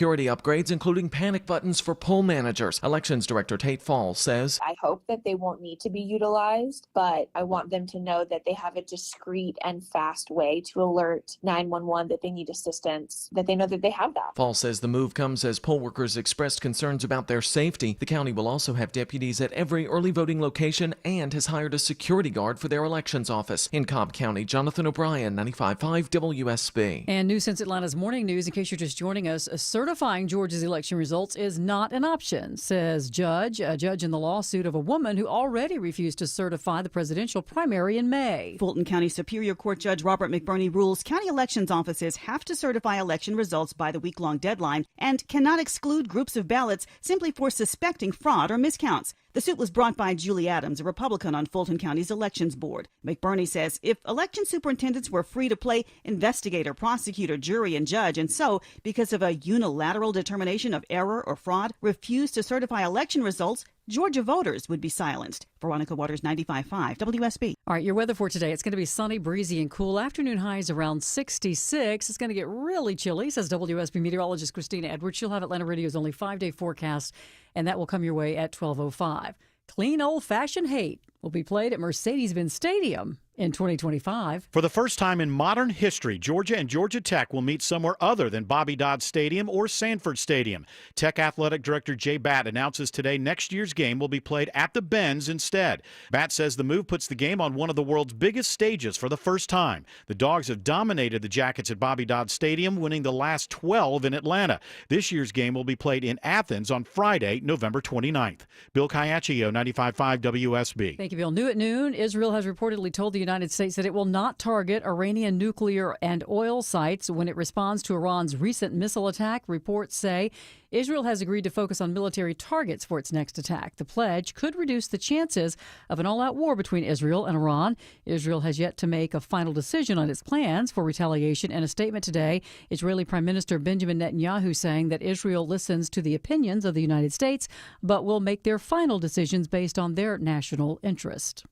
Security upgrades, including panic buttons for poll managers. Elections Director Tate Falls says, I hope that they won't need to be utilized, but I want them to know that they have a discreet and fast way to alert 911 that they need assistance, that they know that they have that. Falls says the move comes as poll workers expressed concerns about their safety. The county will also have deputies at every early voting location and has hired a security guard for their elections office. In Cobb County, Jonathan O'Brien, 95.5 WSB. And News Since Atlanta's Morning News, in case you're just joining us, certifying Georgia's election results is not an option, says a judge in the lawsuit of a woman who already refused to certify the presidential primary in May. Fulton County Superior Court Judge Robert McBurney rules county elections offices have to certify election results by the week-long deadline and cannot exclude groups of ballots simply for suspecting fraud or miscounts. The suit was brought by Julie Adams, a Republican on Fulton County's elections board. McBurney says if election superintendents were free to play investigator, prosecutor, jury, and judge, and so, because of a unilateral determination of error or fraud, refused to certify election results, Georgia voters would be silenced. Veronica Waters, 95.5 WSB. All right, your weather for today. It's going to be sunny, breezy, and cool. Afternoon highs around 66. It's going to get really chilly, says WSB meteorologist Christina Edwards. She'll have Atlanta Radio's only 5-day forecast, and that will come your way at 12:05. Clean old-fashioned hate will be played at Mercedes-Benz Stadium in 2025. For the first time in modern history, Georgia and Georgia Tech will meet somewhere other than Bobby Dodd Stadium or Sanford Stadium. Tech Athletic Director Jay Batt announces today next year's game will be played at the Benz instead. Batt says the move puts the game on one of the world's biggest stages for the first time. The Dogs have dominated the Jackets at Bobby Dodd Stadium, winning the last 12 in Atlanta. This year's game will be played in Athens on Friday, November 29th. Bill Caiaccio, 95.5 WSB. Thank you, Bill. New at noon, Israel has reportedly told the United States that it will not target Iranian nuclear and oil sites when it responds to Iran's recent missile attack. Reports say Israel has agreed to focus on military targets for its next attack. The pledge could reduce the chances of an all-out war between Israel and Iran. Israel has yet to make a final decision on its plans for retaliation. In a statement today, Israeli Prime Minister Benjamin Netanyahu saying that Israel listens to the opinions of the United States, but will make their final decisions based on their national interest.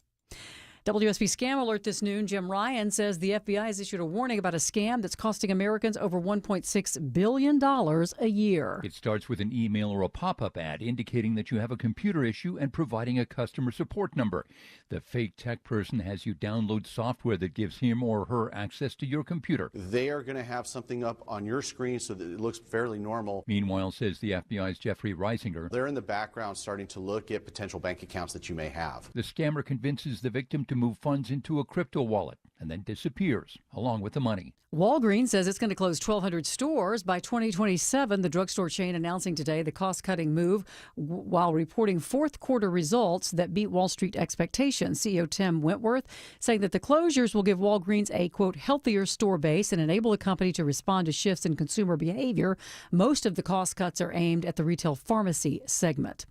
WSB Scam Alert this noon. Jim Ryan says the FBI has issued a warning about a scam that's costing Americans over $1.6 billion a year. It starts with an email or a pop-up ad indicating that you have a computer issue and providing a customer support number. The fake tech person has you download software that gives him or her access to your computer. They are going to have something up on your screen so that it looks fairly normal. Meanwhile, says the FBI's Jeffrey Reisinger, they're in the background starting to look at potential bank accounts that you may have. The scammer convinces the victim to move funds into a crypto wallet and then disappears along with the money. Walgreens says it's going to close 1,200 stores by 2027. The drugstore chain announcing today the cost-cutting move while reporting fourth quarter results that beat Wall Street expectations. CEO Tim Wentworth saying that the closures will give Walgreens a, quote, healthier store base and enable the company to respond to shifts in consumer behavior. Most of the cost cuts are aimed at the retail pharmacy segment.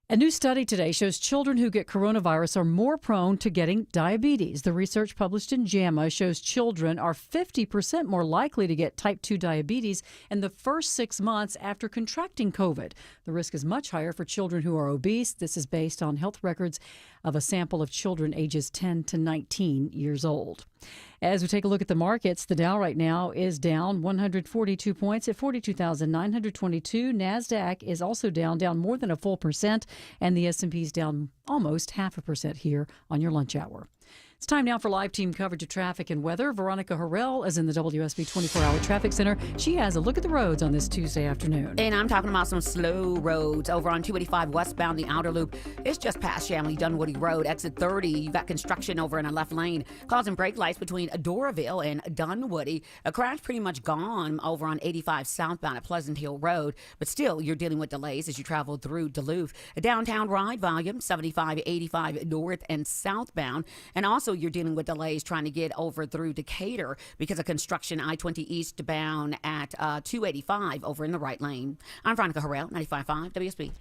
A new study today shows children who get coronavirus are more prone to getting diabetes. The research published in JAMA shows children are 50% more likely to get type 2 diabetes in the first 6 months after contracting COVID. The risk is much higher for children who are obese. This is based on health records of a sample of children ages 10 to 19 years old. As we take a look at the markets, the Dow right now is down 142 points at 42,922. NASDAQ is also down more than a full percent, and the S&P is down almost 0.5% here on your lunch hour. It's time now for live team coverage of traffic and weather. Veronica Harrell is in the WSB 24-hour traffic center. She has a look at the roads on this Tuesday afternoon. And I'm talking about some slow roads over on 285 westbound, the outer loop. It's just past Shamley Dunwoody Road, exit 30. You've got construction over in a left lane, causing brake lights between Doraville and Dunwoody. A crash pretty much gone over on 85 southbound at Pleasant Hill Road, but still you're dealing with delays as you travel through Duluth. A downtown ride volume 75, 85 north and southbound, and also you're dealing with delays trying to get over through Decatur because of construction I-20 eastbound at 285 over in the right lane. I'm Veronica Harrell, 95.5 WSB.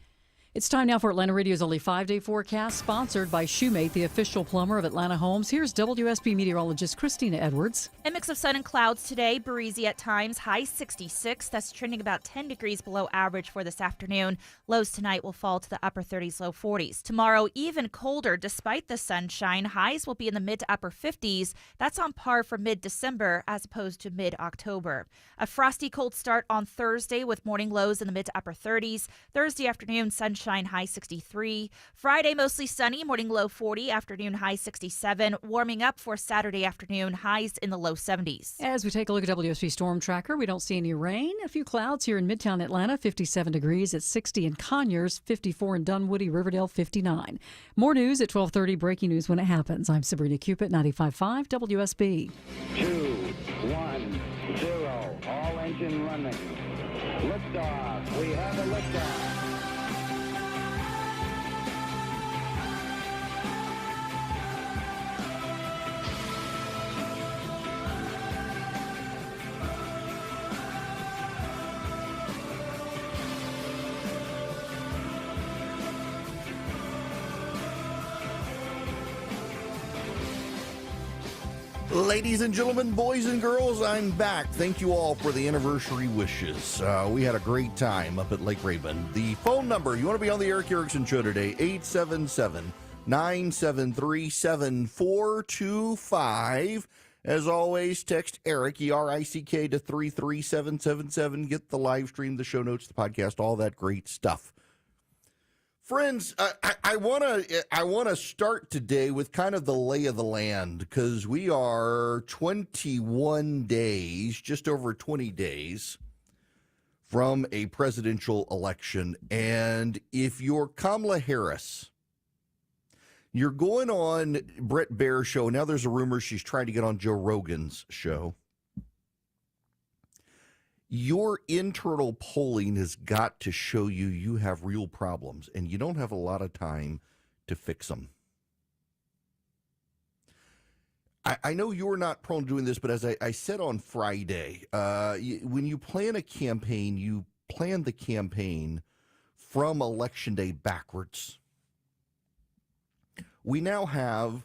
It's time now for Atlanta Radio's only 5-day forecast, sponsored by Shoemate, the official plumber of Atlanta Homes. Here's WSB meteorologist Christina Edwards. A mix of sun and clouds today, breezy at times, high 66. That's trending about 10 degrees below average for this afternoon. Lows tonight will fall to the upper 30s, low 40s. Tomorrow, even colder despite the sunshine. Highs will be in the mid to upper 50s. That's on par for mid-December as opposed to mid-October. A frosty cold start on Thursday with morning lows in the mid to upper 30s. Thursday afternoon, sunshine, high 63. Friday, mostly sunny, morning low 40, afternoon high 67. Warming up for Saturday afternoon, highs in the low 70s. As we take a look at WSB Storm Tracker, we don't see any rain. A few clouds here in Midtown Atlanta, 57 degrees at 60 in Conyers, 54 in Dunwoody, Riverdale, 59. More news at 12:30, breaking news when it happens. I'm Sabrina Cupid, 95.5 WSB. 2, 1, 0. All engine running. Liftoff. We have a liftoff. Ladies and gentlemen, boys and girls, I'm back. Thank you all for the anniversary wishes. We had a great time up at Lake Raven. The phone number, you want to be on the Eric Erickson Show today, 877-973-7425. As always, text Eric, E-R-I-C-K, to 33777. Get the live stream, the show notes, the podcast, all that great stuff. Friends, I want to start today with kind of the lay of the land, because we are 21 days, just over 20 days from a presidential election. And if you're Kamala Harris, you're going on Bret Baier's show. Now there's a rumor she's trying to get on Joe Rogan's show. Your internal polling has got to show you have real problems, and you don't have a lot of time to fix them. I know you're not prone to doing this, but as I said on Friday, when you plan a campaign, you plan the campaign from Election Day backwards. We now have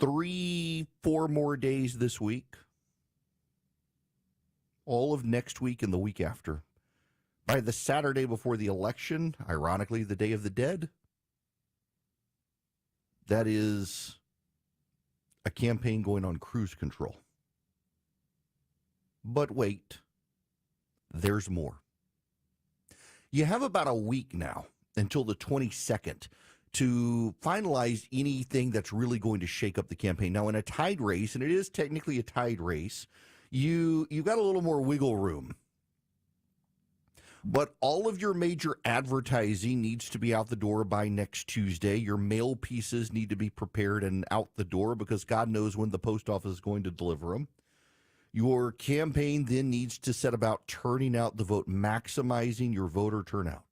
3-4 more days this week. All of next week and the week after. By the Saturday before the election, ironically, the Day of the Dead, that is a campaign going on cruise control. But wait, there's more. You have about a week now until the 22nd to finalize anything that's really going to shake up the campaign. Now, in a tied race, and it is technically a tied race, you've got a little more wiggle room. But all of your major advertising needs to be out the door by next Tuesday. Your mail pieces need to be prepared and out the door, because God knows when the post office is going to deliver them. Your campaign then needs to set about turning out the vote, maximizing your voter turnout.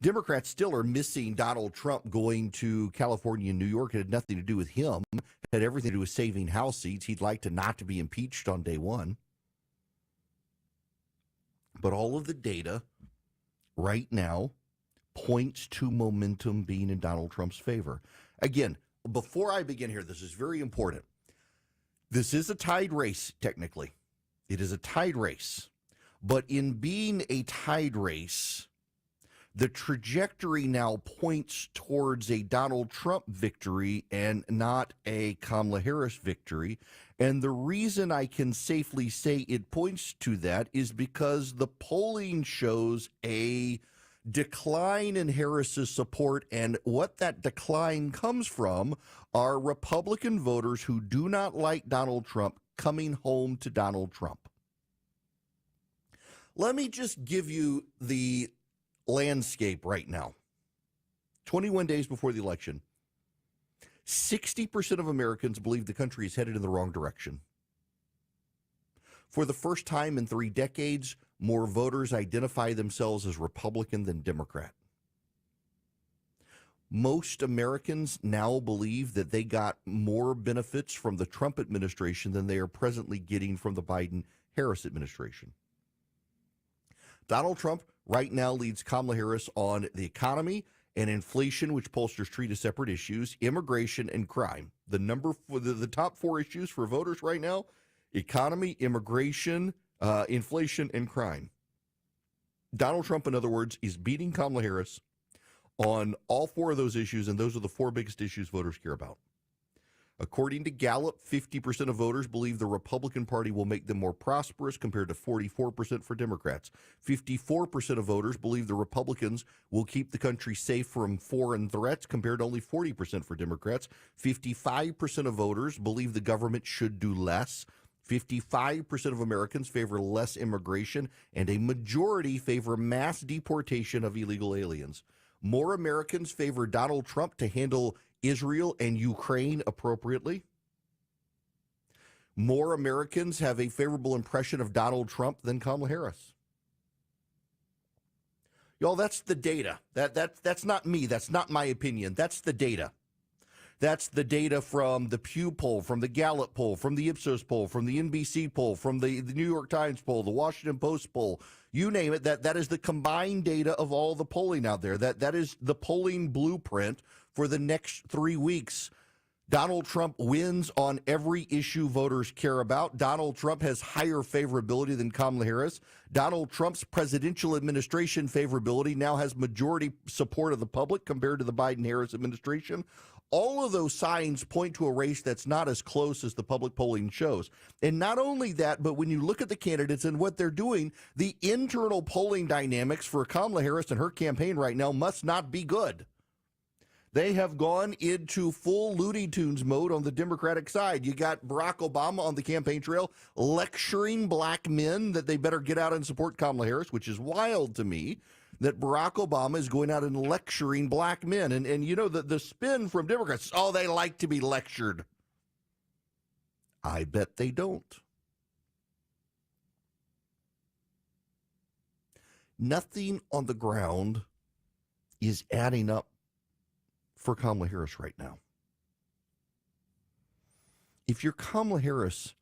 Democrats still are missing Donald Trump going to California and New York. It had nothing to do with him. It had everything to do with saving House seats. He'd like to not to be impeached on day one. But all of the data right now points to momentum being in Donald Trump's favor. Again, before I begin here, this is very important. This is a tied race, technically. It is a tied race. But in being a tied race, the trajectory now points towards a Donald Trump victory and not a Kamala Harris victory. And the reason I can safely say it points to that is because the polling shows a decline in Harris's support, and what that decline comes from are Republican voters who do not like Donald Trump coming home to Donald Trump. Let me just give you the landscape right now. 21 days before the election, 60% of Americans believe the country is headed in the wrong direction. For the first time in 3 decades, more voters identify themselves as Republican than Democrat. Most Americans now believe that they got more benefits from the Trump administration than they are presently getting from the Biden-Harris administration. Donald Trump right now leads Kamala Harris on the economy and inflation, which pollsters treat as separate issues, immigration, and crime. The top four issues for voters right now: economy, immigration, inflation, and crime. Donald Trump, in other words, is beating Kamala Harris on all four of those issues, and those are the four biggest issues voters care about. According to Gallup, 50% of voters believe the Republican Party will make them more prosperous, compared to 44% for Democrats. 54% of voters believe the Republicans will keep the country safe from foreign threats, compared to only 40% for Democrats. 55% of voters believe the government should do less. 55% of Americans favor less immigration, and a majority favor mass deportation of illegal aliens. More Americans favor Donald Trump to handle Israel and Ukraine appropriately. More Americans have a favorable impression of Donald Trump than Kamala Harris. Y'all, that's the data. That's not me. That's not my opinion. That's the data. That's the data from the Pew poll, from the Gallup poll, from the Ipsos poll, from the NBC poll, from the New York Times poll, the Washington Post poll. You name it. That is the combined data of all the polling out there. That is the polling blueprint for the next 3 weeks. Donald Trump wins on every issue voters care about. Donald Trump has higher favorability than Kamala Harris. Donald Trump's presidential administration favorability now has majority support of the public compared to the Biden-Harris administration. All of those signs point to a race that's not as close as the public polling shows. And not only that, but when you look at the candidates and what they're doing, the internal polling dynamics for Kamala Harris and her campaign right now must not be good. They have gone into full Looney Tunes mode on the Democratic side. You got Barack Obama on the campaign trail lecturing black men that they better get out and support Kamala Harris, which is wild to me, that Barack Obama is going out and lecturing black men. And you know, the spin from Democrats, oh, they like to be lectured. I bet they don't. Nothing on the ground is adding up for Kamala Harris right now. If you're Kamala Harris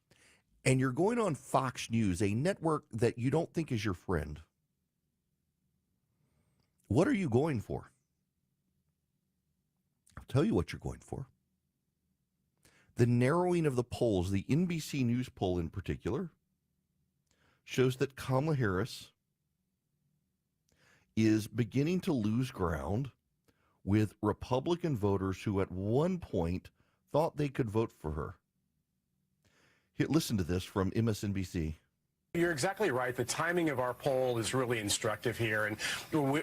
and you're going on Fox News, a network that you don't think is your friend, what are you going for? I'll tell you what you're going for. The narrowing of the polls, the NBC News poll in particular, shows that Kamala Harris is beginning to lose ground with Republican voters who at one point thought they could vote for her. Here, listen to this from MSNBC. You're exactly right. The timing of our poll is really instructive here. And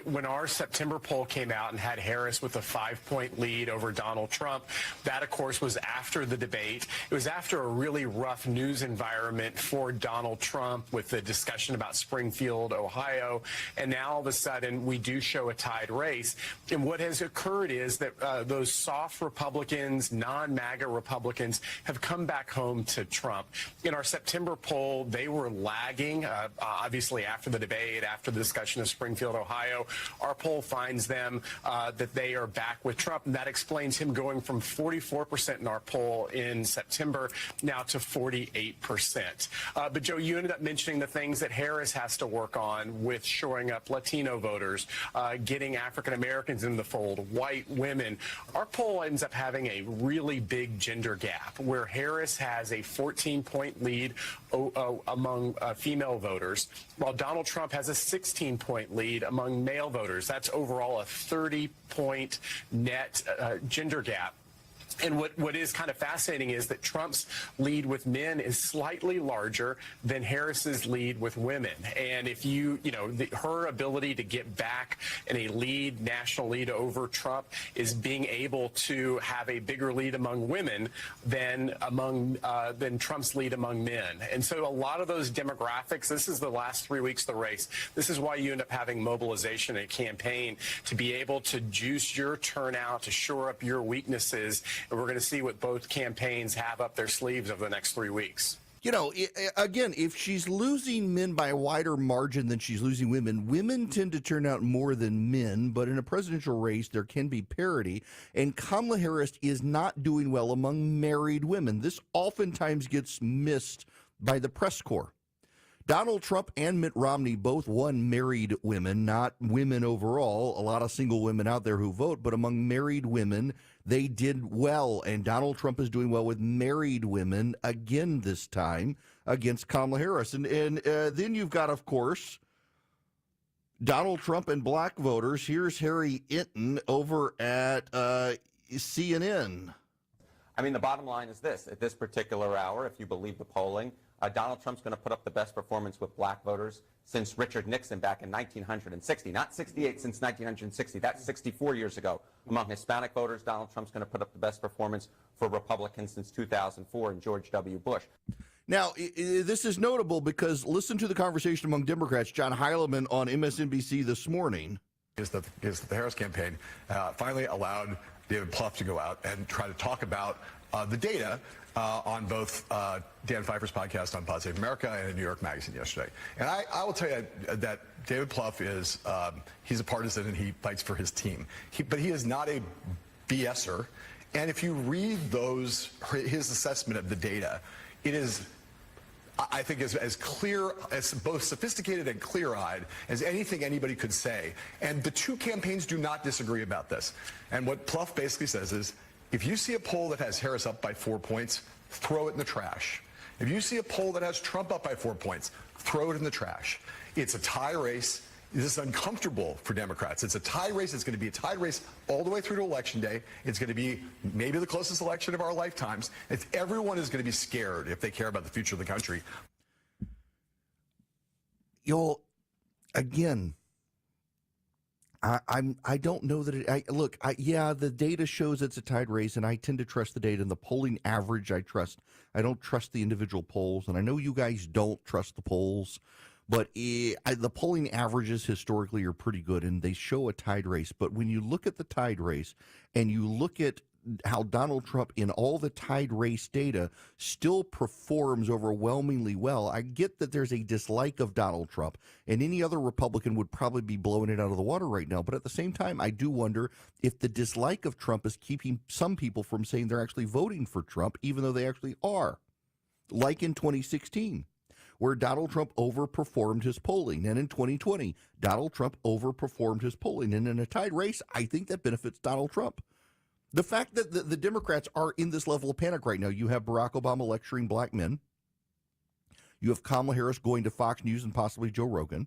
when our September poll came out and had Harris with a 5-point lead over Donald Trump, that, of course, was after the debate. It was after a really rough news environment for Donald Trump with the discussion about Springfield, Ohio. And now, all of a sudden, we do show a tied race. And what has occurred is that those soft Republicans, non-MAGA Republicans, have come back home to Trump. In our September poll, they were lagging, obviously, after the debate, after the discussion of Springfield, Ohio. Our poll finds them that they are back with Trump, and that explains him going from 44% in our poll in September now to 48%. But, Joe, you ended up mentioning the things that Harris has to work on with shoring up Latino voters, getting African Americans in the fold, white women. Our poll ends up having a really big gender gap, where Harris has a 14-point lead among female voters, while Donald Trump has a 16-point lead among male voters. That's overall a 30-point net gender gap. And what is kind of fascinating is that Trump's lead with men is slightly larger than Harris's lead with women. And if her ability to get back in a lead, national lead over Trump, is being able to have a bigger lead among women than Trump's lead among men. And so a lot of those demographics, this is the last 3 weeks of the race. This is why you end up having mobilization and a campaign to be able to juice your turnout, to shore up your weaknesses. And we're going to see what both campaigns have up their sleeves over the next 3 weeks. You know, again, if she's losing men by a wider margin than she's losing women, women tend to turn out more than men. But in a presidential race, there can be parity. And Kamala Harris is not doing well among married women. This oftentimes gets missed by the press corps. Donald Trump and Mitt Romney both won married women, not women overall. A lot of single women out there who vote, but among married women, they did well. And Donald Trump is doing well with married women again this time against Kamala Harris. And then you've got, of course, Donald Trump and black voters. Here's Harry Inton over at CNN. I mean, the bottom line is this. At this particular hour, if you believe the polling, Donald Trump's going to put up the best performance with black voters since Richard Nixon back in 1960. Not 68, since 1960. That's 64 years ago. Among Hispanic voters, Donald Trump's going to put up the best performance for Republicans since 2004 and George W. Bush. Now, this is notable because listen to the conversation among Democrats. John Heilemann on MSNBC this morning. Is that the Harris campaign finally allowed David Plouffe to go out and try to talk about the data on both Dan Pfeiffer's podcast on Pod Save America and in New York Magazine yesterday. And I will tell you that David Plouffe is, he's a partisan and he fights for his team. But he is not a BSer. And if you read his assessment of the data, it is, I think, as clear, as both sophisticated and clear-eyed as anything anybody could say. And the two campaigns do not disagree about this. And what Plouffe basically says is, if you see a poll that has Harris up by 4 points, throw it in the trash. If you see a poll that has Trump up by 4 points, throw it in the trash. It's a tie race. This is uncomfortable for Democrats. It's a tie race. It's going to be a tie race all the way through to Election Day. It's going to be maybe the closest election of our lifetimes. Everyone is going to be scared if they care about the future of the country. Y'all, again, I don't know that the data shows it's a tied race, and I tend to trust the data and the polling average. I don't trust the individual polls, and I know you guys don't trust the polls. But the polling averages historically are pretty good, and they show a tied race. But when you look at the tied race and you look at how Donald Trump in all the tied race data still performs overwhelmingly well, I get that there's a dislike of Donald Trump, and any other Republican would probably be blowing it out of the water right now. But at the same time, I do wonder if the dislike of Trump is keeping some people from saying they're actually voting for Trump, even though they actually are, like in 2016. Where Donald Trump overperformed his polling. And in 2020, Donald Trump overperformed his polling. And in a tied race, I think that benefits Donald Trump. The fact that the Democrats are in this level of panic right now, you have Barack Obama lecturing black men. You have Kamala Harris going to Fox News and possibly Joe Rogan.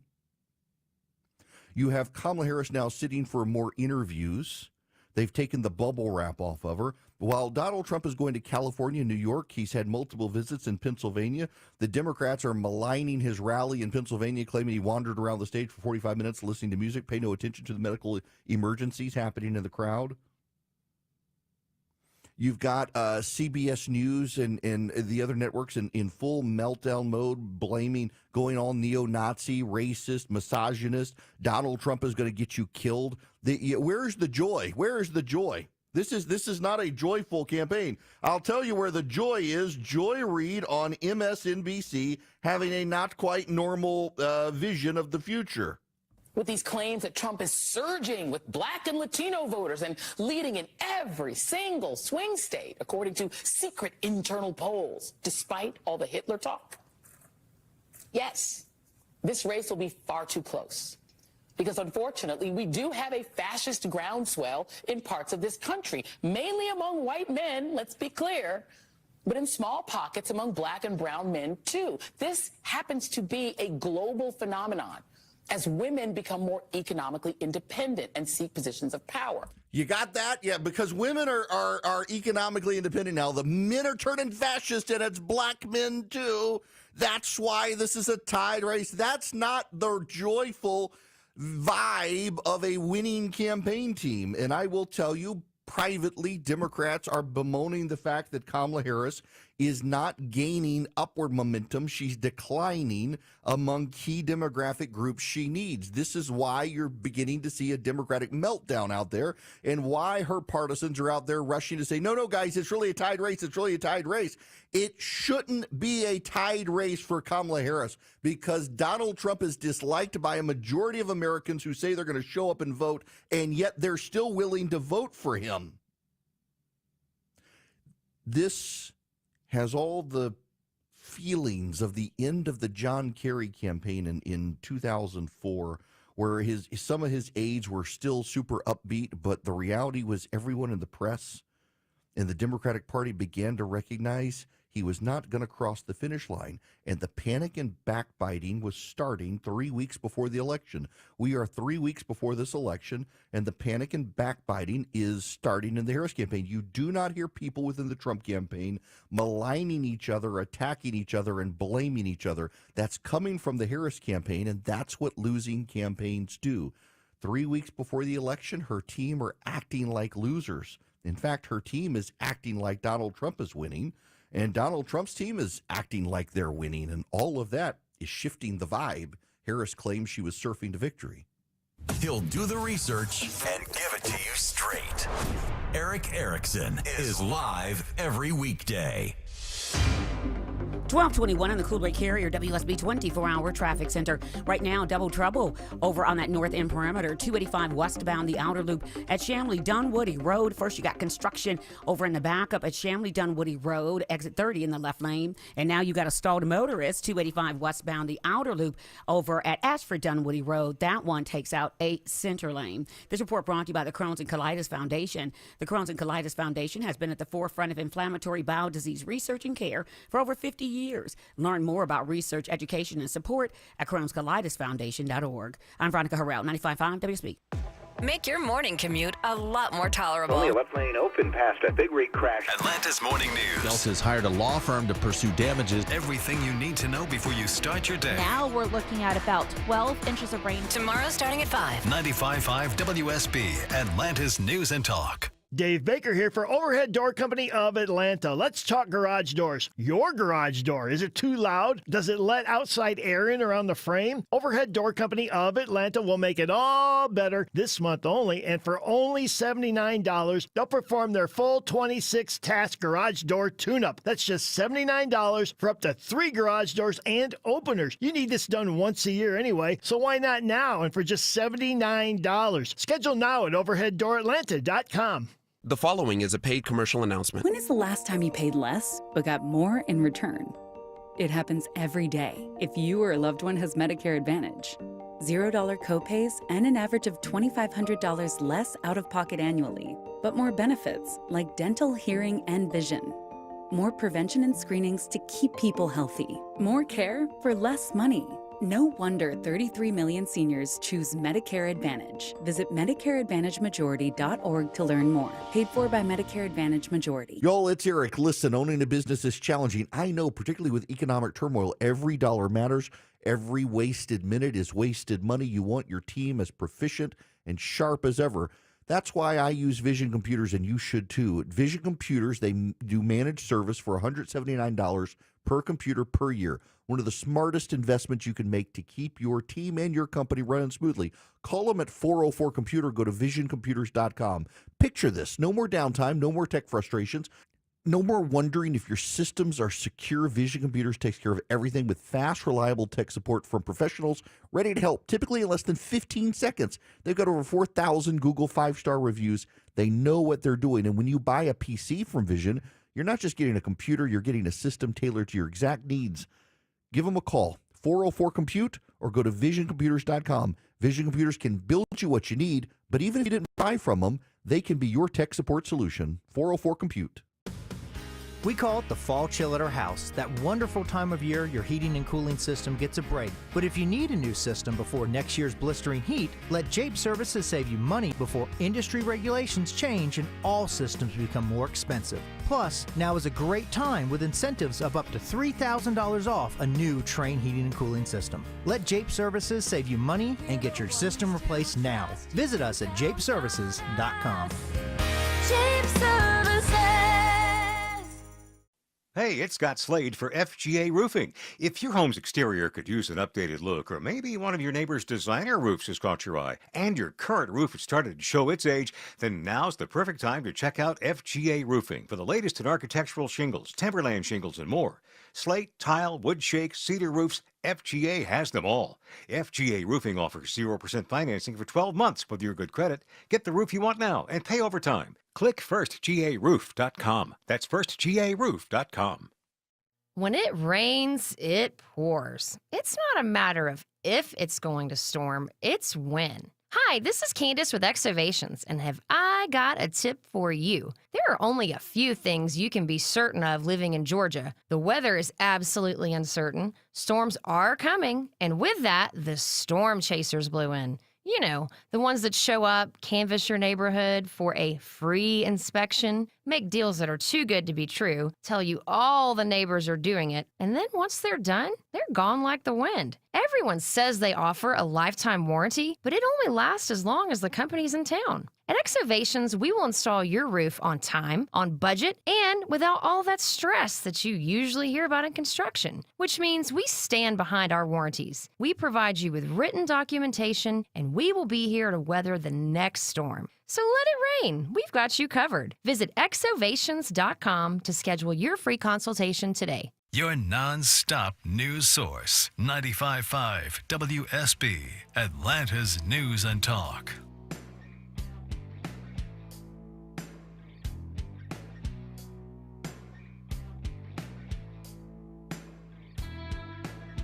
You have Kamala Harris now sitting for more interviews. They've taken the bubble wrap off of her. While Donald Trump is going to California and New York, he's had multiple visits in Pennsylvania. The Democrats are maligning his rally in Pennsylvania, claiming he wandered around the stage for 45 minutes listening to music, pay no attention to the medical emergencies happening in the crowd. You've got CBS News and the other networks in full meltdown mode, going all neo-Nazi, racist, misogynist. Donald Trump is going to get you killed. Where's the joy? Where is the joy? This is not a joyful campaign. I'll tell you where the joy is. Joy Reid on MSNBC having a not quite normal vision of the future. With these claims that Trump is surging with black and Latino voters and leading in every single swing state, according to secret internal polls, despite all the Hitler talk. Yes, this race will be far too close. Because unfortunately, we do have a fascist groundswell in parts of this country, mainly among white men, let's be clear, but in small pockets among black and brown men too. This happens to be a global phenomenon as women become more economically independent and seek positions of power. You got that? Yeah, because women are economically independent now. The men are turning fascist, and it's black men too. That's why this is a tied race. That's not the joyful vibe of a winning campaign team. And I will tell you, privately, Democrats are bemoaning the fact that Kamala Harris is not gaining upward momentum. She's declining among key demographic groups she needs. This is why you're beginning to see a Democratic meltdown out there, and why her partisans are out there rushing to say, no, guys, it's really a tied race. It's really a tied race. It shouldn't be a tied race for Kamala Harris, because Donald Trump is disliked by a majority of Americans who say they're going to show up and vote, and yet they're still willing to vote for him. This has all the feelings of the end of the John Kerry campaign in 2004, where some of his aides were still super upbeat, but the reality was everyone in the press and the Democratic Party began to recognize he was not going to cross the finish line, and the panic and backbiting was starting 3 weeks before the election. We are 3 weeks before this election, and the panic and backbiting is starting in the Harris campaign. You do not hear people within the Trump campaign maligning each other, attacking each other, and blaming each other. That's coming from the Harris campaign, and that's what losing campaigns do. 3 weeks before the election, her team are acting like losers. In fact, her team is acting like Donald Trump is winning. And Donald Trump's team is acting like they're winning, and all of that is shifting the vibe. Harris claims she was surfing to victory. He'll do the research and give it to you straight. Eric Erickson is live every weekday. 1221 on the Coolway Carrier WSB 24-hour traffic center. Right now, double trouble over on that north end perimeter, 285 westbound, the outer loop at Shamley-Dunwoody Road. First, you got construction over in the backup at Shamley-Dunwoody Road, exit 30 in the left lane. And now you got a stalled motorist, 285 westbound, the outer loop over at Ashford-Dunwoody Road. That one takes out a center lane. This report brought to you by the Crohn's and Colitis Foundation. The Crohn's and Colitis Foundation has been at the forefront of inflammatory bowel disease research and care for over 50 years. Learn more about research, education, and support at Crohn'sColitisFoundation.org. I'm Veronica Harrell, 95.5 WSB. Make your morning commute a lot more tolerable. Only a left lane open past a big rig crash. Atlanta's Morning News. Delta's hired a law firm to pursue damages. Everything you need to know before you start your day. Now we're looking at about 12 inches of rain. Tomorrow starting at 5. 95.5 WSB, Atlanta's News and Talk. Dave Baker here for Overhead Door Company of Atlanta. Let's talk garage doors. Your garage door, is it too loud? Does it let outside air in around the frame? Overhead Door Company of Atlanta will make it all better this month only, and for only $79, they'll perform their full 26-task garage door tune-up. That's just $79 for up to 3 garage doors and openers. You need this done once a year anyway, so why not now and for just $79? Schedule now at overheaddooratlanta.com. The following is a paid commercial announcement. When is the last time you paid less but got more in return? It happens every day if you or a loved one has Medicare Advantage. $0 copays and an average of $2,500 less out of pocket annually, but more benefits like dental, hearing, and vision. More prevention and screenings to keep people healthy. More care for less money. No wonder 33 million seniors choose Medicare Advantage. Visit MedicareAdvantageMajority.org to learn more. Paid for by Medicare Advantage Majority. Y'all, it's Eric. Listen, owning a business is challenging. I know, particularly with economic turmoil, every dollar matters. Every wasted minute is wasted money. You want your team as proficient and sharp as ever. That's why I use Vision Computers, and you should too. At Vision Computers, they do managed service for $179 per computer per year. One of the smartest investments you can make to keep your team and your company running smoothly. Call them at 404-COMPUTER. Go to visioncomputers.com. Picture this. No more downtime, no more tech frustrations. No more wondering if your systems are secure. Vision Computers takes care of everything with fast, reliable tech support from professionals ready to help, typically in less than 15 seconds. They've got over 4,000 Google 5-star reviews. They know what they're doing. And when you buy a PC from Vision, you're not just getting a computer, you're getting a system tailored to your exact needs. Give them a call, 404-COMPUTE, or go to visioncomputers.com. Vision Computers can build you what you need, but even if you didn't buy from them, they can be your tech support solution. 404-COMPUTE. We call it the fall chill at our house, that wonderful time of year your heating and cooling system gets a break. But if you need a new system before next year's blistering heat, let Jape Services save you money before industry regulations change and all systems become more expensive. Plus, now is a great time with incentives of up to $3,000 off a new Trane heating and cooling system. Let Jape Services save you money and get your system replaced now. Visit us at japeservices.com. Jape Services. Hey, it's Scott Slade for FGA Roofing. If your home's exterior could use an updated look, or maybe one of your neighbor's designer roofs has caught your eye, and your current roof has started to show its age, then now's the perfect time to check out FGA Roofing for the latest in architectural shingles, timberland shingles, and more. Slate, tile, wood shake, cedar roofs, FGA has them all. FGA Roofing offers 0% financing for 12 months with your good credit. Get the roof you want now and pay over time. Click firstgaroof.com. That's firstgaroof.com. When it rains, it pours. It's not a matter of if it's going to storm, it's when. Hi, this is Candace with Exovations, and have I got a tip for you? There are only a few things you can be certain of living in Georgia. The weather is absolutely uncertain, storms are coming, and with that, the storm chasers blew in. You know, the ones that show up, canvass your neighborhood for a free inspection, make deals that are too good to be true, tell you all the neighbors are doing it, and then once they're done, they're gone like the wind. Everyone says they offer a lifetime warranty, but it only lasts as long as the company's in town. At Exovations, we will install your roof on time, on budget, and without all that stress that you usually hear about in construction, which means we stand behind our warranties. We provide you with written documentation, and we will be here to weather the next storm. So let it rain. We've got you covered. Visit exovations.com to schedule your free consultation today. Your non-stop news source, 95.5 WSB, Atlanta's News and Talk.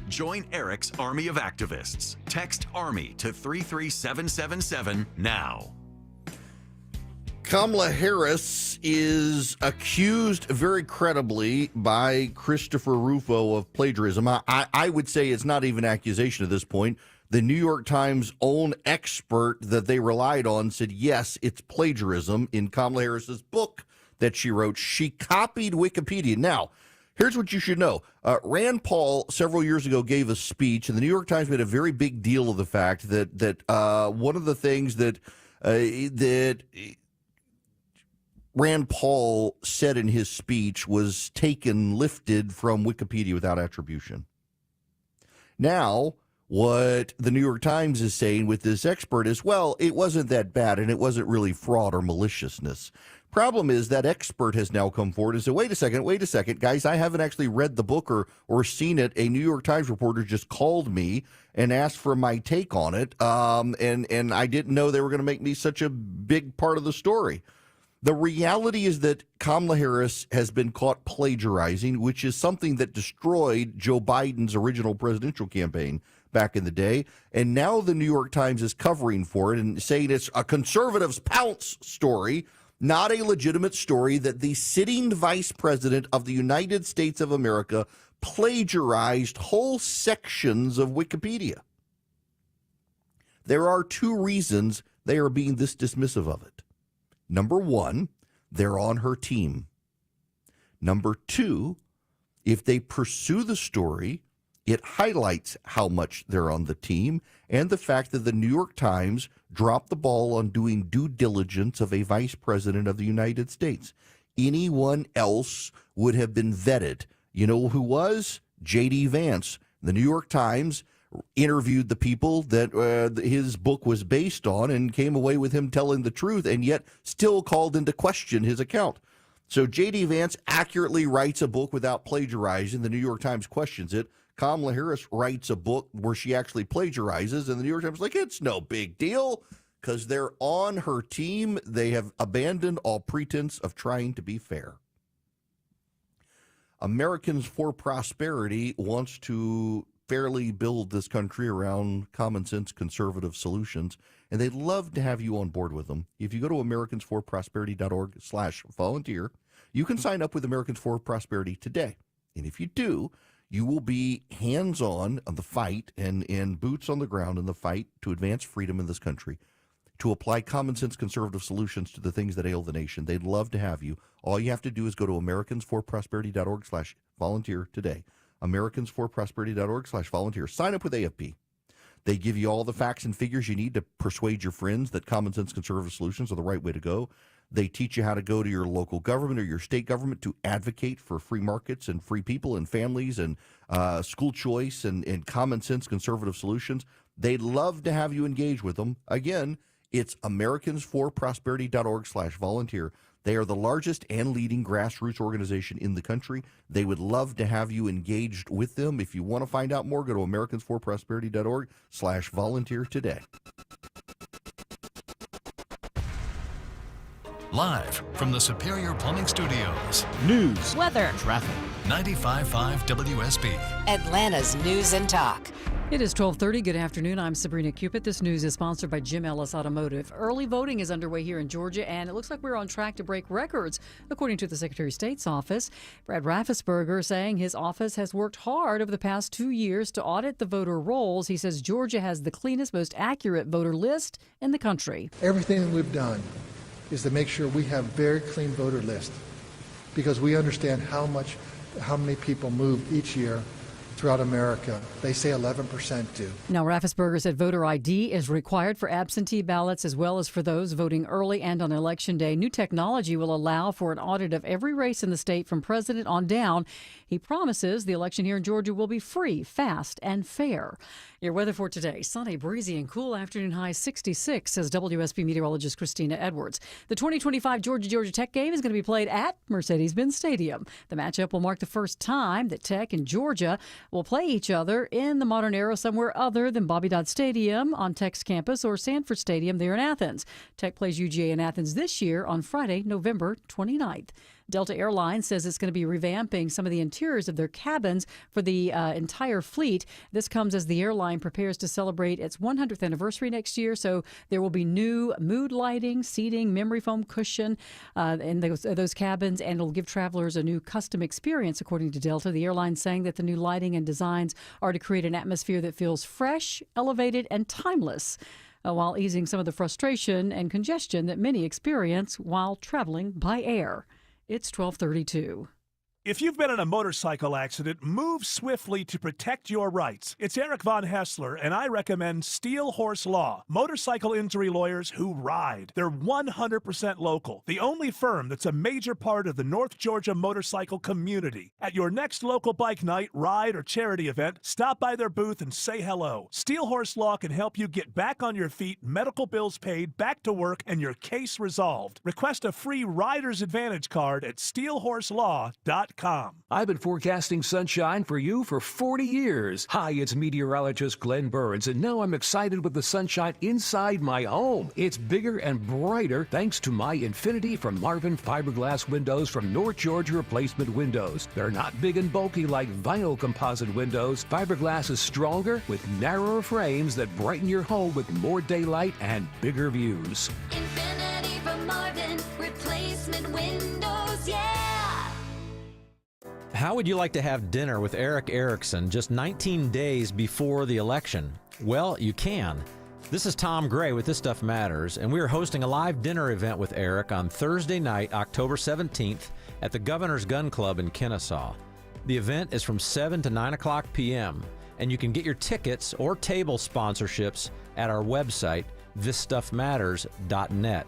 Join Eric's army of activists. Text ARMY to 33777 now. Kamala Harris is accused very credibly by Christopher Rufo of plagiarism. I would say it's not even an accusation at this point. The New York Times' own expert that they relied on said, yes, it's plagiarism in Kamala Harris's book that she wrote. She copied Wikipedia. Now, here's what you should know. Rand Paul several years ago gave a speech, and the New York Times made a very big deal of the fact that one of the things that Rand Paul said in his speech was lifted from Wikipedia without attribution. Now, what the New York Times is saying with this expert is, well, it wasn't that bad, and it wasn't really fraud or maliciousness. Problem is that expert has now come forward and said, wait a second, guys, I haven't actually read the book or seen it. A New York Times reporter just called me and asked for my take on it, and I didn't know they were going to make me such a big part of the story. The reality is that Kamala Harris has been caught plagiarizing, which is something that destroyed Joe Biden's original presidential campaign back in the day. And now the New York Times is covering for it and saying it's a conservative's pounce story, not a legitimate story, that the sitting vice president of the United States of America plagiarized whole sections of Wikipedia. There are two reasons they are being this dismissive of it. Number one, they're on her team. Number two, if they pursue the story, it highlights how much they're on the team and the fact that the New York Times dropped the ball on doing due diligence of a vice president of the United States. Anyone else would have been vetted. You know who was? J.D. Vance. The New York Times interviewed the people that his book was based on and came away with him telling the truth, and yet still called into question his account. So J.D. Vance accurately writes a book without plagiarizing. The New York Times questions it. Kamala Harris writes a book where she actually plagiarizes, and the New York Times is like, it's no big deal because they're on her team. They have abandoned all pretense of trying to be fair. Americans for Prosperity wants to fairly build this country around common sense conservative solutions, and they'd love to have you on board with them. If you go to americansforprosperity.org/volunteer, you can sign up with Americans for Prosperity today. And if you do, you will be hands-on on the fight and boots on the ground in the fight to advance freedom in this country, to apply common sense conservative solutions to the things that ail the nation. They'd love to have you. All you have to do is go to americansforprosperity.org/volunteer today. americansforprosperity.org/volunteer. Sign up with AFP. They give you all the facts and figures you need to persuade your friends that common sense conservative solutions are the right way to go. They teach you how to go to your local government or your state government to advocate for free markets and free people and families and school choice and common sense conservative solutions. They'd love to have you engage with them. Again, it's americansforprosperity.org/volunteer. They are the largest and leading grassroots organization in the country. They would love to have you engaged with them. If you want to find out more, go to americansforprosperity.org/volunteer today. Live from the Superior Plumbing Studios. News, weather, traffic, 95.5 WSB. Atlanta's News and Talk. It is 12:30. Good afternoon. I'm Sabrina Cupid. This news is sponsored by Jim Ellis Automotive. Early voting is underway here in Georgia, and it looks like we're on track to break records, according to the Secretary of State's office. Brad Raffensperger saying his office has worked hard over the past 2 years to audit the voter rolls. He says Georgia has the cleanest, most accurate voter list in the country. Everything that we've done is to make sure we have very clean voter list, because we understand how many people move each year throughout America. They say 11% do. Now, Raffensperger said voter ID is required for absentee ballots as well as for those voting early and on Election Day. New technology will allow for an audit of every race in the state from president on down. He promises the election here in Georgia will be free, fast, and fair. Your weather for today: sunny, breezy, and cool. Afternoon high 66, says WSB meteorologist Christina Edwards. The 2025 Georgia Tech game is going to be played at Mercedes-Benz Stadium. The matchup will mark the first time that Tech and Georgia will play each other in the modern era somewhere other than Bobby Dodd Stadium on Tech's campus or Sanford Stadium there in Athens. Tech plays UGA in Athens this year on Friday, November 29th. Delta Airlines says it's going to be revamping some of the interiors of their cabins for the entire fleet. This comes as the airline prepares to celebrate its 100th anniversary next year. So there will be new mood lighting, seating, memory foam cushion in those cabins, and it'll give travelers a new custom experience, according to Delta. The airline saying that the new lighting and designs are to create an atmosphere that feels fresh, elevated, and timeless, while easing some of the frustration and congestion that many experience while traveling by air. It's 12:32. If you've been in a motorcycle accident, move swiftly to protect your rights. It's Eric Von Hessler, and I recommend Steel Horse Law, motorcycle injury lawyers who ride. They're 100% local, the only firm that's a major part of the North Georgia motorcycle community. At your next local bike night, ride, or charity event, stop by their booth and say hello. Steel Horse Law can help you get back on your feet, medical bills paid, back to work, and your case resolved. Request a free Rider's Advantage card at steelhorselaw.com. I've been forecasting sunshine for you for 40 years. Hi, it's meteorologist Glenn Burns, and now I'm excited with the sunshine inside my home. It's bigger and brighter thanks to my Infinity from Marvin fiberglass windows from North Georgia Replacement Windows. They're not big and bulky like vinyl composite windows. Fiberglass is stronger with narrower frames that brighten your home with more daylight and bigger views. Infinity from Marvin Replacement Windows, yeah! How would you like to have dinner with Eric Erickson just 19 days before the election? Well, you can. This is Tom Gray with This Stuff Matters, and we are hosting a live dinner event with Eric on Thursday night, October 17th at the Governor's Gun Club in Kennesaw. The event is from 7 to 9 o'clock p.m., and you can get your tickets or table sponsorships at our website, thisstuffmatters.net.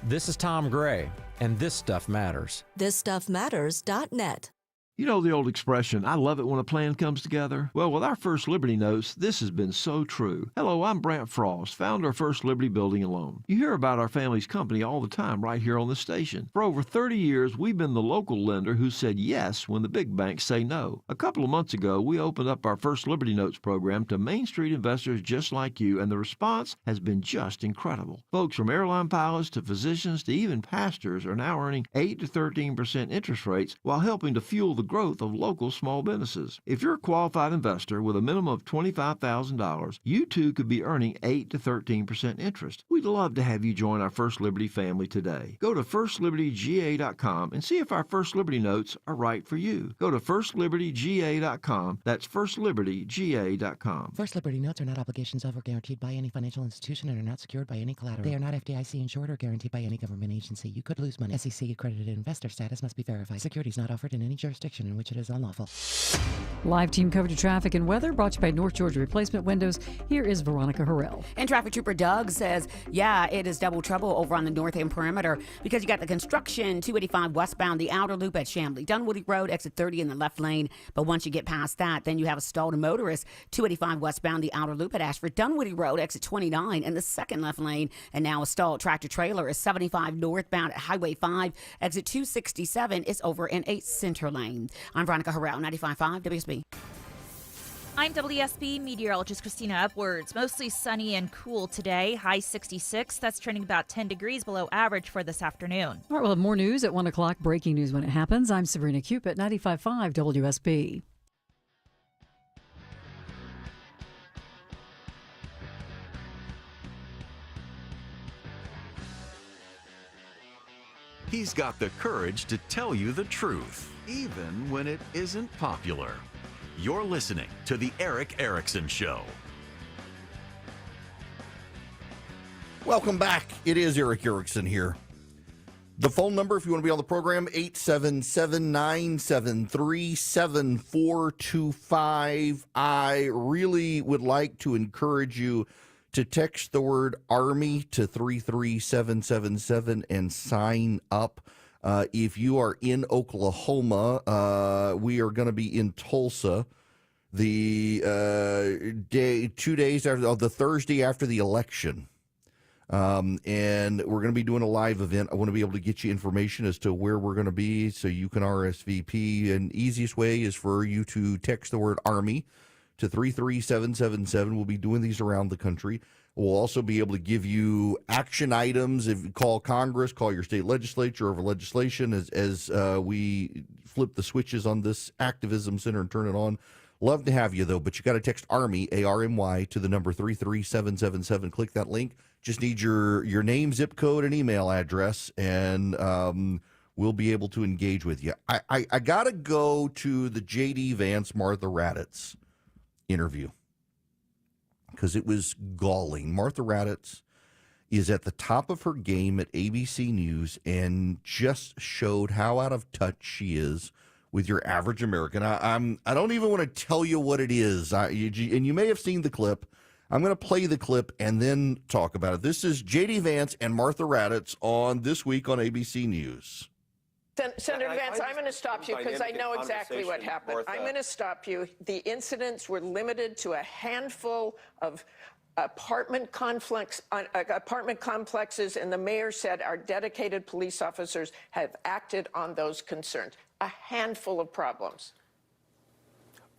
This is Tom Gray, and This Stuff Matters. Thisstuffmatters.net. You know the old expression, I love it when a plan comes together? Well, with our First Liberty Notes, this has been so true. Hello, I'm Brant Frost, founder of First Liberty Building and Loan. You hear about our family's company all the time right here on the station. For over 30 years, we've been the local lender who said yes when the big banks say no. A couple of months ago, we opened up our First Liberty Notes program to Main Street investors just like you, and the response has been just incredible. Folks from airline pilots to physicians to even pastors are now earning 8 to 13% interest rates while helping to fuel the growth of local small businesses. If you're a qualified investor with a minimum of $25,000, you too could be earning 8 to 13% interest. We'd love to have you join our First Liberty family today. Go to firstlibertyga.com and see if our First Liberty Notes are right for you. Go to firstlibertyga.com. That's firstlibertyga.com. First Liberty Notes are not obligations of or guaranteed by any financial institution and are not secured by any collateral. They are not FDIC insured or guaranteed by any government agency. You could lose money. SEC accredited investor status must be verified. Securities not offered in any jurisdiction in which it is unlawful. Live team coverage of traffic and weather brought to you by North Georgia Replacement Windows. Here is Veronica Harrell. And Traffic Trooper Doug says, yeah, it is double trouble over on the north end perimeter because you got the construction 285 westbound, the outer loop at Chamblee, Dunwoody Road, exit 30 in the left lane. But once you get past that, then you have a stalled motorist 285 westbound, the outer loop at Ashford, Dunwoody Road, exit 29 in the second left lane. And now a stalled tractor trailer is 75 northbound at Highway 5, exit 267 is over in a center lane. I'm Veronica Harrell, 95.5 WSB. I'm WSB meteorologist Christina Upwards. Mostly sunny and cool today. High 66. That's trending about 10 degrees below average for this afternoon. All right, we'll have more news at 1 o'clock. Breaking news when it happens. I'm Sabrina Cupid, 95.5 WSB. He's got the courage to tell you the truth, even when it isn't popular. You're listening to The Eric Erickson Show. Welcome back. It is Eric Erickson here. The phone number, if you want to be on the program, 877-973-7425. I really would like to encourage you to text the word Army to 33777 and sign up. If you are in Oklahoma, we are going to be in Tulsa the 2 days after, the Thursday after the election. And we're going to be doing a live event. I want to be able to get you information as to where we're going to be so you can RSVP. And easiest way is for you to text the word Army to 33777. We'll be doing these around the country. We'll also be able to give you action items. If you call Congress, call your state legislature over legislation as we flip the switches on this activism center and turn it on. Love to have you, though, but you got to text Army, ARMY, to the number 33777. Click that link. Just need your name, zip code, and email address, and we'll be able to engage with you. I got to go to the J.D. Vance, Martha Raddatz interview, because it was galling. Martha Raddatz is at the top of her game at ABC News and just showed how out of touch she is with your average American. I don't even want to tell you what it is. And you may have seen the clip. I'm going to play the clip and then talk about it. This is J.D. Vance and Martha Raddatz on This Week on ABC News. Senator Vance, I'm going to stop you because I know exactly what happened. Martha. I'm going to stop you. The incidents were limited to a handful of apartment complexes, and the mayor said our dedicated police officers have acted on those concerns. A handful of problems.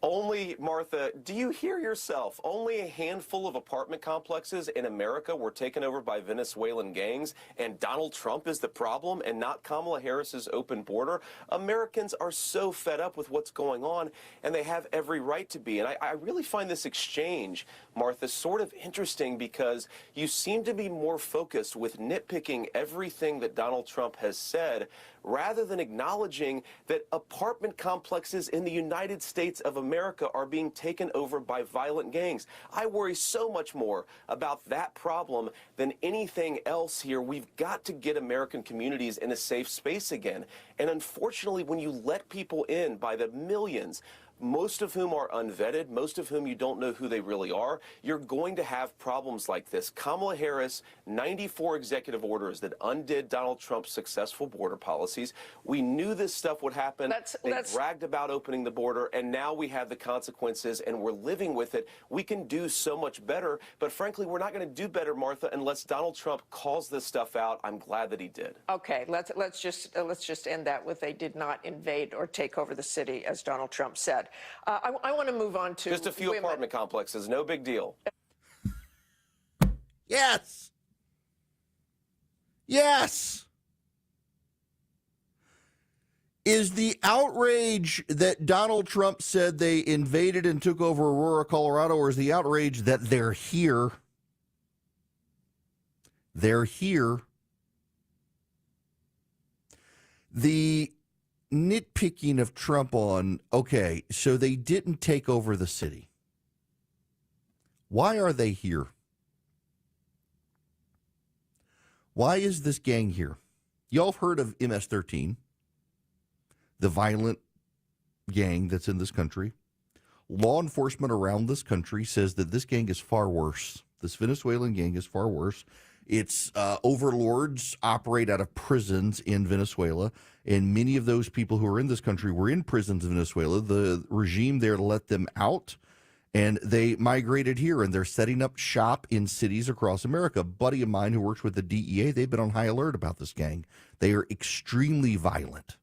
Only, Martha, do you hear yourself? Only a handful of apartment complexes in America were taken over by Venezuelan gangs, and Donald Trump is the problem and not Kamala Harris's open border. Americans are so fed up with what's going on, and they have every right to be. And I really find this exchange, Martha, sort of interesting because you seem to be more focused with nitpicking everything that Donald Trump has said rather than acknowledging that apartment complexes in the United States of America are being taken over by violent gangs. I worry so much more about that problem than anything else here. We've got to get American communities in a safe space again. And unfortunately, when you let people in by the millions, most of whom are unvetted, most of whom you don't know who they really are, you're going to have problems like this. Kamala Harris, 94 executive orders that undid Donald Trump's successful border policies. We knew this stuff would happen. They bragged about opening the border, and now we have the consequences, and we're living with it. We can do so much better, but frankly, we're not going to do better, Martha, unless Donald Trump calls this stuff out. I'm glad that he did. Okay, let's just end that with they did not invade or take over the city, as Donald Trump said. I want to move on to just a few apartment complexes. No big deal. Yes. Yes. Is the outrage that Donald Trump said they invaded and took over Aurora, Colorado, or is the outrage that they're here? They're here. The nitpicking of Trump on, okay, so they didn't take over the city. Why are they here? Why is this gang here? Y'all have heard of MS-13, the violent gang that's in this country. Law enforcement around this country says that this gang is far worse. This Venezuelan gang is far worse. Its overlords operate out of prisons in Venezuela, and many of those people who are in this country were in prisons in Venezuela. The regime there let them out, and they migrated here, and they're setting up shop in cities across America. A buddy of mine who works with the DEA, they've been on high alert about this gang. They are extremely violent.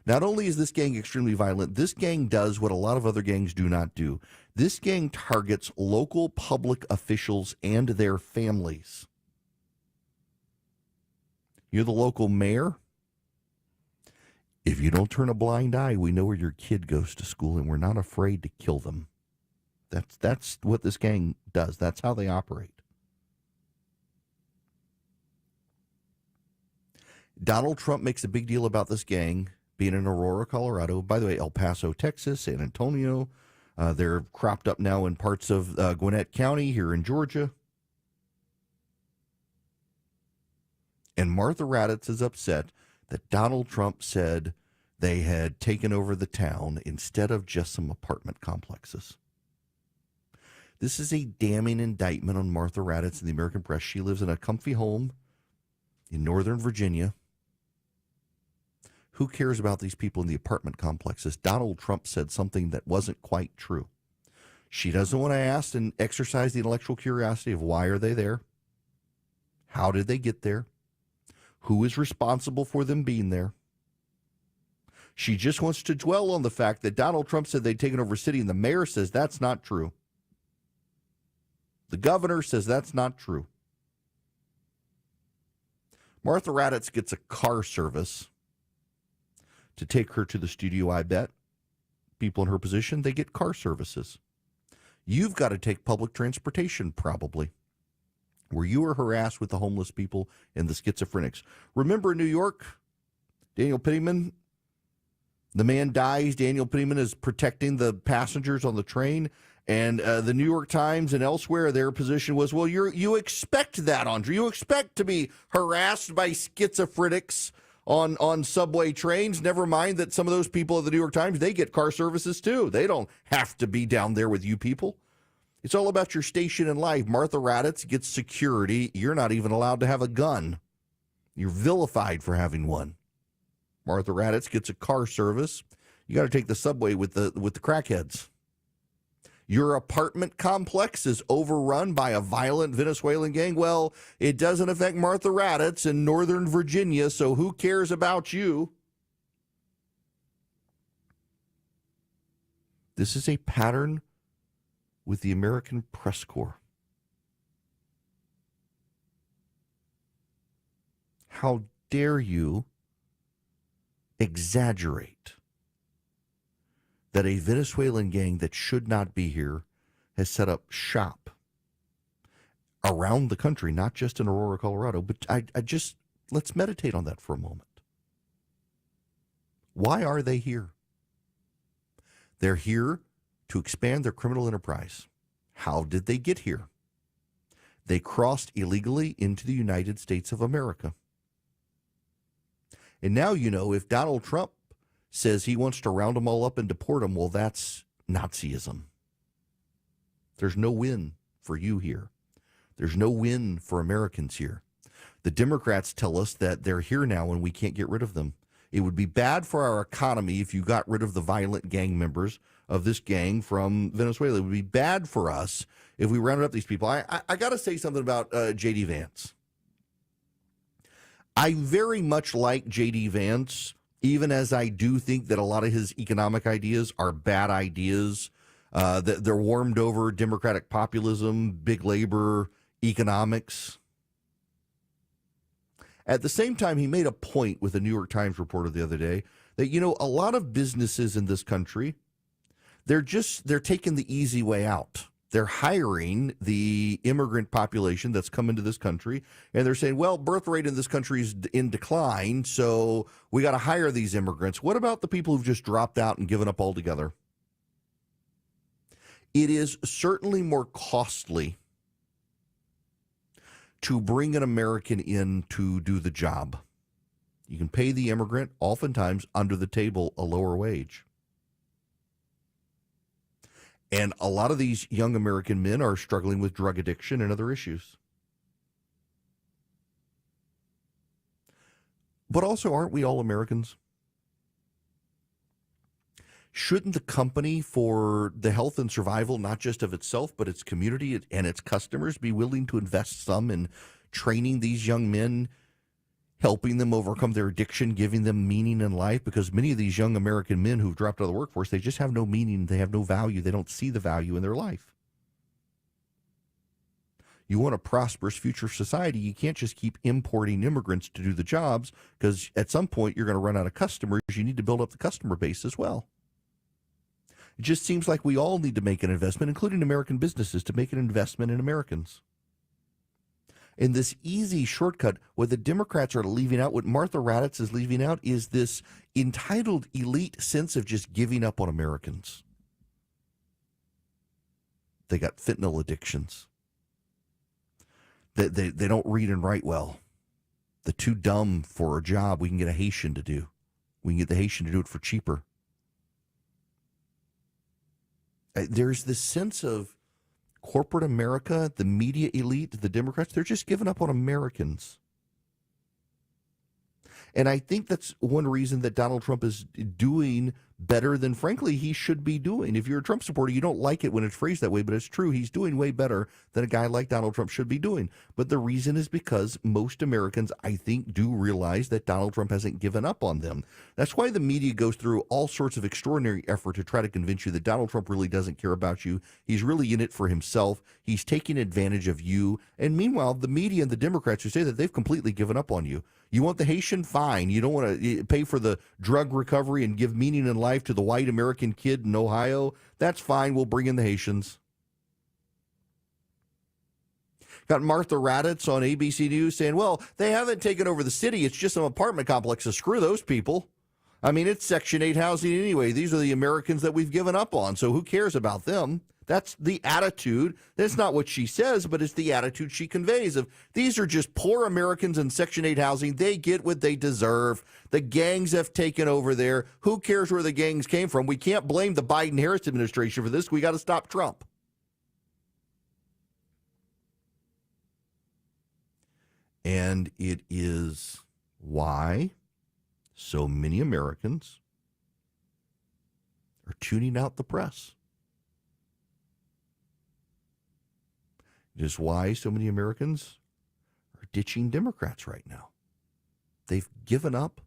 Not only is this gang extremely violent, this gang does what a lot of other gangs do not do. This gang targets local public officials and their families. You're the local mayor? If you don't turn a blind eye, we know where your kid goes to school, and we're not afraid to kill them. That's what this gang does. That's how they operate. Donald Trump makes a big deal about this gang being in Aurora, Colorado. By the way, El Paso, Texas, San Antonio. They're cropped up now in parts of Gwinnett County here in Georgia. And Martha Raddatz is upset that Donald Trump said they had taken over the town instead of just some apartment complexes. This is a damning indictment on Martha Raddatz in the American press. She lives in a comfy home in Northern Virginia. Who cares about these people in the apartment complexes? Donald Trump said something that wasn't quite true. She doesn't want to ask and exercise the intellectual curiosity of why are they there? How did they get there? Who is responsible for them being there? She just wants to dwell on the fact that Donald Trump said they'd taken over a city, and the mayor says that's not true. The governor says that's not true. Martha Raddatz gets a car service to take her to the studio, I bet. People in her position, they get car services. You've got to take public transportation, probably, where you are harassed with the homeless people and the schizophrenics. Remember in New York, Daniel Penniman, the man dies. Daniel Penniman is protecting the passengers on the train. And the New York Times and elsewhere, their position was, well, you expect that, Andre. You expect to be harassed by schizophrenics on subway trains. Never mind that some of those people at the New York Times, they get car services too. They don't have to be down there with you people. It's all about your station in life. Martha Raddatz gets security. You're not even allowed to have a gun. You're vilified for having one. Martha Raddatz gets a car service. You got to take the subway with the crackheads. Your apartment complex is overrun by a violent Venezuelan gang. Well, it doesn't affect Martha Raddatz in Northern Virginia, so who cares about you? This is a pattern with the American Press Corps. How dare you exaggerate that a Venezuelan gang that should not be here has set up shop around the country, not just in Aurora, Colorado. But let's meditate on that for a moment. Why are they here? They're here to expand their criminal enterprise. How did they get here? They crossed illegally into the United States of America. And now, if Donald Trump says he wants to round them all up and deport them, well, that's Nazism. There's no win for you here. There's no win for Americans here. The Democrats tell us that they're here now and we can't get rid of them. It would be bad for our economy if you got rid of the violent gang members of this gang from Venezuela. It would be bad for us if we rounded up these people. I got to say something about J.D. Vance. I very much like J.D. Vance, even as I do think that a lot of his economic ideas are bad ideas, that they're warmed over Democratic populism, big labor, economics. At the same time, he made a point with a New York Times reporter the other day that, a lot of businesses in this country, they're taking the easy way out. They're hiring the immigrant population that's come into this country, and they're saying, well, birth rate in this country is in decline, so we got to hire these immigrants. What about the people who've just dropped out and given up altogether? It is certainly more costly to bring an American in to do the job. You can pay the immigrant, oftentimes under the table, a lower wage. And a lot of these young American men are struggling with drug addiction and other issues. But also, aren't we all Americans? Shouldn't the company for the health and survival, not just of itself, but its community and its customers, be willing to invest some in training these young men helping them overcome their addiction, giving them meaning in life, because many of these young American men who've dropped out of the workforce, they just have no meaning. They have no value. They don't see the value in their life. You want a prosperous future society, you can't just keep importing immigrants to do the jobs, because at some point you're going to run out of customers. You need to build up the customer base as well. It just seems like we all need to make an investment, including American businesses, to make an investment in Americans. In this easy shortcut, what the Democrats are leaving out, what Martha Raddatz is leaving out, is this entitled elite sense of just giving up on Americans. They got fentanyl addictions. They don't read and write well. They're too dumb for a job we can get a Haitian to do. We can get the Haitian to do it for cheaper. There's this sense of corporate America, the media elite, the Democrats, they're just giving up on Americans. And I think that's one reason that Donald Trump is doing better than, frankly, he should be doing. If you're a Trump supporter, you don't like it when it's phrased that way, but it's true. He's doing way better than a guy like Donald Trump should be doing. But the reason is because most Americans, I think, do realize that Donald Trump hasn't given up on them. That's why the media goes through all sorts of extraordinary effort to try to convince you that Donald Trump really doesn't care about you. He's really in it for himself. He's taking advantage of you. And meanwhile, the media and the Democrats who say that they've completely given up on you. You want the Haitian? Fine. You don't want to pay for the drug recovery and give meaning in life to the white American kid in Ohio? That's fine. We'll bring in the Haitians. Got Martha Raddatz on ABC News saying, well, they haven't taken over the city. It's just some apartment complexes. Screw those people. I mean, it's Section 8 housing anyway. These are the Americans that we've given up on. So who cares about them? That's the attitude. That's not what she says, but it's the attitude she conveys of these are just poor Americans in Section 8 housing. They get what they deserve. The gangs have taken over there. Who cares where the gangs came from? We can't blame the Biden-Harris administration for this. We got to stop Trump. And it is why so many Americans are tuning out the press. It is why so many Americans are ditching Democrats right now. They've given up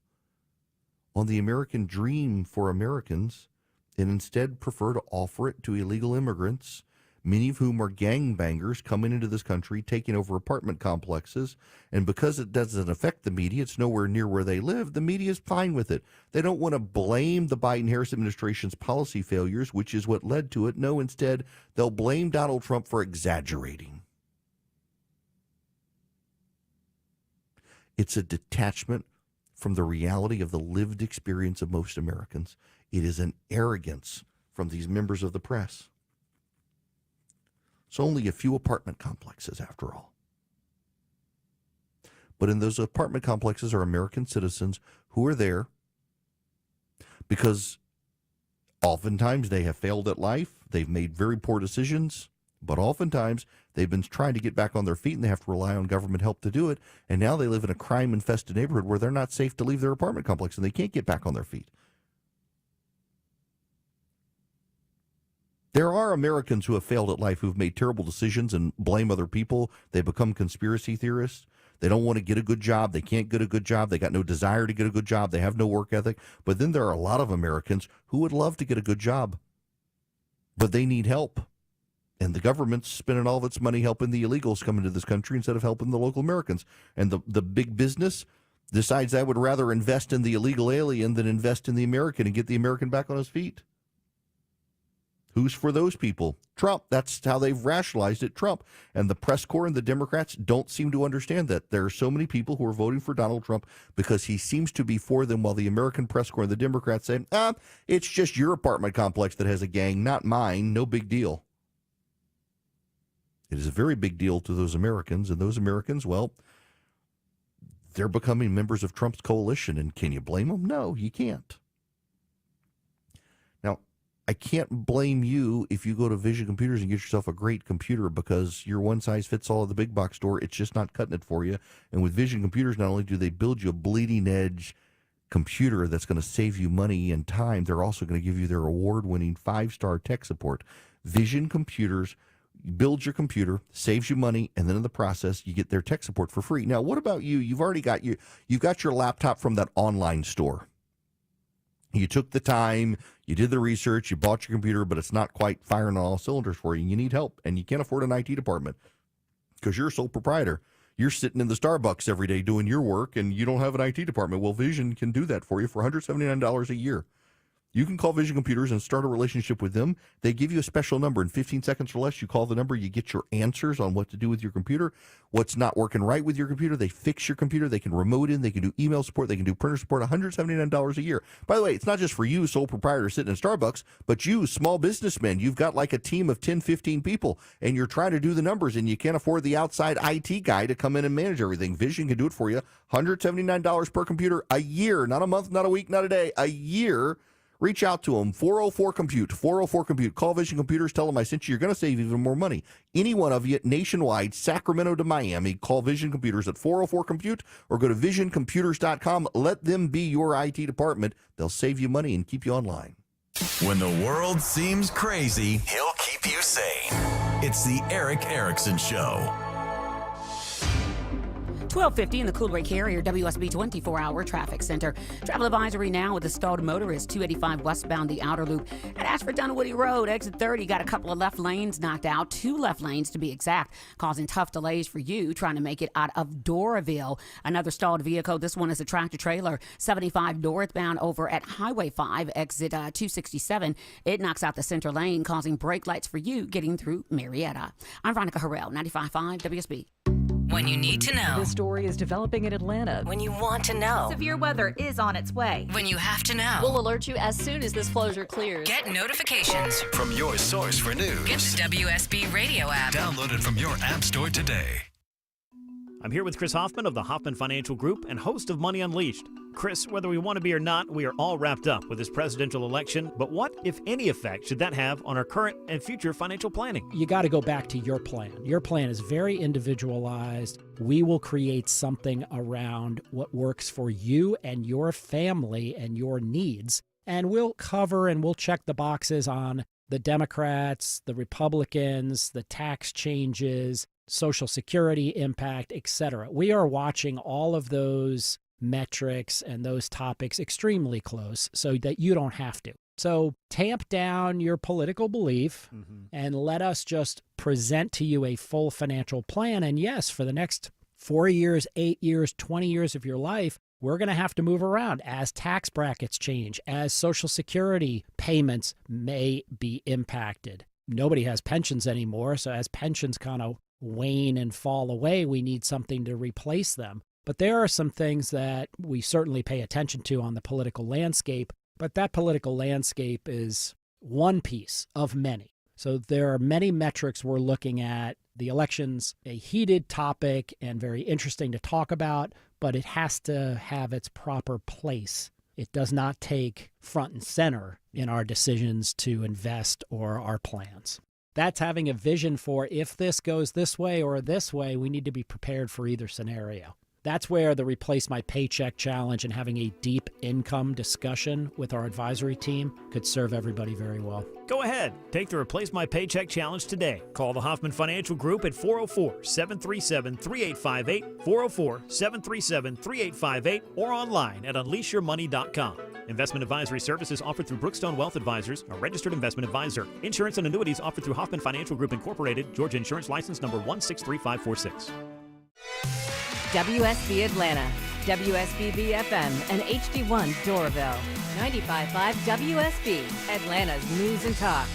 on the American dream for Americans and instead prefer to offer it to illegal immigrants, many of whom are gangbangers coming into this country, taking over apartment complexes. And because it doesn't affect the media, it's nowhere near where they live, the media is fine with it. They don't want to blame the Biden-Harris administration's policy failures, which is what led to it. No, instead, they'll blame Donald Trump for exaggerating. It's a detachment from the reality of the lived experience of most Americans. It is an arrogance from these members of the press. It's only a few apartment complexes, after all. But in those apartment complexes are American citizens who are there because oftentimes they have failed at life. They've made very poor decisions, but oftentimes they've been trying to get back on their feet and they have to rely on government help to do it. And now they live in a crime-infested neighborhood where they're not safe to leave their apartment complex and they can't get back on their feet. There are Americans who have failed at life, who've made terrible decisions and blame other people. They become conspiracy theorists. They don't want to get a good job. They can't get a good job. They got no desire to get a good job. They have no work ethic. But then there are a lot of Americans who would love to get a good job, but they need help. And the government's spending all of its money helping the illegals come into this country instead of helping the local Americans. And the big business decides I would rather invest in the illegal alien than invest in the American and get the American back on his feet. Who's for those people? Trump. That's how they've rationalized it, Trump. And the press corps and the Democrats don't seem to understand that. There are so many people who are voting for Donald Trump because he seems to be for them, while the American press corps and the Democrats say, it's just your apartment complex that has a gang, not mine. No big deal. It is a very big deal to those Americans. And those Americans, well, they're becoming members of Trump's coalition. And can you blame them? No, you can't. Now, I can't blame you if you go to Vision Computers and get yourself a great computer because your one size fits all at the big box store. It's just not cutting it for you. And with Vision Computers, not only do they build you a bleeding edge computer that's going to save you money and time, they're also going to give you their award-winning 5-star tech support. Vision Computers, builds your computer, saves you money, and then in the process, you get their tech support for free. Now, what about you? You've already got you've got your laptop from that online store. You took the time, you did the research, you bought your computer, but it's not quite firing on all cylinders for you. You need help, and you can't afford an IT department because you're a sole proprietor. You're sitting in the Starbucks every day doing your work, and you don't have an IT department. Well, Vision can do that for you for $179 a year. You can call Vision Computers and start a relationship with them. They give you a special number. In 15 seconds or less, you call the number, you get your answers on what to do with your computer, what's not working right with your computer. They fix your computer. They can remote in. They can do email support. They can do printer support, $179 a year. By the way, it's not just for you, sole proprietor sitting in Starbucks, but you, small businessmen. You've got like a team of 10, 15 people, and you're trying to do the numbers, and you can't afford the outside IT guy to come in and manage everything. Vision can do it for you. $179 per computer a year, not a month, not a week, not a day, a year. Reach out to them, 404-COMPUTE, 404-COMPUTE. Call Vision Computers, tell them I sent you. You're going to save even more money. Any one of you nationwide, Sacramento to Miami, call Vision Computers at 404-COMPUTE or go to visioncomputers.com. Let them be your IT department. They'll save you money and keep you online. When the world seems crazy, he'll keep you sane. It's the Eric Erickson Show. 1250 in the Cool Ray Carrier WSB 24-hour traffic center. Travel advisory now with a stalled motorist 285 westbound the outer loop. At Ashford Dunwoody Road, exit 30, got a couple of left lanes knocked out, 2 left lanes to be exact, causing tough delays for you trying to make it out of Doraville. Another stalled vehicle, this one is a tractor trailer, 75 northbound over at Highway 5, exit 267. It knocks out the center lane, causing brake lights for you getting through Marietta. I'm Veronica Harrell, 95.5 WSB. When you need to know. This story is developing in Atlanta. When you want to know. Severe weather is on its way. When you have to know. We'll alert you as soon as this closure clears. Get notifications from your source for news. Get the WSB radio app. Download it from your app store today. I'm here with Chris Hoffman of the Hoffman Financial Group and host of Money Unleashed. Chris, whether we want to be or not, we are all wrapped up with this presidential election. But what, if any, effect should that have on our current and future financial planning? You got to go back to your plan. Your plan is very individualized. We will create something around what works for you and your family and your needs. And we'll cover and we'll check the boxes on the Democrats, the Republicans, the tax changes, Social Security impact, etc. We are watching all of those metrics and those topics extremely close so that you don't have to. So tamp down your political belief and let us just present to you a full financial plan. And yes, for the next 4 years, 8 years, 20 years of your life, we're going to have to move around as tax brackets change, as Social Security payments may be impacted. Nobody has pensions anymore, so as pensions kind of wane and fall away, we need something to replace them. But there are some things that we certainly pay attention to on the political landscape, but that political landscape is one piece of many. So there are many metrics we're looking at. The election's a heated topic and very interesting to talk about, but it has to have its proper place. It does not take front and center in our decisions to invest or our plans. That's having a vision for if this goes this way or this way, we need to be prepared for either scenario. That's where the Replace My Paycheck Challenge and having a deep income discussion with our advisory team could serve everybody very well. Go ahead. Take the Replace My Paycheck Challenge today. Call the Hoffman Financial Group at 404-737-3858, 404-737-3858, or online at unleashyourmoney.com. Investment advisory services offered through Brookstone Wealth Advisors, a registered investment advisor. Insurance and annuities offered through Hoffman Financial Group Incorporated, Georgia Insurance License number 163546. WSB Atlanta, WSB BFM, and HD1 Doraville. 95.5 WSB, Atlanta's News and Talk.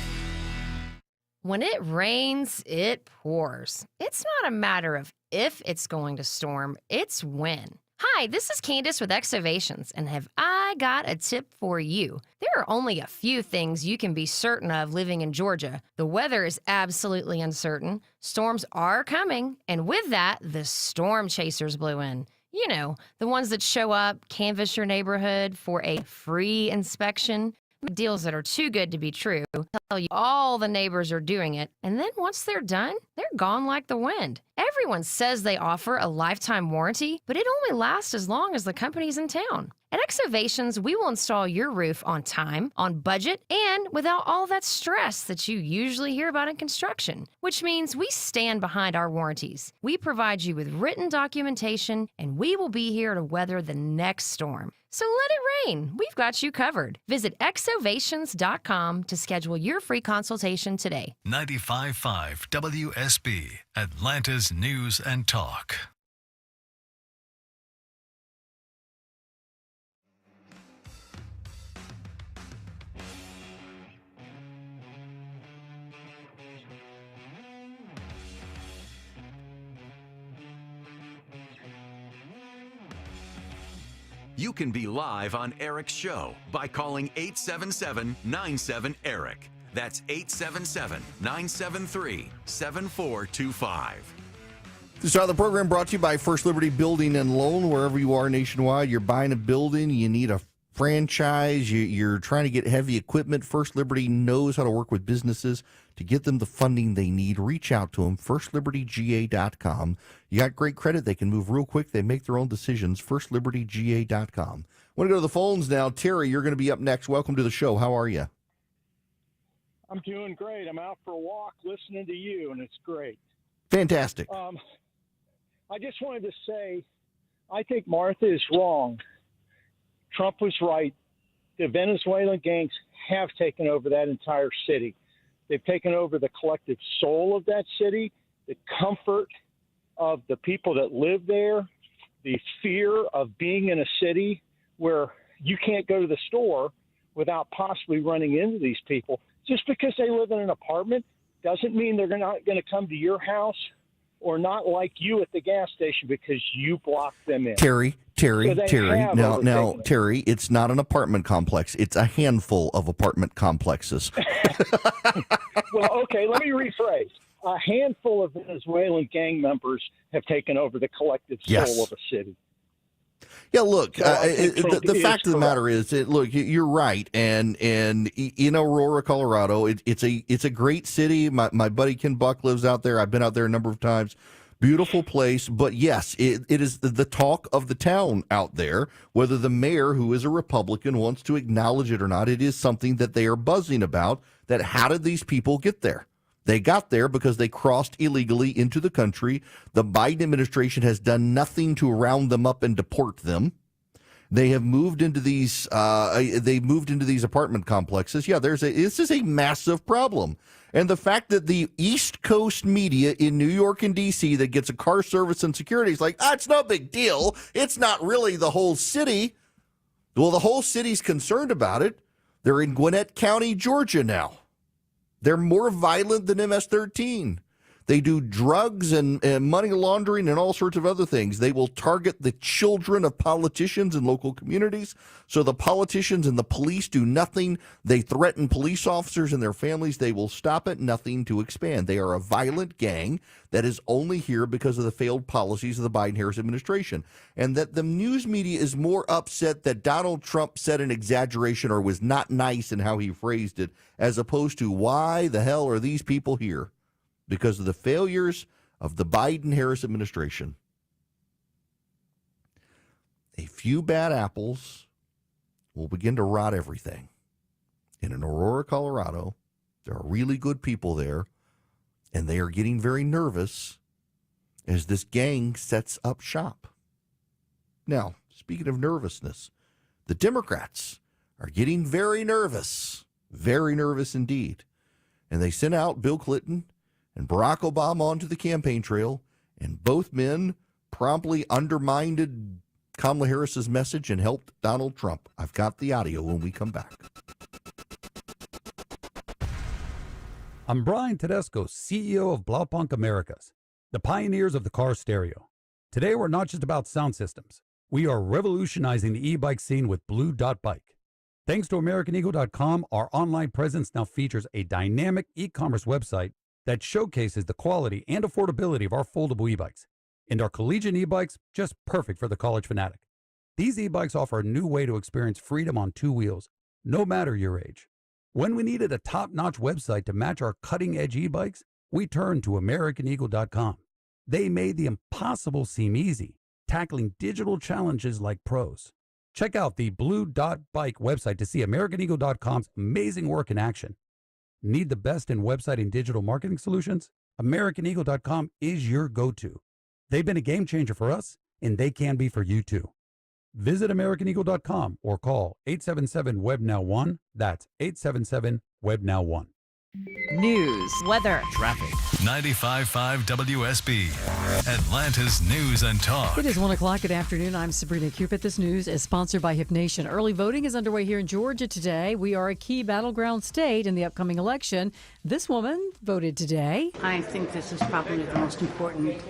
When it rains, it pours. It's not a matter of if it's going to storm, it's when. Hi, this is Candace with Excavations, and have I got a tip for you? There are only a few things you can be certain of living in Georgia. The weather is absolutely uncertain, storms are coming, and with that, the storm chasers blew in. You know, the ones that show up, canvass your neighborhood for a free inspection. Deals that are too good to be true, tell you all the neighbors are doing it, and then once they're done, they're gone like the wind. Everyone says they offer a lifetime warranty, but it only lasts as long as the company's in town. At Exovations, we will install your roof on time, on budget, and without all that stress that you usually hear about in construction, which means we stand behind our warranties. We provide you with written documentation, and we will be here to weather the next storm. So let it rain. We've got you covered. Visit exovations.com to schedule your free consultation today. 95.5 WSB, Atlanta's News and Talk. You can be live on Eric's show by calling 877-97-ERIC. That's 877-973-7425. This is the program brought to you by First Liberty Building and Loan. Wherever you are nationwide, you're buying a building, you need a franchise, you're trying to get heavy equipment. First Liberty knows how to work with businesses to get them the funding they need. Reach out to them, firstlibertyga.com. You got great credit. They can move real quick. They make their own decisions, firstlibertyga.com. I want to go to the phones now. Terry, you're going to be up next. Welcome to the show. How are you? I'm doing great. I'm out for a walk listening to you, and it's great. Fantastic. I just wanted to say, I think Martha is wrong. Trump was right. The Venezuelan gangs have taken over that entire city. They've taken over the collective soul of that city, the comfort of the people that live there, the fear of being in a city where you can't go to the store without possibly running into these people. Just because they live in an apartment doesn't mean they're not going to come to your house or not like you at the gas station because you blocked them in. Terry. Now, Terry, it's not an apartment complex. It's a handful of apartment complexes. Well, okay, let me rephrase. A handful of Venezuelan gang members have taken over the collective soul of a city. Yeah, look, So the fact of the matter is that, look, you're right. And in Aurora, Colorado, it's a great city. My buddy Ken Buck lives out there. I've been out there a number of times. Beautiful place. But yes, it is the talk of the town out there. Whether the mayor, who is a Republican, wants to acknowledge it or not, it is something that they are buzzing about, that how did these people get there? They got there because they crossed illegally into the country. The Biden administration has done nothing to round them up and deport them. They have moved into these. Apartment complexes. Yeah, this is a massive problem, and the fact that the East Coast media in New York and D.C. that gets a car service and security is like, it's no big deal. It's not really the whole city. Well, the whole city's concerned about it. They're in Gwinnett County, Georgia now. They're more violent than MS-13. They do drugs and money laundering and all sorts of other things. They will target the children of politicians in local communities. So the politicians and the police do nothing. They threaten police officers and their families. They will stop at nothing to expand. They are a violent gang that is only here because of the failed policies of the Biden-Harris administration. And that the news media is more upset that Donald Trump said an exaggeration or was not nice in how he phrased it, as opposed to why the hell are these people here? Because of the failures of the Biden-Harris administration. A few bad apples will begin to rot everything. And in Aurora, Colorado, there are really good people there, and they are getting very nervous as this gang sets up shop. Now, speaking of nervousness, the Democrats are getting very nervous indeed. And they sent out Bill Clinton and Barack Obama onto the campaign trail, and both men promptly undermined Kamala Harris's message and helped Donald Trump. I've got the audio when we come back. I'm Brian Tedesco, CEO of Blaupunkt Americas, the pioneers of the car stereo. Today, we're not just about sound systems. We are revolutionizing the e-bike scene with Blue Dot Bike. Thanks to AmericanEagle.com, our online presence now features a dynamic e-commerce website that showcases the quality and affordability of our foldable e-bikes. And our collegiate e-bikes, just perfect for the college fanatic. These e-bikes offer a new way to experience freedom on two wheels. no matter your age. When we needed a top-notch website to match our cutting-edge e-bikes, we turned to AmericanEagle.com. They made the impossible seem easy, tackling digital challenges like pros. Check out the Blue Dot Bike website to see AmericanEagle.com's amazing work in action. Need the best in website and digital marketing solutions? AmericanEagle.com is your go-to. They've been a game changer for us, and they can be for you too. Visit AmericanEagle.com or call 877-WEB-NOW-1. That's 877-WEB-NOW-1. News, weather, traffic. 95.5 WSB, Atlanta's News and Talk. It is 1 o'clock. Good afternoon. I'm Sabrina Cupid. This news is sponsored by Hip Nation. Early voting is underway here in Georgia today. We are a key battleground state in the upcoming election. This woman voted today. I think this is probably the most important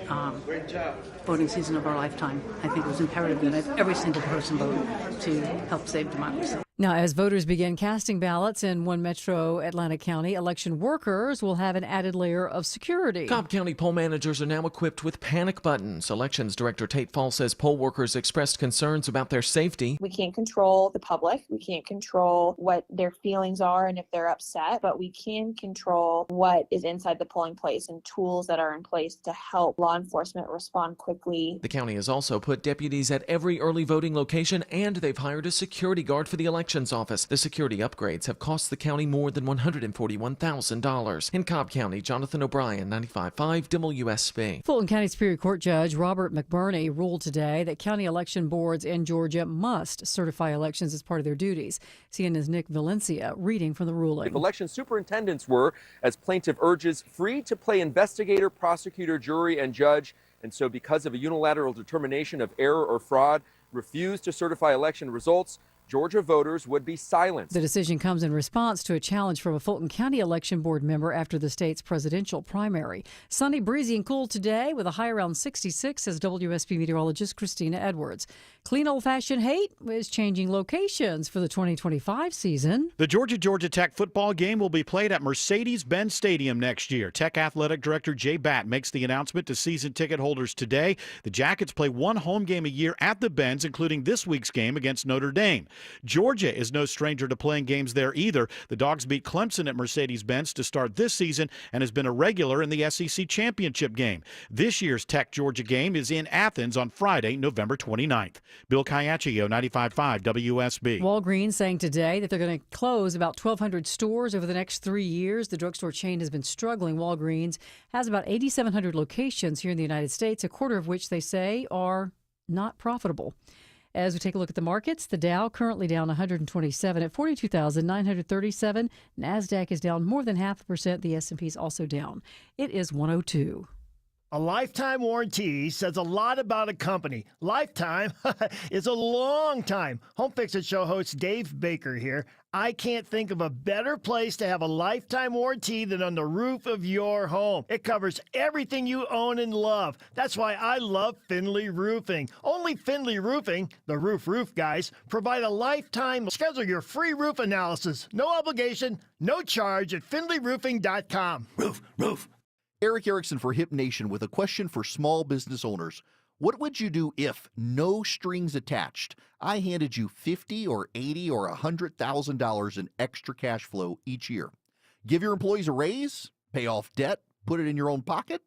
voting season of our lifetime. I think it was imperative that every single person vote to help save democracy. Now, as voters begin casting ballots in one metro Atlanta County, election workers will have an added layer of security. Cobb County poll managers are now equipped with panic buttons. Elections Director Tate Fall says poll workers expressed concerns about their safety. We can't control the public. We can't control what their feelings are and if they're upset, but we can control what is inside the polling place and tools that are in place to help law enforcement respond quickly. The county has also put deputies at every early voting location, and they've hired a security guard for the elections office. The security upgrades have cost the county more than $141,000. In Cobb County, Jonathan O'Brien, 95.5 WSB. Fulton County Superior Court Judge Robert McBurney ruled today that county election boards in Georgia must certify elections as part of their duties. CNN's Nick Valencia reading from the ruling. If election superintendents were, as plaintiff urges, free to play investigator, prosecutor, jury, and judge, and so because of a unilateral determination of error or fraud, refused to certify election results, Georgia voters would be silenced. The decision comes in response to a challenge from a Fulton County Election Board member after the state's presidential primary. Sunny, breezy, and cool today with a high around 66, says WSB meteorologist Christina Edwards. Clean old-fashioned hate is changing locations for the 2025 season. The Georgia Tech football game will be played at Mercedes-Benz Stadium next year. Tech Athletic Director Jay Batt makes the announcement to season ticket holders today. The Jackets play one home game a year at the Benz, including this week's game against Notre Dame. Georgia is no stranger to playing games there either. The Dogs beat Clemson at Mercedes-Benz to start this season and has been a regular in the SEC championship game. This year's Tech-Georgia game is in Athens on Friday, November 29th. Bill Caiaccio, 95.5 WSB. Walgreens saying today that they're going to close about 1,200 stores over the next 3 years. The drugstore chain has been struggling. Walgreens has about 8,700 locations here in the United States, a quarter of which they say are not profitable. As we take a look at the markets, the Dow currently down 127 at 42,937. NASDAQ is down more than 0.5%. The S&P is also down. It is 102. A lifetime warranty says a lot about a company. Lifetime is a long time. Home Fix It Show host Dave Baker here. I can't think of a better place to have a lifetime warranty than on the roof of your home. It covers everything you own and love. That's why I love Findlay Roofing. Only Findlay Roofing, the roof guys, provide a lifetime. Schedule your free roof analysis. No obligation, no charge at FindlayRoofing.com. Roof. Eric Erickson for Hip Nation with a question for small business owners. What would you do if, no strings attached, I handed you $50 or $80 or $100,000 in extra cash flow each year? Give your employees a raise? Pay off debt? Put it in your own pocket?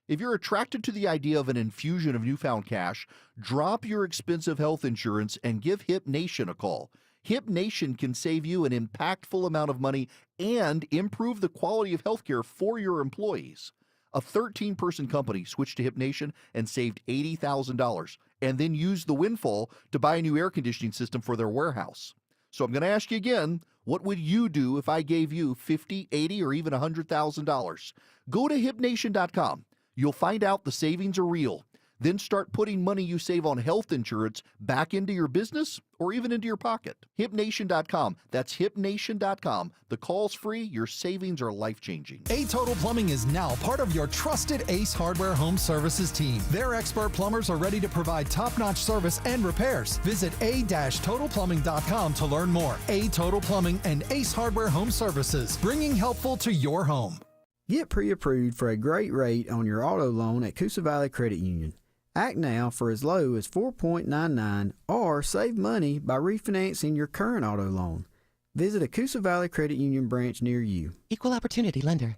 If you're attracted to the idea of an infusion of newfound cash, drop your expensive health insurance and give Hip Nation a call. Hip Nation can save you an impactful amount of money and improve the quality of healthcare for your employees. A 13-person company switched to Hip Nation and saved $80,000 and then used the windfall to buy a new air conditioning system for their warehouse. So I'm going to ask you again, what would you do if I gave you $50, $80, or even $100,000? Go to HipNation.com. You'll find out the savings are real. Then start putting money you save on health insurance back into your business or even into your pocket. HipNation.com. That's HipNation.com. The call's free. Your savings are life-changing. A Total Plumbing is now part of your trusted Ace Hardware Home Services team. Their expert plumbers are ready to provide top-notch service and repairs. Visit a-totalplumbing.com to learn more. A Total Plumbing and Ace Hardware Home Services, bringing helpful to your home. Get pre-approved for a great rate on your auto loan at Coosa Valley Credit Union. Act now for as low as 4.99 or save money by refinancing your current auto loan. Visit a Coosa Valley Credit Union branch near you. Equal Opportunity Lender.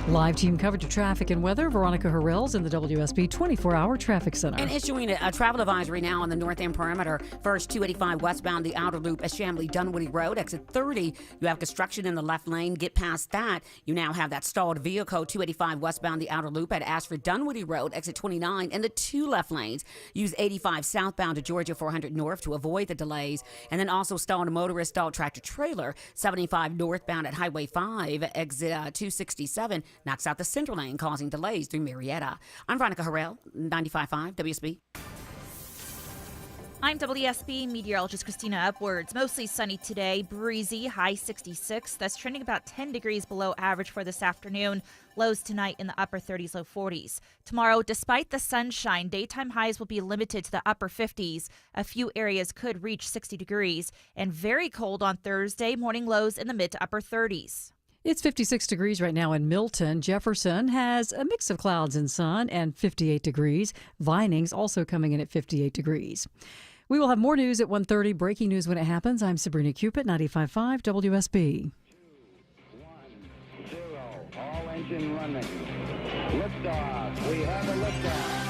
Live team coverage of traffic and weather. Veronica Harrell's in the WSB 24-hour traffic center. And issuing a travel advisory now on the north end perimeter. First, 285 westbound, the outer loop at Chamblee-Dunwoody Road. Exit 30, you have construction in the left lane. Get past that, you now have that stalled vehicle. 285 westbound, the outer loop at Ashford-Dunwoody Road. Exit 29 in the 2 left lanes. Use 85 southbound to Georgia 400 north to avoid the delays. And then also stalled motorist, stalled tractor trailer. 75 northbound at Highway 5, exit 267. Knocks out the central lane, causing delays through Marietta. I'm Veronica Harrell, 95.5 WSB. I'm WSB meteorologist Christina Upwards. Mostly sunny today, breezy, high 66. That's trending about 10 degrees below average for this afternoon. Lows tonight in the upper 30s, low 40s. Tomorrow, despite the sunshine, daytime highs will be limited to the upper 50s. A few areas could reach 60 degrees. And very cold on Thursday, morning lows in the mid to upper 30s. It's 56 degrees right now in Milton. Jefferson has a mix of clouds and sun and 58 degrees. Vining's also coming in at 58 degrees. We will have more news at 1:30. Breaking news when it happens. I'm Sabrina Cupid, 95.5 WSB. 2, 1, 0. All engine running. Liftoff. We have a liftoff.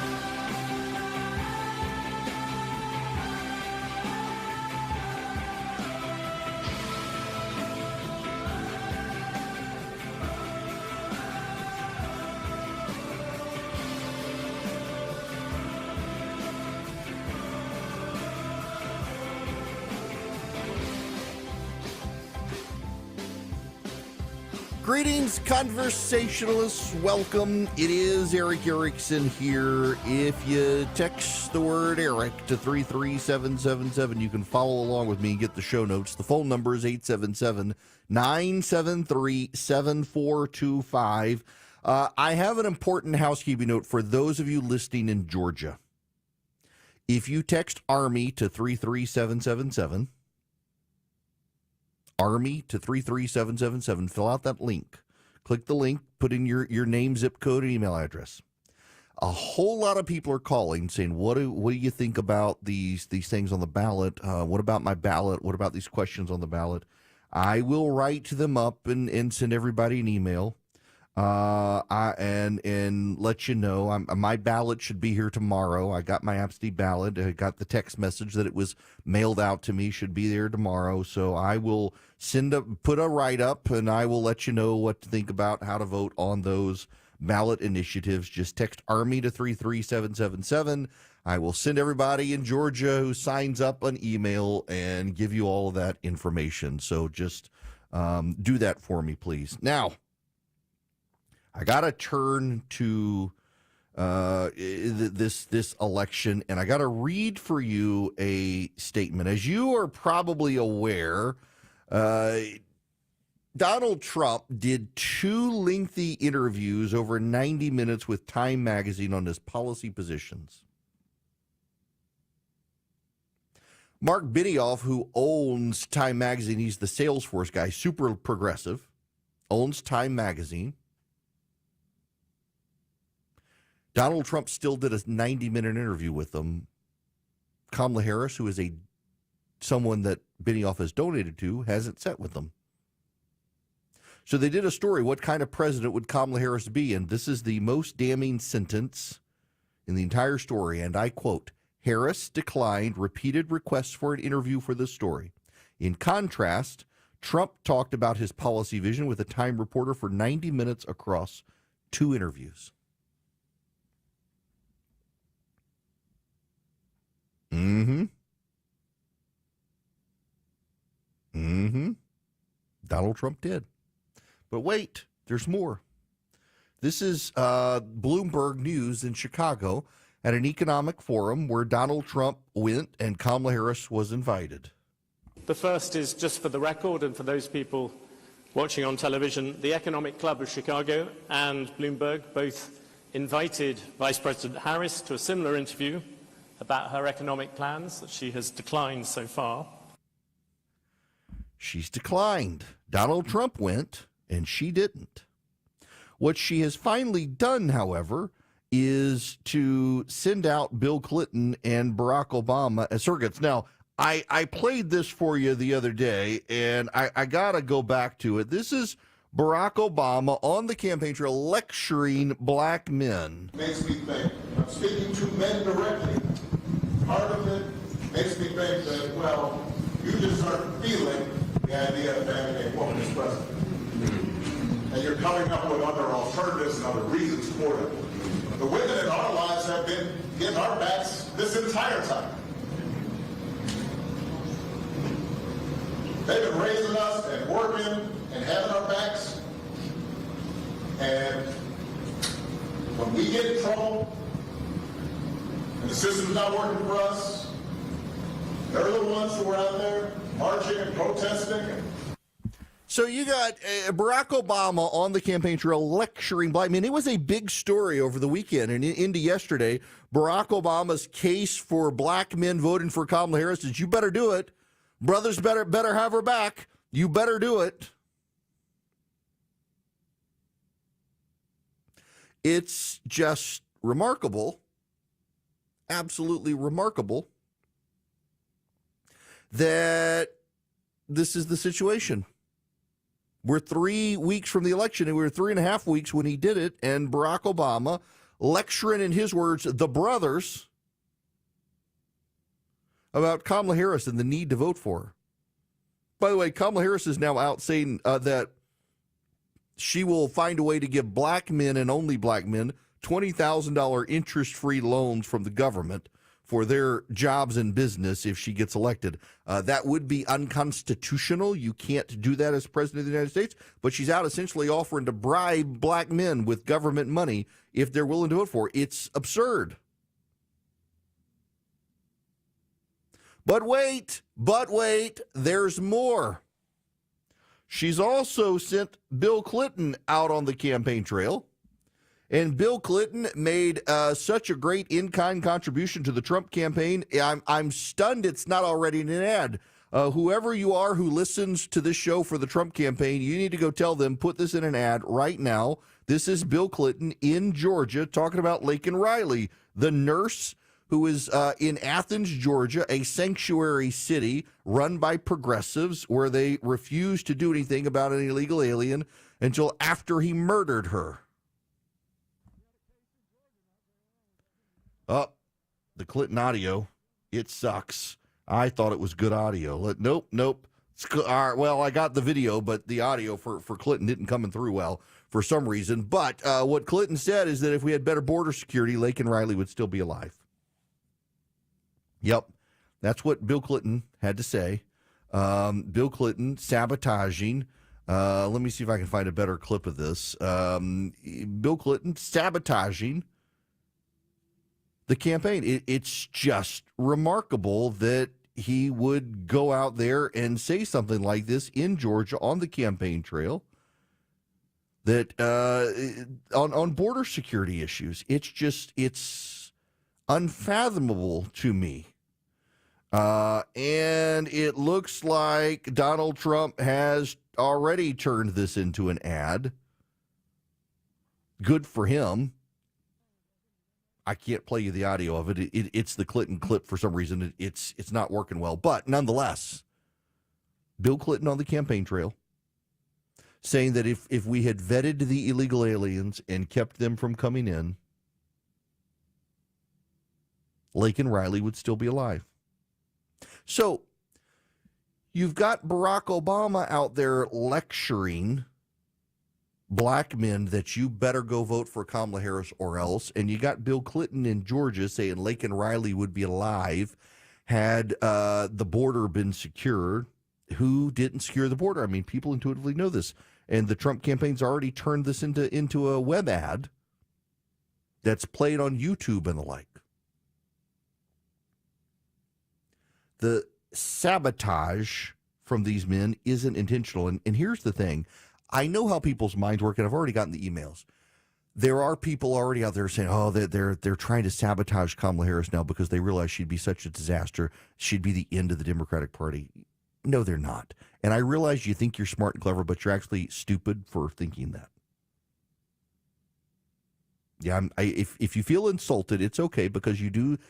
Greetings, conversationalists. Welcome. It is Eric Erickson here. If you text the word Eric to 33777, you can follow along with me and get the show notes. The phone number is 877-973-7425. I have an important housekeeping note for those of you listening in Georgia. If you text Army to 33777, Army to 33777. Fill out that link. Click the link, put in your name, zip code, and email address. A whole lot of people are calling saying, what do you think about these things on the ballot? What about my ballot? What about these questions on the ballot? I will write them up and send everybody an email and let you know. My ballot should be here tomorrow. I got my absentee ballot. I got the text message that it was mailed out to me. Should be there tomorrow. So I will put a write-up, and I will let you know what to think about how to vote on those ballot initiatives. Just text Army to 33777. I will send everybody in Georgia who signs up an email and give you all of that information. So just do that for me, please. Now, I got to turn to this election, and I got to read for you a statement. As you are probably aware, Donald Trump did 2 lengthy interviews over 90 minutes with Time Magazine on his policy positions. Mark Benioff, who owns Time Magazine, he's the Salesforce guy, super progressive, owns Time Magazine. Donald Trump still did a 90-minute interview with them. Kamala Harris, who is someone that Benioff has donated to, hasn't sat with them. So they did a story, what kind of president would Kamala Harris be? And this is the most damning sentence in the entire story. And I quote, Harris declined repeated requests for an interview for this story. In contrast, Trump talked about his policy vision with a Time reporter for 90 minutes across 2 interviews. Donald Trump did. But wait, there's more. This is Bloomberg News in Chicago at an economic forum where Donald Trump went and Kamala Harris was invited. The first is just for the record and for those people watching on television. The Economic Club of Chicago and Bloomberg both invited Vice President Harris to a similar interview about her economic plans that she has declined so far. She's declined. Donald Trump went, and she didn't. What she has finally done, however, is to send out Bill Clinton and Barack Obama as surrogates. Now, I played this for you the other day, and I got to go back to it. This is Barack Obama on the campaign trail lecturing black men. Makes me think, I'm speaking to men directly. Part of it makes me think that, well, you just aren't feeling the idea of having a woman as president. And you're coming up with other alternatives and other reasons for it. The women in our lives have been in our backs this entire time. They've been raising us and working and having our backs. And when we get in trouble and the system's not working for us, they're the ones who are out there marching and protesting. So you got Barack Obama on the campaign trail lecturing black men. It was a big story over the weekend and into yesterday. Barack Obama's case for black men voting for Kamala Harris is, you better do it. Brothers better have her back. You better do it. It's just remarkable, absolutely remarkable, that this is the situation. We're 3 weeks from the election, and we were 3.5 weeks when he did it, and Barack Obama lecturing, in his words, the brothers about Kamala Harris and the need to vote for her. By the way, Kamala Harris is now out saying that she will find a way to give black men and only black men $20,000 interest-free loans from the government for their jobs and business if she gets elected. That would be unconstitutional. You can't do that as president of the United States. But she's out essentially offering to bribe black men with government money if they're willing to vote for her. It's absurd. But wait, there's more. She's also sent Bill Clinton out on the campaign trail. And Bill Clinton made such a great in-kind contribution to the Trump campaign. I'm stunned it's not already in an ad. Whoever you are who listens to this show for the Trump campaign, you need to go tell them, put this in an ad right now. This is Bill Clinton in Georgia talking about Laken Riley, the nurse who is in Athens, Georgia, a sanctuary city run by progressives where they refused to do anything about an illegal alien until after he murdered her. Oh, the Clinton audio, it sucks. I thought it was good audio. Nope. Well, I got the video, but the audio for Clinton didn't come through well for some reason. But what Clinton said is that if we had better border security, Laken Riley would still be alive. Yep, that's what Bill Clinton had to say. Bill Clinton sabotaging. Let me see if I can find a better clip of this. Bill Clinton sabotaging the campaign. It's just remarkable that he would go out there and say something like this in Georgia on the campaign trail, that on border security issues. It's unfathomable to me. And it looks like Donald Trump has already turned this into an ad. Good for him. I can't play you the audio of it. It's the Clinton clip for some reason. It's not working well. But nonetheless, Bill Clinton on the campaign trail saying that if we had vetted the illegal aliens and kept them from coming in, Laken Riley would still be alive. So you've got Barack Obama out there lecturing black men that you better go vote for Kamala Harris or else. And you got Bill Clinton in Georgia saying Laken Riley would be alive had the border been secured. Who didn't secure the border? I mean, people intuitively know this. And the Trump campaign's already turned this into a web ad that's played on YouTube and the like. The sabotage from these men isn't intentional. And here's the thing. I know how people's minds work, and I've already gotten the emails. There are people already out there saying, oh, they're trying to sabotage Kamala Harris now because they realize she'd be such a disaster. She'd be the end of the Democratic Party. No, they're not. And I realize you think you're smart and clever, but you're actually stupid for thinking that. Yeah, if you feel insulted, it's okay because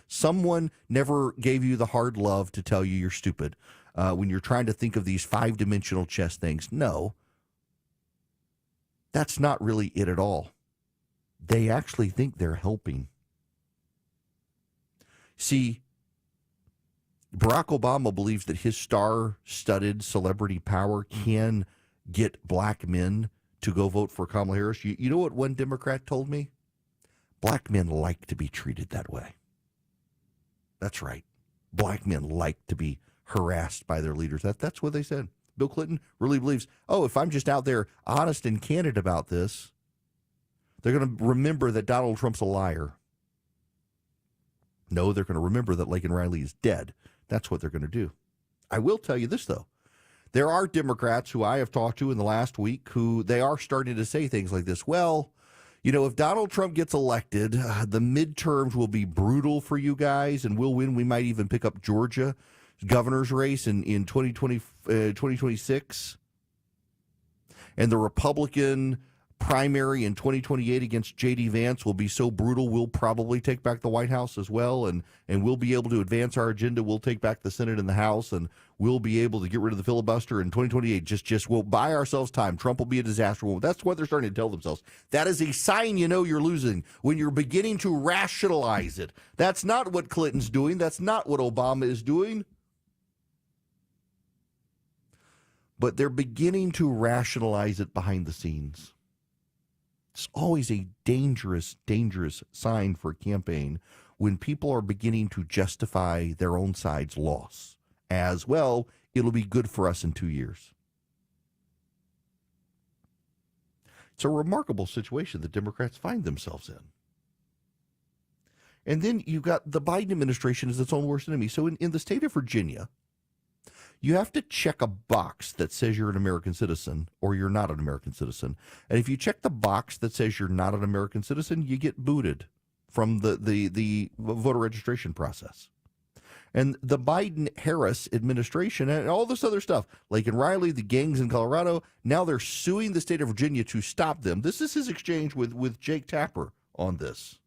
someone never gave you the hard love to tell you you're stupid. When you're trying to think of these 5-dimensional chess things, no, that's not really it at all. They actually think they're helping. See, Barack Obama believes that his star-studded celebrity power can get black men to go vote for Kamala Harris. You know what one Democrat told me? Black men like to be treated that way. That's right. Black men like to be harassed by their leaders. That's what they said. Bill Clinton really believes, if I'm just out there honest and candid about this, they're going to remember that Donald Trump's a liar. No, they're going to remember that Laken Riley is dead. That's what they're going to do. I will tell you this, though. There are Democrats who I have talked to in the last week who they are starting to say things like this. Well, if Donald Trump gets elected, the midterms will be brutal for you guys, and we'll win. We might even pick up Georgia governor's race in 2026. And the Republican primary in 2028 against J.D. Vance will be so brutal, we'll probably take back the White House as well, and we'll be able to advance our agenda. We'll take back the Senate and the House, and we'll be able to get rid of the filibuster in 2028. Just we'll buy ourselves time. Trump will be a disaster. Well, that's what they're starting to tell themselves. That is a sign you're losing when you're beginning to rationalize it. That's not what Clinton's doing. That's not what Obama is doing. But they're beginning to rationalize it behind the scenes. It's always a dangerous, dangerous sign for a campaign when people are beginning to justify their own side's loss as, well, it'll be good for us in 2 years. It's a remarkable situation that Democrats find themselves in. And then you've got the Biden administration as its own worst enemy. So in the state of Virginia, you have to check a box that says you're an American citizen or you're not an American citizen. And if you check the box that says you're not an American citizen, you get booted from the voter registration process. And the Biden-Harris administration and all this other stuff, Laken Riley, the gangs in Colorado, now they're suing the state of Virginia to stop them. This is his exchange with Jake Tapper on this.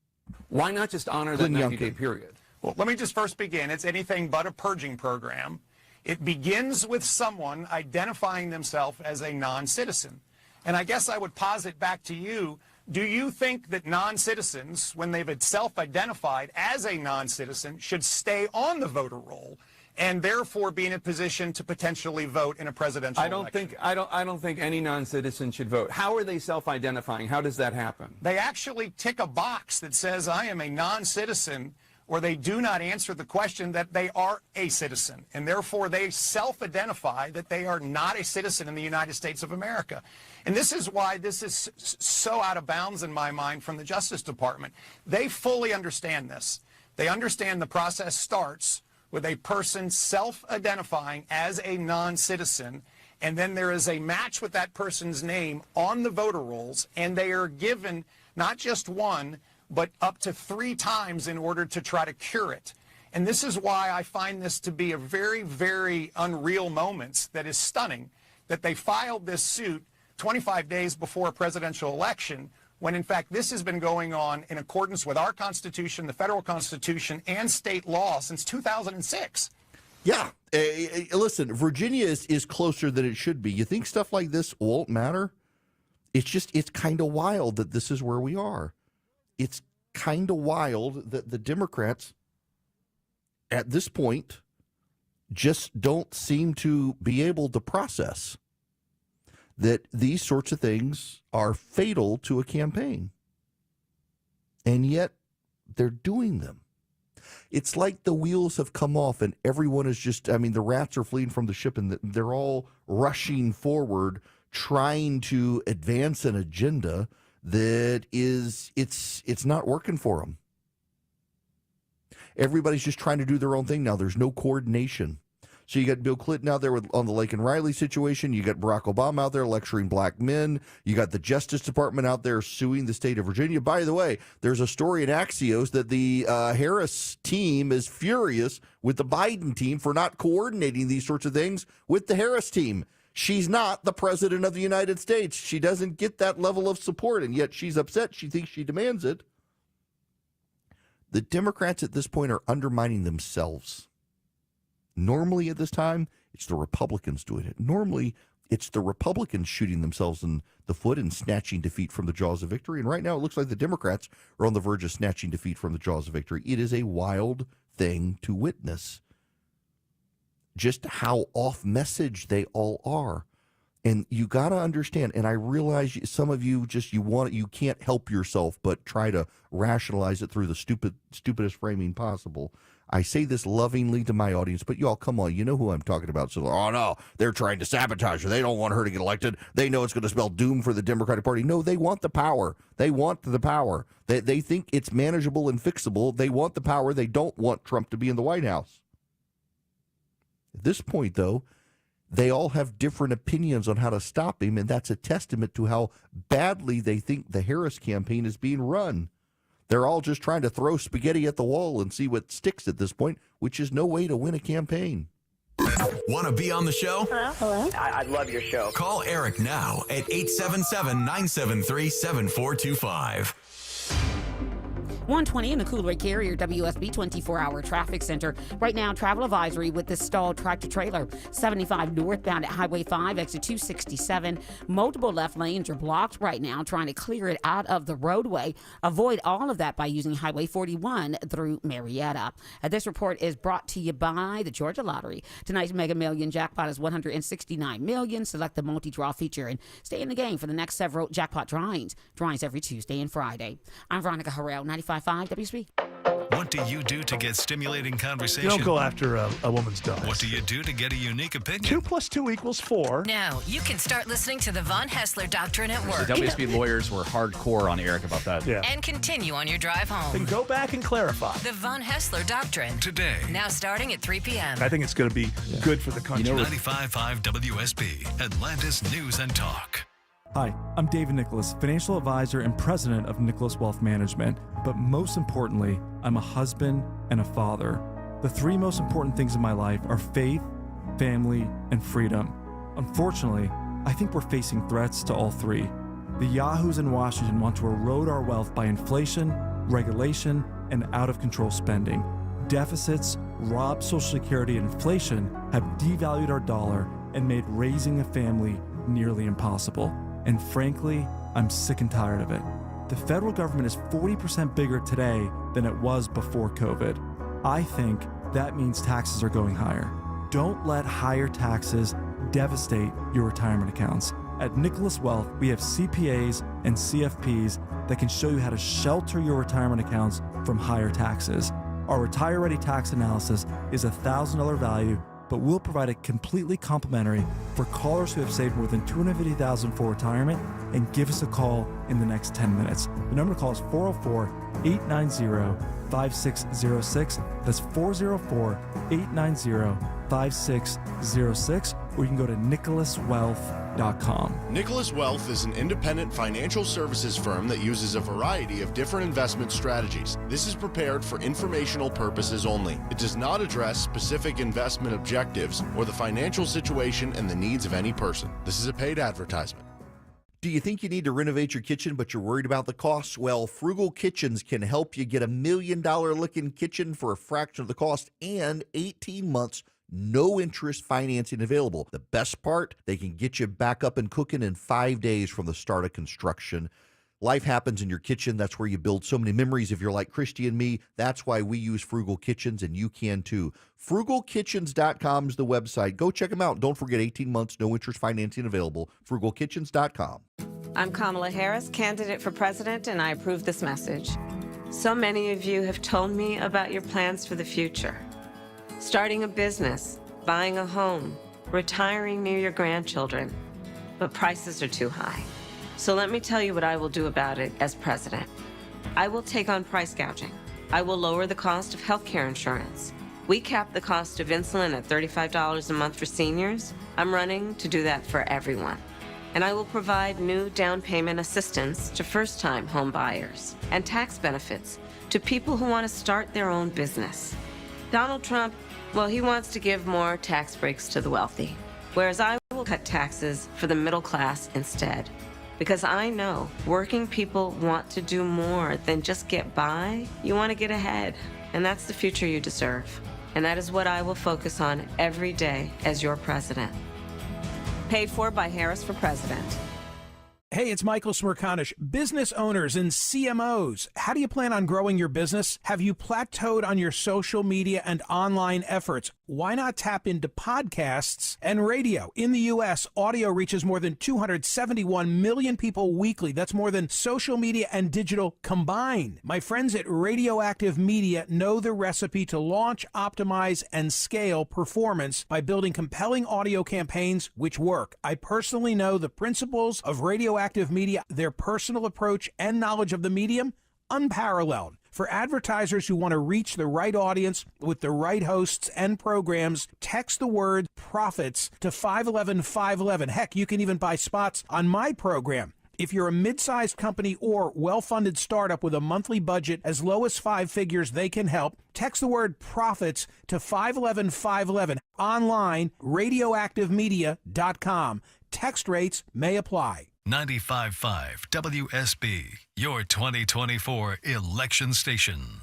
Why not just honor that 90-day period? Well, let me just first begin. It's anything but a purging program. It begins with someone identifying themselves as a non-citizen. And I guess I would posit back to you, do you think that non-citizens, when they've self-identified as a non-citizen, should stay on the voter roll and therefore be in a position to potentially vote in a presidential election? I don't think any non-citizen should vote. How are they self-identifying? How does that happen? They actually tick a box that says, I am a non-citizen, or they do not answer the question that they are a citizen, and therefore they self-identify that they are not a citizen in the United States of America. And this is why this is so out of bounds in my mind from the Justice Department. They fully understand this. They understand the process starts with a person self-identifying as a non-citizen, and then there is a match with that person's name on the voter rolls, and they are given not just one, but up to 3 times in order to try to cure it. And this is why I find this to be a very, very unreal moment that is stunning, that they filed this suit 25 days before a presidential election, when in fact this has been going on in accordance with our Constitution, the federal Constitution, and state law since 2006. Yeah. Listen, Virginia is closer than it should be. You think stuff like this won't matter? It's kind of wild that this is where we are. It's kind of wild that the Democrats at this point just don't seem to be able to process that these sorts of things are fatal to a campaign. And yet they're doing them. It's like the wheels have come off and everyone is just, the rats are fleeing from the ship and they're all rushing forward, trying to advance an agenda that it's not working for them. Everybody's just trying to do their own thing now. There's no coordination. So you got Bill Clinton out there on the Laken Riley situation. You got Barack Obama out there lecturing black men. You got the Justice Department out there suing the state of Virginia. By the way, there's a story in Axios that the Harris team is furious with the Biden team for not coordinating these sorts of things with the Harris team. She's not the president of the United States. She doesn't get that level of support, and yet she's upset. She thinks she demands it. The Democrats at this point are undermining themselves. Normally at this time, it's the Republicans doing it. Normally, it's the Republicans shooting themselves in the foot and snatching defeat from the jaws of victory. And right now, it looks like the Democrats are on the verge of snatching defeat from the jaws of victory. It is a wild thing to witness just how off message they all are. And you got to understand, and I realize some of you you can't help yourself but try to rationalize it through the stupidest framing possible. I say this lovingly to my audience, but y'all, come on, you know who I'm talking about. So, oh no, they're trying to sabotage her. They don't want her to get elected. They know it's going to spell doom for the Democratic Party. No, they want the power. They want the power. They think it's manageable and fixable. They want the power. They don't want Trump to be in the White House. At this point, though, they all have different opinions on how to stop him, and that's a testament to how badly they think the Harris campaign is being run. They're all just trying to throw spaghetti at the wall and see what sticks at this point, which is no way to win a campaign. Want to be on the show? Hello? I love your show. Call Eric now at 877-973-7425. 120 in the Coolray Carrier WSB 24-hour traffic center. Right now, travel advisory with this stalled tractor trailer. 75 northbound at Highway 5, exit 267. Multiple left lanes are blocked right now, trying to clear it out of the roadway. Avoid all of that by using Highway 41 through Marietta. This report is brought to you by the Georgia Lottery. Tonight's Mega Million jackpot is $169 million. Select the multi-draw feature and stay in the game for the next several jackpot drawings. Drawings every Tuesday and Friday. I'm Veronica Harrell, 95.5 WSB. What do you do to get stimulating conversation? You don't go after a woman's dog. What do you do to get a unique opinion? 2 + 2 = 4. Now, you can start listening to the Von Hessler Doctrine at work. The WSB lawyers were hardcore on Eric about that. Yeah. And continue on your drive home. Then go back and clarify. The Von Hessler Doctrine. Today. Now starting at 3 p.m. I think it's going to be good for the country. 95.5 WSB, Atlanta's News and Talk. Hi, I'm David Nicholas, financial advisor and president of Nicholas Wealth Management. But most importantly, I'm a husband and a father. The 3 most important things in my life are faith, family, and freedom. Unfortunately, I think we're facing threats to all 3. The yahoos in Washington want to erode our wealth by inflation, regulation, and out-of-control spending. Deficits, robbed Social Security, and inflation have devalued our dollar and made raising a family nearly impossible. And frankly, I'm sick and tired of it. The federal government is 40% bigger today than it was before COVID. I think that means taxes are going higher. Don't let higher taxes devastate your retirement accounts. At Nicholas Wealth, we have CPAs and CFPs that can show you how to shelter your retirement accounts from higher taxes. Our Retire Ready tax analysis is a $1,000 value, but we'll provide it completely complimentary for callers who have saved more than $250,000 for retirement and give us a call in the next 10 minutes. The number to call is 404-890-5606. That's 404-890-5606, or you can go to nicholaswealth.com. Nicholas Wealth is an independent financial services firm that uses a variety of different investment strategies. This is prepared for informational purposes only. It does not address specific investment objectives or the financial situation and the needs of any person. This is a paid advertisement. Do you think you need to renovate your kitchen, but you're worried about the costs? Well, Frugal Kitchens can help you get $1 million looking kitchen for a fraction of the cost and 18 months no interest financing available. The best part, they can get you back up and cooking in 5 days from the start of construction. Life happens in your kitchen. That's where you build so many memories. If you're like Christy and me, that's why we use Frugal Kitchens, and you can too. FrugalKitchens.com is the website. Go check them out. Don't forget 18 months, no interest financing available. FrugalKitchens.com. I'm Kamala Harris, candidate for president, and I approve this message. So many of you have told me about your plans for the future. Starting a business, buying a home, retiring near your grandchildren. But prices are too high. So let me tell you what I will do about it as president. I will take on price gouging. I will lower the cost of healthcare insurance. We cap the cost of insulin at $35 a month for seniors. I'm running to do that for everyone. And I will provide new down payment assistance to first-time home buyers and tax benefits to people who want to start their own business. Donald Trump, well, he wants to give more tax breaks to the wealthy, whereas I will cut taxes for the middle class instead. Because I know working people want to do more than just get by. You want to get ahead, and that's the future you deserve. And that is what I will focus on every day as your president. Paid for by Harris for President. Hey, it's Michael Smerconish. Business owners and CMOs, how do you plan on growing your business? Have you plateaued on your social media and online efforts? Why not tap into podcasts and radio? In the U.S., audio reaches more than 271 million people weekly. That's more than social media and digital combined. My friends at Radioactive Media know the recipe to launch, optimize, and scale performance by building compelling audio campaigns which work. I personally know the principles of Radioactive Media, their personal approach and knowledge of the medium, unparalleled. For advertisers who want to reach the right audience with the right hosts and programs, text the word profits to 511-511. Heck, you can even buy spots on my program. If you're a mid-sized company or well-funded startup with a monthly budget as low as 5 figures, they can help. Text the word profits to 511-511. Online, radioactivemedia.com. Text rates may apply. 95.5 WSB, your 2024 election station.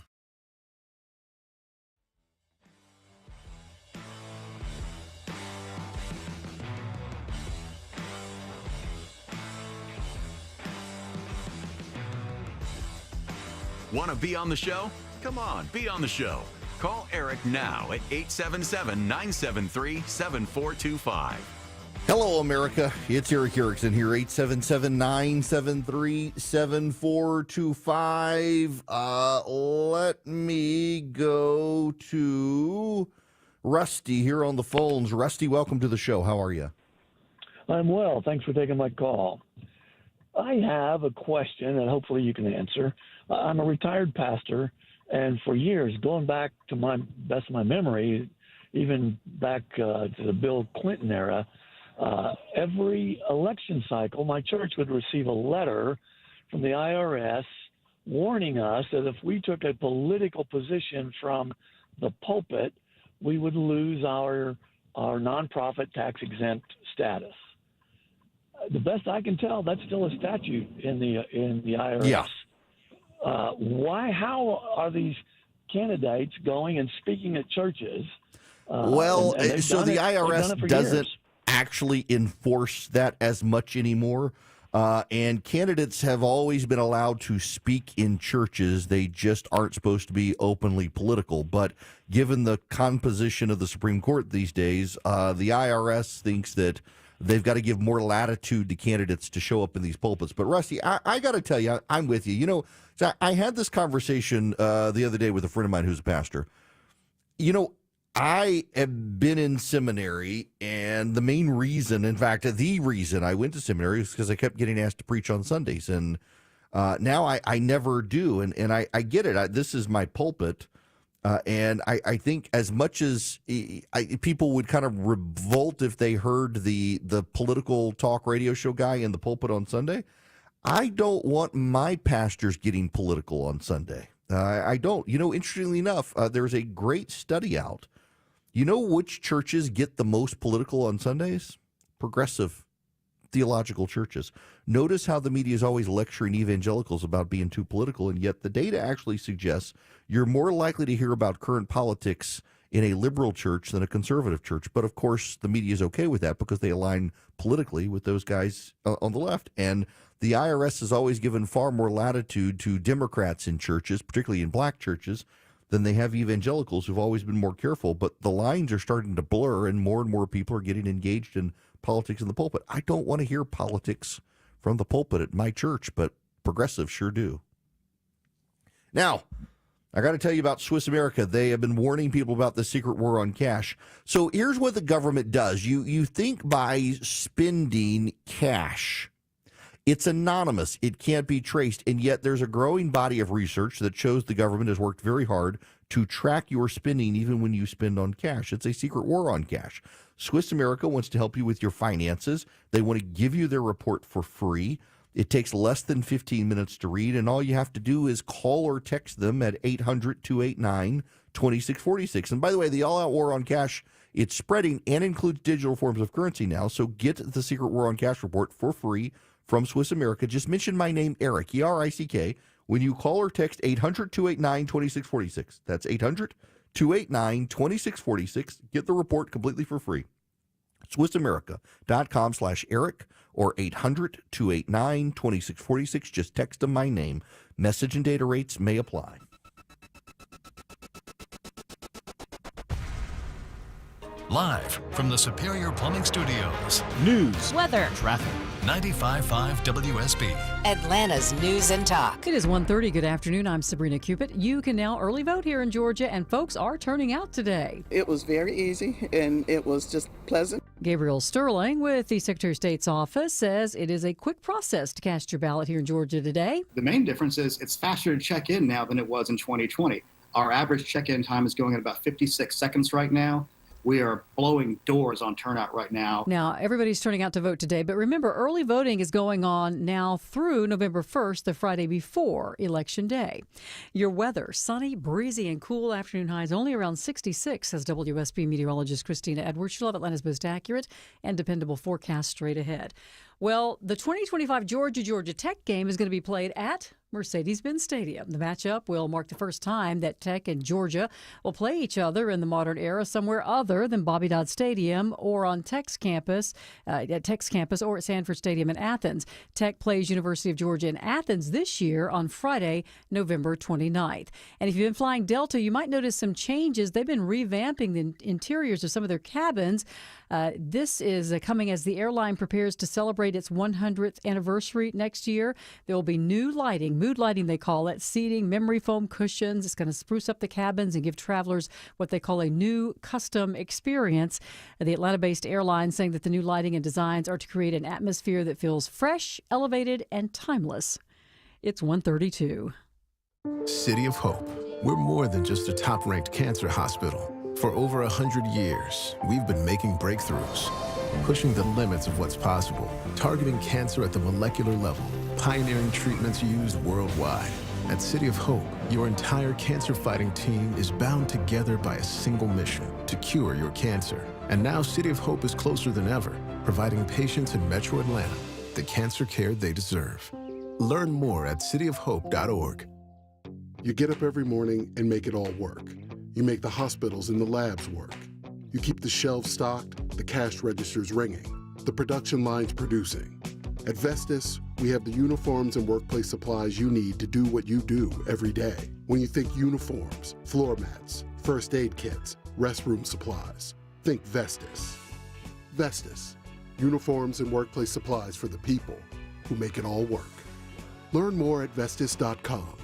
Want to be on the show? Come on, be on the show. Call Eric now at 877-973-7425. Hello, America. It's Eric Erickson here, 877-973-7425. Let me go to Rusty here on the phones. Rusty, welcome to the show. How are you? I'm well. Thanks for taking my call. I have a question that hopefully you can answer. I'm a retired pastor, and for years, going back to my best of my memory, even back to the Bill Clinton era, every election cycle, my church would receive a letter from the IRS warning us that if we took a political position from the pulpit, we would lose our nonprofit tax-exempt status. The best I can tell, that's still a statute in the IRS. Yeah. How are these candidates going and speaking at churches? So the IRS doesn't years. actually enforce that as much anymore. And candidates have always been allowed to speak in churches. They just aren't supposed to be openly political. But given the composition of the Supreme Court these days, the IRS thinks that they've got to give more latitude to candidates to show up in these pulpits. But Rusty, I got to tell you, I'm with you. You know, I had this conversation the other day with a friend of mine who's a pastor. You know, I have been in seminary, and the main reason, in fact, the reason I went to seminary is because I kept getting asked to preach on Sundays. And now I never do. And I get it. This is my pulpit. And I think as much as people would kind of revolt if they heard the political talk radio show guy in the pulpit on Sunday, I don't want my pastors getting political on Sunday. I don't. You know, interestingly enough, there's a great study out. You know which churches get the most political on Sundays? Progressive theological churches. Notice how the media is always lecturing evangelicals about being too political, and yet the data actually suggests you're more likely to hear about current politics in a liberal church than a conservative church. But of course, the media is okay with that because they align politically with those guys on the left. And the IRS has always given far more latitude to Democrats in churches, particularly in black churches, than they have evangelicals who've always been more careful. But the lines are starting to blur, and more people are getting engaged in politics in the pulpit. I don't want to hear politics from the pulpit at my church, but progressives sure do. Now, I got to tell you about Swiss America. They have been warning people about the secret war on cash. So here's what the government does. You think by spending cash, it's anonymous. It can't be traced. And yet there's a growing body of research that shows the government has worked very hard to track your spending even when you spend on cash. It's a secret war on cash. Swiss America wants to help you with your finances. They want to give you their report for free. It takes less than 15 minutes to read, and all you have to do is call or text them at 800-289-2646. And by the way, the all-out war on cash, it's spreading and includes digital forms of currency now. So get the Secret War on Cash report for free from Swiss America. Just mention my name, Eric, E-R-I-C-K, when you call or text 800-289-2646. That's 800-289-2646. Get the report completely for free. SwissAmerica.com/Eric or 800-289-2646. Just text them my name. Message and data rates may apply. Live from the Superior Plumbing Studios. News, weather, traffic. 95.5 WSB. Atlanta's News and Talk. It is 1:30. Good afternoon. I'm Sabrina Cupid. You can now early vote here in Georgia, and folks are turning out today. It was very easy, and it was just pleasant. Gabriel Sterling with the Secretary of State's office says it is a quick process to cast your ballot here in Georgia today. The main difference is it's faster to check in now than it was in 2020. Our average check-in time is going at about 56 seconds right now. We are blowing doors on turnout right now. Now, everybody's turning out to vote today, but remember, early voting is going on now through November 1st, the Friday before Election Day. Your weather, sunny, breezy, and cool. Afternoon highs only around 66, says WSB meteorologist Christina Edwards. She'll have Atlanta's most accurate and dependable forecast straight ahead. Well, the 2025 Georgia Tech game is going to be played at Mercedes-Benz Stadium. The matchup will mark the first time that Tech and Georgia will play each other in the modern era somewhere other than Bobby Dodd Stadium or on Tech's campus, at Tech's campus or at Sanford Stadium in Athens. Tech plays University of Georgia in Athens this year on Friday, November 29th. And if you've been flying Delta, you might notice some changes. They've been revamping the interiors of some of their cabins. This is coming as the airline prepares to celebrate its 100th anniversary next year. There will be new lighting, mood lighting they call it, seating, memory foam cushions. It's going to spruce up the cabins and give travelers what they call a new custom experience. The Atlanta-based airline saying that the new lighting and designs are to create an atmosphere that feels fresh, elevated, and timeless. It's 1:32. City of Hope. We're more than just a top-ranked cancer hospital. For over 100 years, we've been making breakthroughs, pushing the limits of what's possible, targeting cancer at the molecular level, pioneering treatments used worldwide. At City of Hope, your entire cancer-fighting team is bound together by a single mission: to cure your cancer. And now City of Hope is closer than ever, providing patients in Metro Atlanta the cancer care they deserve. Learn more at cityofhope.org. You get up every morning and make it all work. You make the hospitals and the labs work. You keep the shelves stocked, the cash registers ringing, the production lines producing. At Vestas, we have the uniforms and workplace supplies you need to do what you do every day. When you think uniforms, floor mats, first aid kits, restroom supplies, think Vestas. Vestas, uniforms and workplace supplies for the people who make it all work. Learn more at Vestas.com.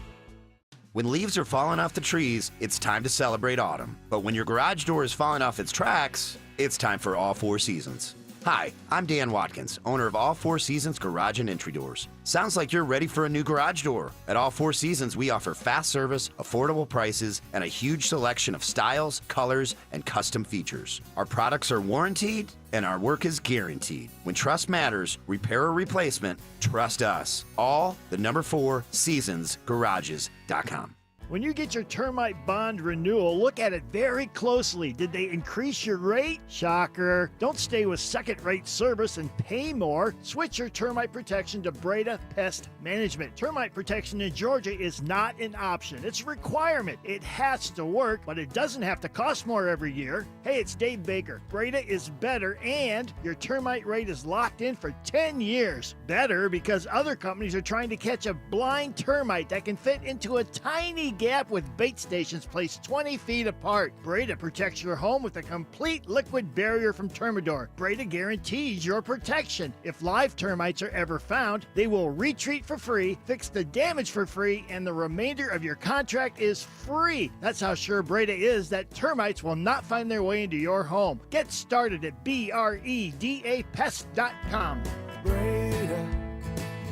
When leaves are falling off the trees, it's time to celebrate autumn. But when your garage door is falling off its tracks, it's time for All Four Seasons. Hi, I'm Dan Watkins, owner of All Four Seasons Garage and Entry Doors. Sounds like you're ready for a new garage door. At All Four Seasons, we offer fast service, affordable prices, and a huge selection of styles, colors, and custom features. Our products are warranted, and our work is guaranteed. When trust matters, repair or replacement, trust us. All the number 4 seasonsgarages.com. When you get your termite bond renewal, look at it very closely. Did they increase your rate? Shocker. Don't stay with second-rate service and pay more. Switch your termite protection to Breda Pest Management. Termite protection in Georgia is not an option. It's a requirement. It has to work, but it doesn't have to cost more every year. Hey, it's Dave Baker. Breda is better, and your termite rate is locked in for 10 years. Better because other companies are trying to catch a blind termite that can fit into a tiny gap with bait stations placed 20 feet apart. Breda protects your home with a complete liquid barrier from Termidor. Breda guarantees your protection. If live termites are ever found, they will retreat for free, fix the damage for free, and the remainder of your contract is free. That's how sure Breda is that termites will not find their way into your home. Get started at BREDAPest.com. Breda,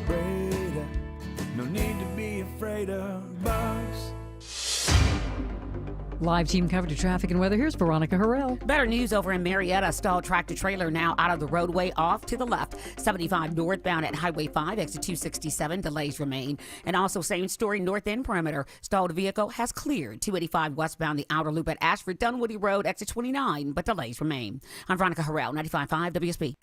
Breda, no need to be afraid of bugs. Live team coverage of traffic and weather. Here's Veronica Harrell. Better news over in Marietta. Stalled tractor trailer now out of the roadway off to the left. 75 northbound at Highway 5, exit 267. Delays remain. And also same story north end perimeter. Stalled vehicle has cleared. 285 westbound the outer loop at Ashford Dunwoody Road, exit 29, but delays remain. I'm Veronica Harrell, 95.5 WSB.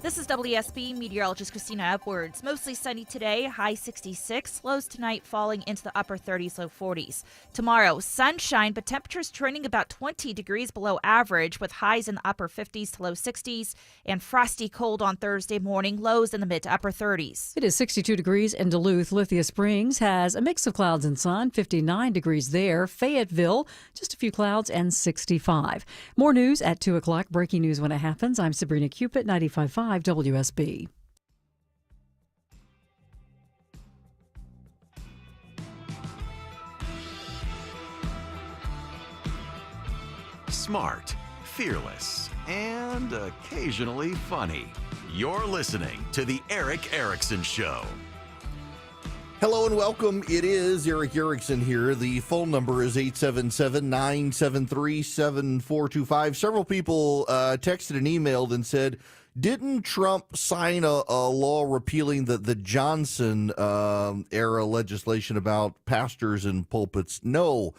This is WSB meteorologist Christina Edwards. Mostly sunny today, high 66. Lows tonight falling into the upper 30s, low 40s. Tomorrow, sunshine, but temperatures trending about 20 degrees below average with highs in the upper 50s to low 60s. And frosty cold on Thursday morning, lows in the mid to upper 30s. It is 62 degrees in Duluth. Lithia Springs has a mix of clouds and sun, 59 degrees there. Fayetteville, just a few clouds and 65. More news at 2 o'clock. Breaking news when it happens. I'm Sabrina Cupid, 95.5 WSB. Smart, fearless, and occasionally funny. You're listening to The Eric Erickson Show. Hello and welcome. It is Eric Erickson here. The phone number is 877-973-7425. Several people texted and emailed and said, didn't Trump sign a law repealing the Johnson era legislation about pastors and pulpits? No.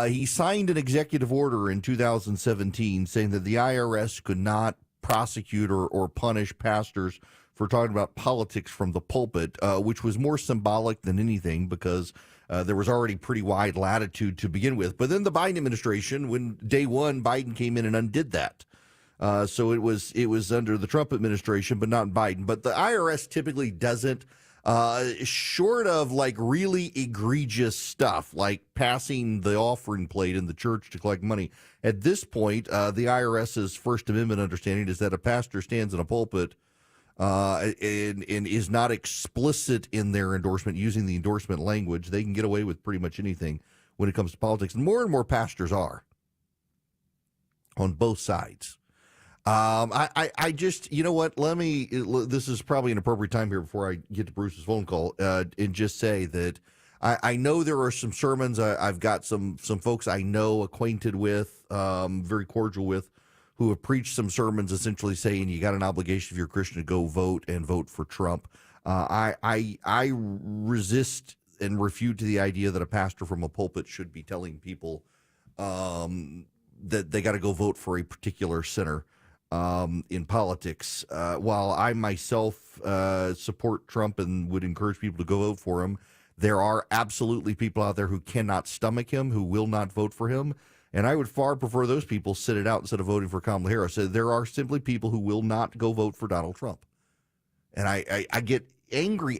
He signed an executive order in 2017 saying that the IRS could not prosecute or punish pastors for talking about politics from the pulpit, which was more symbolic than anything because there was already pretty wide latitude to begin with. But then the Biden administration, when day one, Biden came in and undid that. So it was under the Trump administration, but not Biden. But the IRS typically doesn't, short of like really egregious stuff, like passing the offering plate in the church to collect money. At this point, the IRS's First Amendment understanding is that a pastor stands in a pulpit and is not explicit in their endorsement, using the endorsement language. They can get away with pretty much anything when it comes to politics. And more pastors are on both sides. I just, you know what, this is probably an appropriate time here before I get to Bruce's phone call, and just say that I know there are some sermons. I've got some folks I know, acquainted with, very cordial with, who have preached some sermons essentially saying you got an obligation if you're a Christian to go vote and vote for Trump. I resist and refute to the idea that a pastor from a pulpit should be telling people that they got to go vote for a particular sinner. In politics, while I myself support Trump and would encourage people to go vote for him, there are absolutely people out there who cannot stomach him, who will not vote for him, and I would far prefer those people sit it out instead of voting for Kamala Harris. So there are simply people who will not go vote for Donald Trump, and I get angry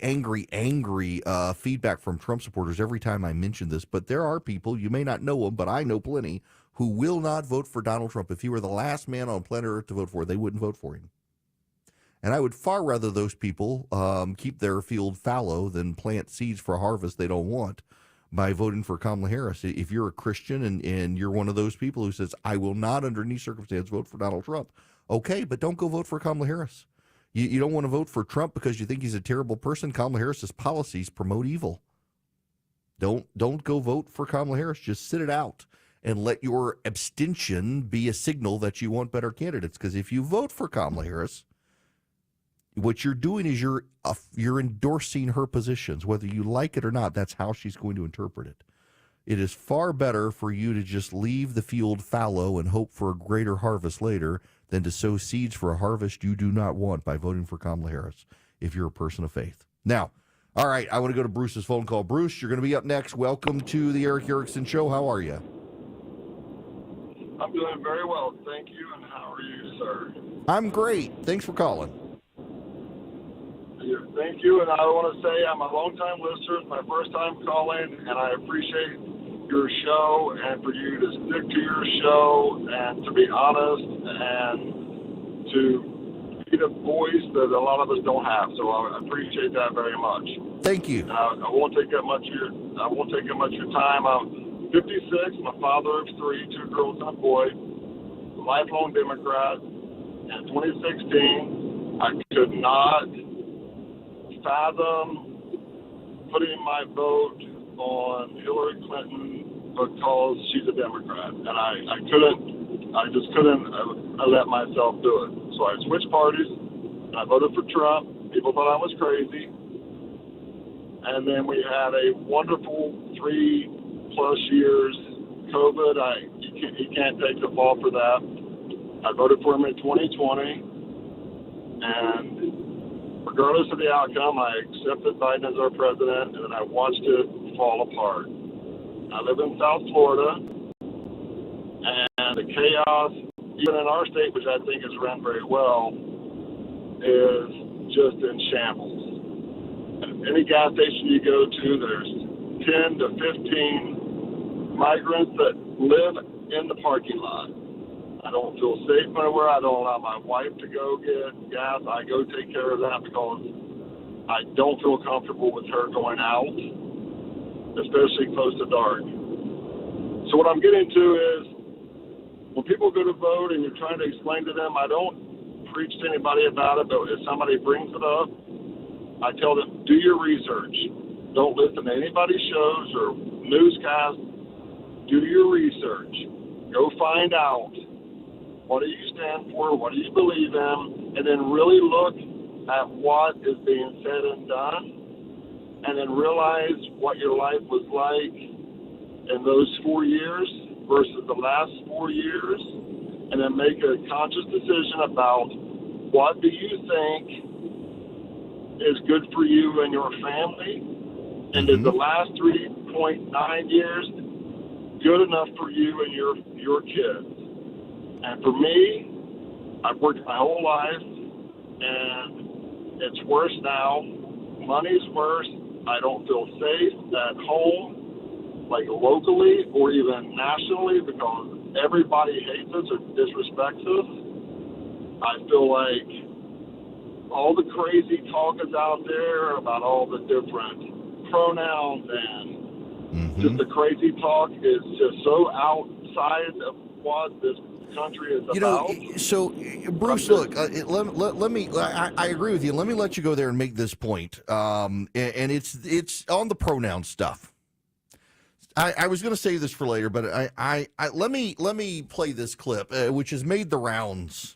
feedback from Trump supporters every time I mention this, but there are people, you may not know them, but I know plenty, who will not vote for Donald Trump. If he were the last man on planet Earth to vote for, they wouldn't vote for him. And I would far rather those people keep their field fallow than plant seeds for a harvest they don't want by voting for Kamala Harris. If you're a Christian and you're one of those people who says, I will not under any circumstance vote for Donald Trump, okay, but don't go vote for Kamala Harris. You don't want to vote for Trump because you think he's a terrible person. Kamala Harris's policies promote evil. Don't go vote for Kamala Harris. Just sit it out and let your abstention be a signal that you want better candidates. Because if you vote for Kamala Harris, what you're doing is you're endorsing her positions. Whether you like it or not, that's how she's going to interpret it. It is far better for you to just leave the field fallow and hope for a greater harvest later than to sow seeds for a harvest you do not want by voting for Kamala Harris if you're a person of faith. Now, all right, I want to go to Bruce's phone call. Bruce, you're going to be up next. Welcome to the Eric Erickson Show. How are you? I'm doing very well, thank you. And how are you, sir? I'm great. Thanks for calling. Yeah, thank you. And I want to say I'm a long-time listener. It's my first time calling, and I appreciate your show and for you to stick to your show and to be honest and to be the voice that a lot of us don't have. So I appreciate that very much. Thank you. I won't take up much of your time. I'm 56, my father of three, 2 girls and a boy, lifelong Democrat. In 2016, I could not fathom putting my vote on Hillary Clinton because she's a Democrat. And I just couldn't let myself do it. So I switched parties, and I voted for Trump. People thought I was crazy. And then we had a wonderful 3+ years. COVID, you can't take the fall for that. I voted for him in 2020, And regardless of the outcome, I accepted Biden as our president, and then I watched it fall apart. I live in South Florida, and the chaos, even in our state, which I think is run very well, is just in shambles. At any gas station you go to, there's 10 to 15 migrants that live in the parking lot. I don't feel safe anywhere. I don't allow my wife to go get gas. I go take care of that because I don't feel comfortable with her going out, especially close to dark. So what I'm getting to is, when people go to vote and you're trying to explain to them, I don't preach to anybody about it, but if somebody brings it up, I tell them, do your research. Don't listen to anybody's shows or newscasts. Do your research. Go find out. What do you stand for? What do you believe in? And then really look at what is being said and done, and then realize what your life was like in those 4 years versus the last 4 years, and then make a conscious decision about what do you think is good for you and your family, and is the last 3.9 years good enough for you and your kids? And for me, I've worked my whole life, and it's worse now. Money's worse. I don't feel safe at home, like locally or even nationally, because everybody hates us or disrespects us. I feel like all the crazy talk is out there about all the different pronouns, and just the crazy talk is just so outside of what this country is about. So Bruce, look, let me. I agree with you. Let me let you go there and make this point. And it's on the pronoun stuff. I was going to say this for later, but let me play this clip, which has made the rounds.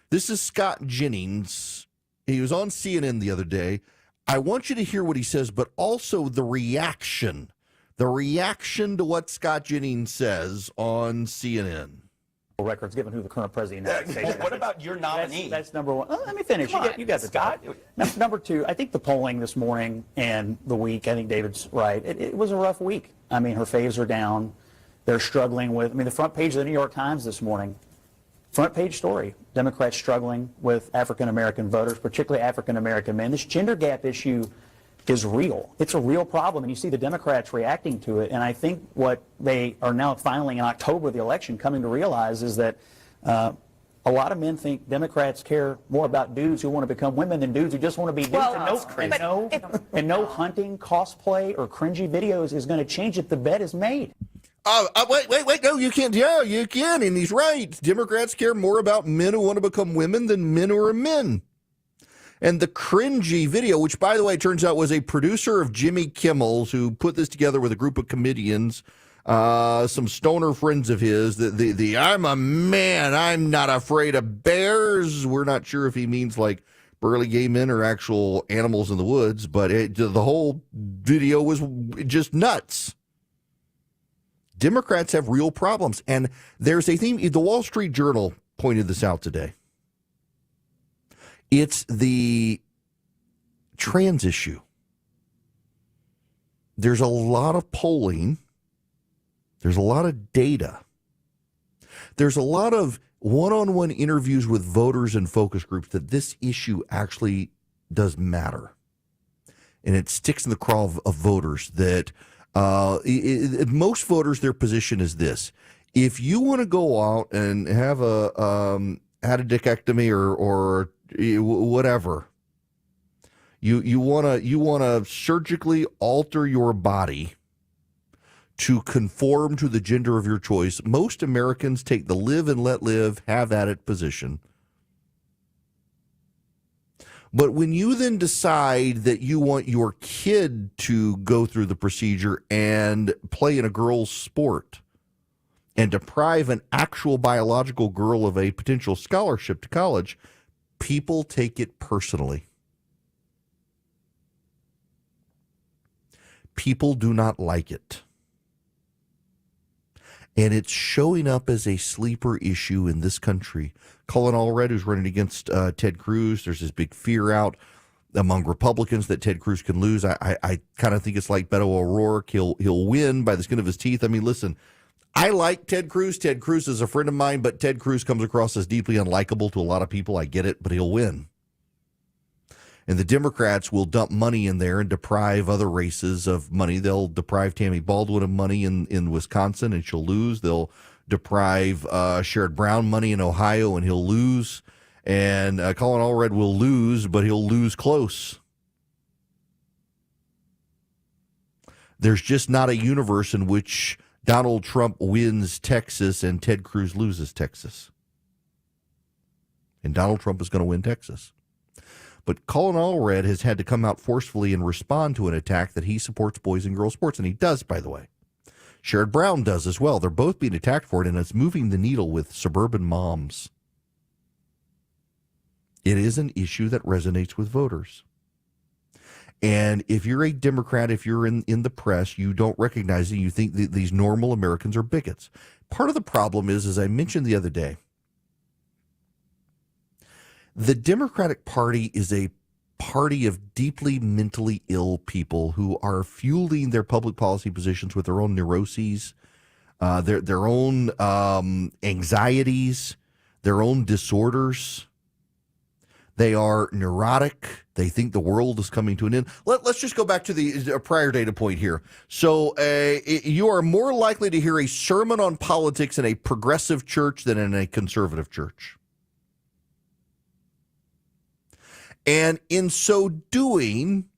This is Scott Jennings. He was on CNN the other day. I want you to hear what he says, but also the reaction to what Scott Jennings says on CNN. Records given who the current president of the United States is. What about your nominee? That's number one. Let me finish. You got the Scott. Number two, I think the polling this morning and the week, I think David's right. It was a rough week. I mean, her faves are down. They're struggling with, the front page of the New York Times this morning, front page story, Democrats struggling with African-American voters, particularly African-American men. This gender gap issue is real. It's a real problem, and you see the Democrats reacting to it. And I think what they are now finally in October of the election coming to realize is that a lot of men think Democrats care more about dudes who want to become women than dudes who just want to be dudes. Well, and no hunting, cosplay, or cringy videos is going to change it. The bet is made. Wait, no, you can't. Yeah, you can, and he's right. Democrats care more about men who want to become women than men who are men. And the cringy video, which, by the way, turns out was a producer of Jimmy Kimmel's who put this together with a group of comedians, some stoner friends of his, the I'm a man, I'm not afraid of bears. We're not sure if he means like burly gay men or actual animals in the woods, but the whole video was just nuts. Democrats have real problems. And there's a theme. The Wall Street Journal pointed this out today. It's the trans issue. There's a lot of polling. There's a lot of data. There's a lot of one-on-one interviews with voters and focus groups that this issue actually does matter. And it sticks in the craw of voters that most voters, their position is this. If you want to go out and have had a dickectomy or whatever, you want to surgically alter your body to conform to the gender of your choice. Most Americans take the live and let live, have at it position. But when you then decide that you want your kid to go through the procedure and play in a girl's sport and deprive an actual biological girl of a potential scholarship to college, people take it personally. People do not like it. And it's showing up as a sleeper issue in this country. Colin Allred, who's running against Ted Cruz, there's this big fear out among Republicans that Ted Cruz can lose. I kind of think it's like Beto O'Rourke. He'll win by the skin of his teeth. I mean, listen, I like Ted Cruz. Ted Cruz is a friend of mine, but Ted Cruz comes across as deeply unlikable to a lot of people. I get it, but he'll win. And the Democrats will dump money in there and deprive other races of money. They'll deprive Tammy Baldwin of money in Wisconsin, and she'll lose. They'll deprive Sherrod Brown money in Ohio, and he'll lose. And Colin Allred will lose, but he'll lose close. There's just not a universe in which Donald Trump wins Texas and Ted Cruz loses Texas. And Donald Trump is going to win Texas. But Colin Allred has had to come out forcefully and respond to an attack that he supports boys and girls sports. And he does, by the way. Sherrod Brown does as well. They're both being attacked for it, and it's moving the needle with suburban moms. It is an issue that resonates with voters. And if you're a Democrat, if you're in the press, you don't recognize it. You think that these normal Americans are bigots. Part of the problem is, as I mentioned the other day, the Democratic Party is a party of deeply mentally ill people who are fueling their public policy positions with their own neuroses, their own anxieties, their own disorders. They are neurotic. They think the world is coming to an end. Let's just go back to the prior data point here. So you are more likely to hear a sermon on politics in a progressive church than in a conservative church. And in so doing,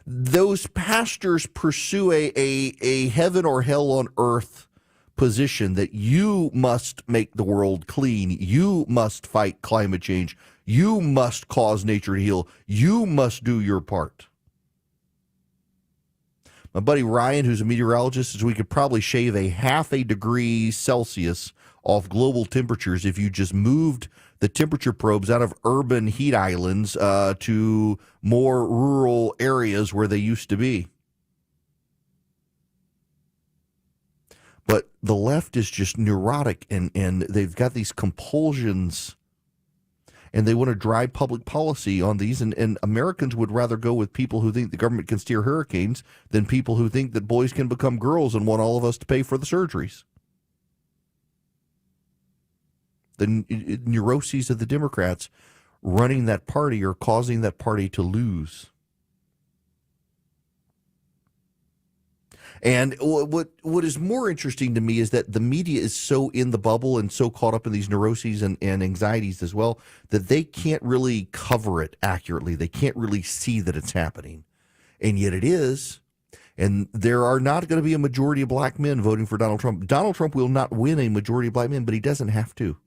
those pastors pursue a heaven or hell on earth position that you must make the world clean. You must fight climate change. You must cause nature to heal. You must do your part. My buddy Ryan, who's a meteorologist, says we could probably shave a half a degree Celsius off global temperatures if you just moved the temperature probes out of urban heat islands to more rural areas where they used to be. But the left is just neurotic, and they've got these compulsions, and they want to drive public policy on these. And Americans would rather go with people who think the government can steer hurricanes than people who think that boys can become girls and want all of us to pay for the surgeries. The neuroses of the Democrats running that party are causing that party to lose. And what is more interesting to me is that the media is so in the bubble and so caught up in these neuroses and anxieties as well that they can't really cover it accurately. They can't really see that it's happening. And yet it is. And there are not going to be a majority of black men voting for Donald Trump. Donald Trump will not win a majority of black men, but he doesn't have to.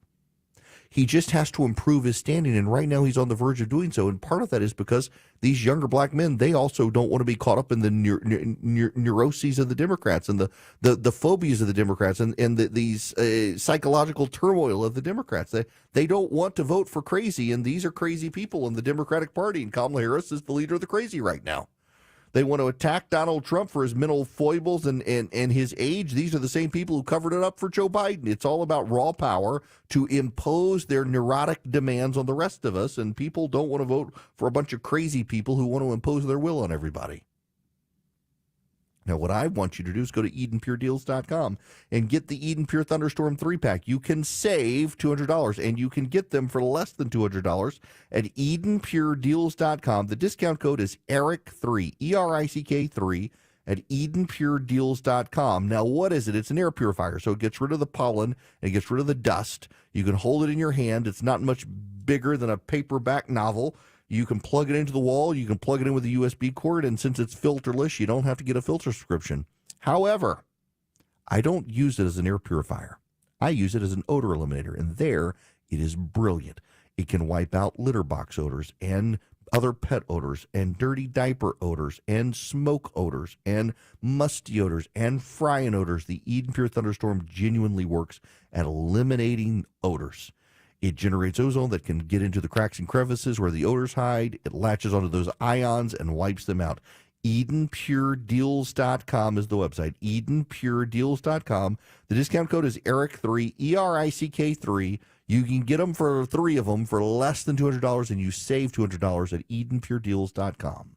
He just has to improve his standing, and right now he's on the verge of doing so. And part of that is because these younger black men, they also don't want to be caught up in the neuroses of the Democrats and the phobias of the Democrats and these psychological turmoil of the Democrats. They don't want to vote for crazy, and these are crazy people in the Democratic Party, and Kamala Harris is the leader of the crazy right now. They want to attack Donald Trump for his mental foibles and his age. These are the same people who covered it up for Joe Biden. It's all about raw power to impose their neurotic demands on the rest of us, and people don't want to vote for a bunch of crazy people who want to impose their will on everybody. Now, what I want you to do is go to EdenPureDeals.com and get the Eden Pure Thunderstorm 3-pack. You can save $200, and you can get them for less than $200 at EdenPureDeals.com. The discount code is ERICK3, ERICK 3, at EdenPureDeals.com. Now, what is it? It's an air purifier, so it gets rid of the pollen, and it gets rid of the dust. You can hold it in your hand. It's not much bigger than a paperback novel. You can plug it into the wall. You can plug it in with a USB cord, and since it's filterless, you don't have to get a filter subscription. However, I don't use it as an air purifier. I use it as an odor eliminator, and there it is brilliant. It can wipe out litter box odors and other pet odors and dirty diaper odors and smoke odors and musty odors and frying odors. The Eden Pure Thunderstorm genuinely works at eliminating odors. It generates ozone that can get into the cracks and crevices where the odors hide. It latches onto those ions and wipes them out. EdenPureDeals.com is the website. EdenPureDeals.com. The discount code is ERIC3, ERICK3. You can get them for 3 of them for less than $200, and you save $200 at EdenPureDeals.com.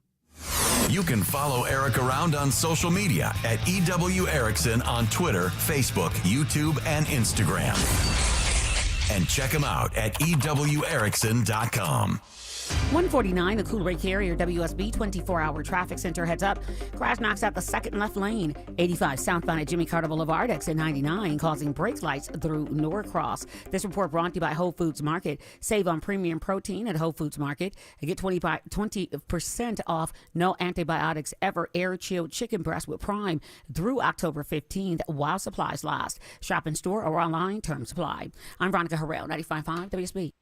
You can follow Eric around on social media at EW Erickson on Twitter, Facebook, YouTube, and Instagram. And check him out at EWErickson.com. 149, the Coolray Carrier WSB 24-hour traffic center heads up. Crash knocks out the second left lane. 85 southbound at Jimmy Carter Boulevard, exit 99, causing brake lights through Norcross. This report brought to you by Whole Foods Market. Save on premium protein at Whole Foods Market. Get 20% off no antibiotics ever air-chilled chicken breast with Prime through October 15th while supplies last. Shop in store or online, terms apply. I'm Veronica Harrell, 95.5 WSB.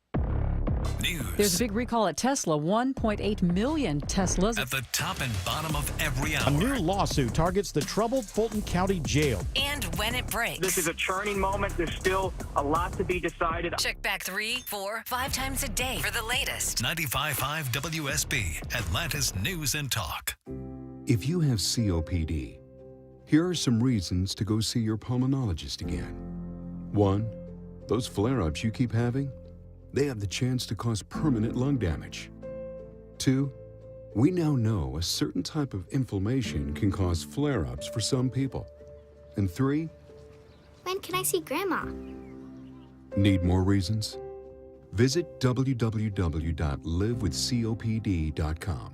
News. There's a big recall at Tesla, 1.8 million Teslas. At the top and bottom of every hour. A new lawsuit targets the troubled Fulton County Jail. And when it breaks. This is a churning moment. There's still a lot to be decided. Check back 3, 4, 5 times a day for the latest. 95.5 WSB, Atlanta's News and Talk. If you have COPD, here are some reasons to go see your pulmonologist again. 1, those flare-ups you keep having, they have the chance to cause permanent lung damage. 2, we now know a certain type of inflammation can cause flare-ups for some people. And 3, when can I see Grandma? Need more reasons? Visit www.livewithcopd.com.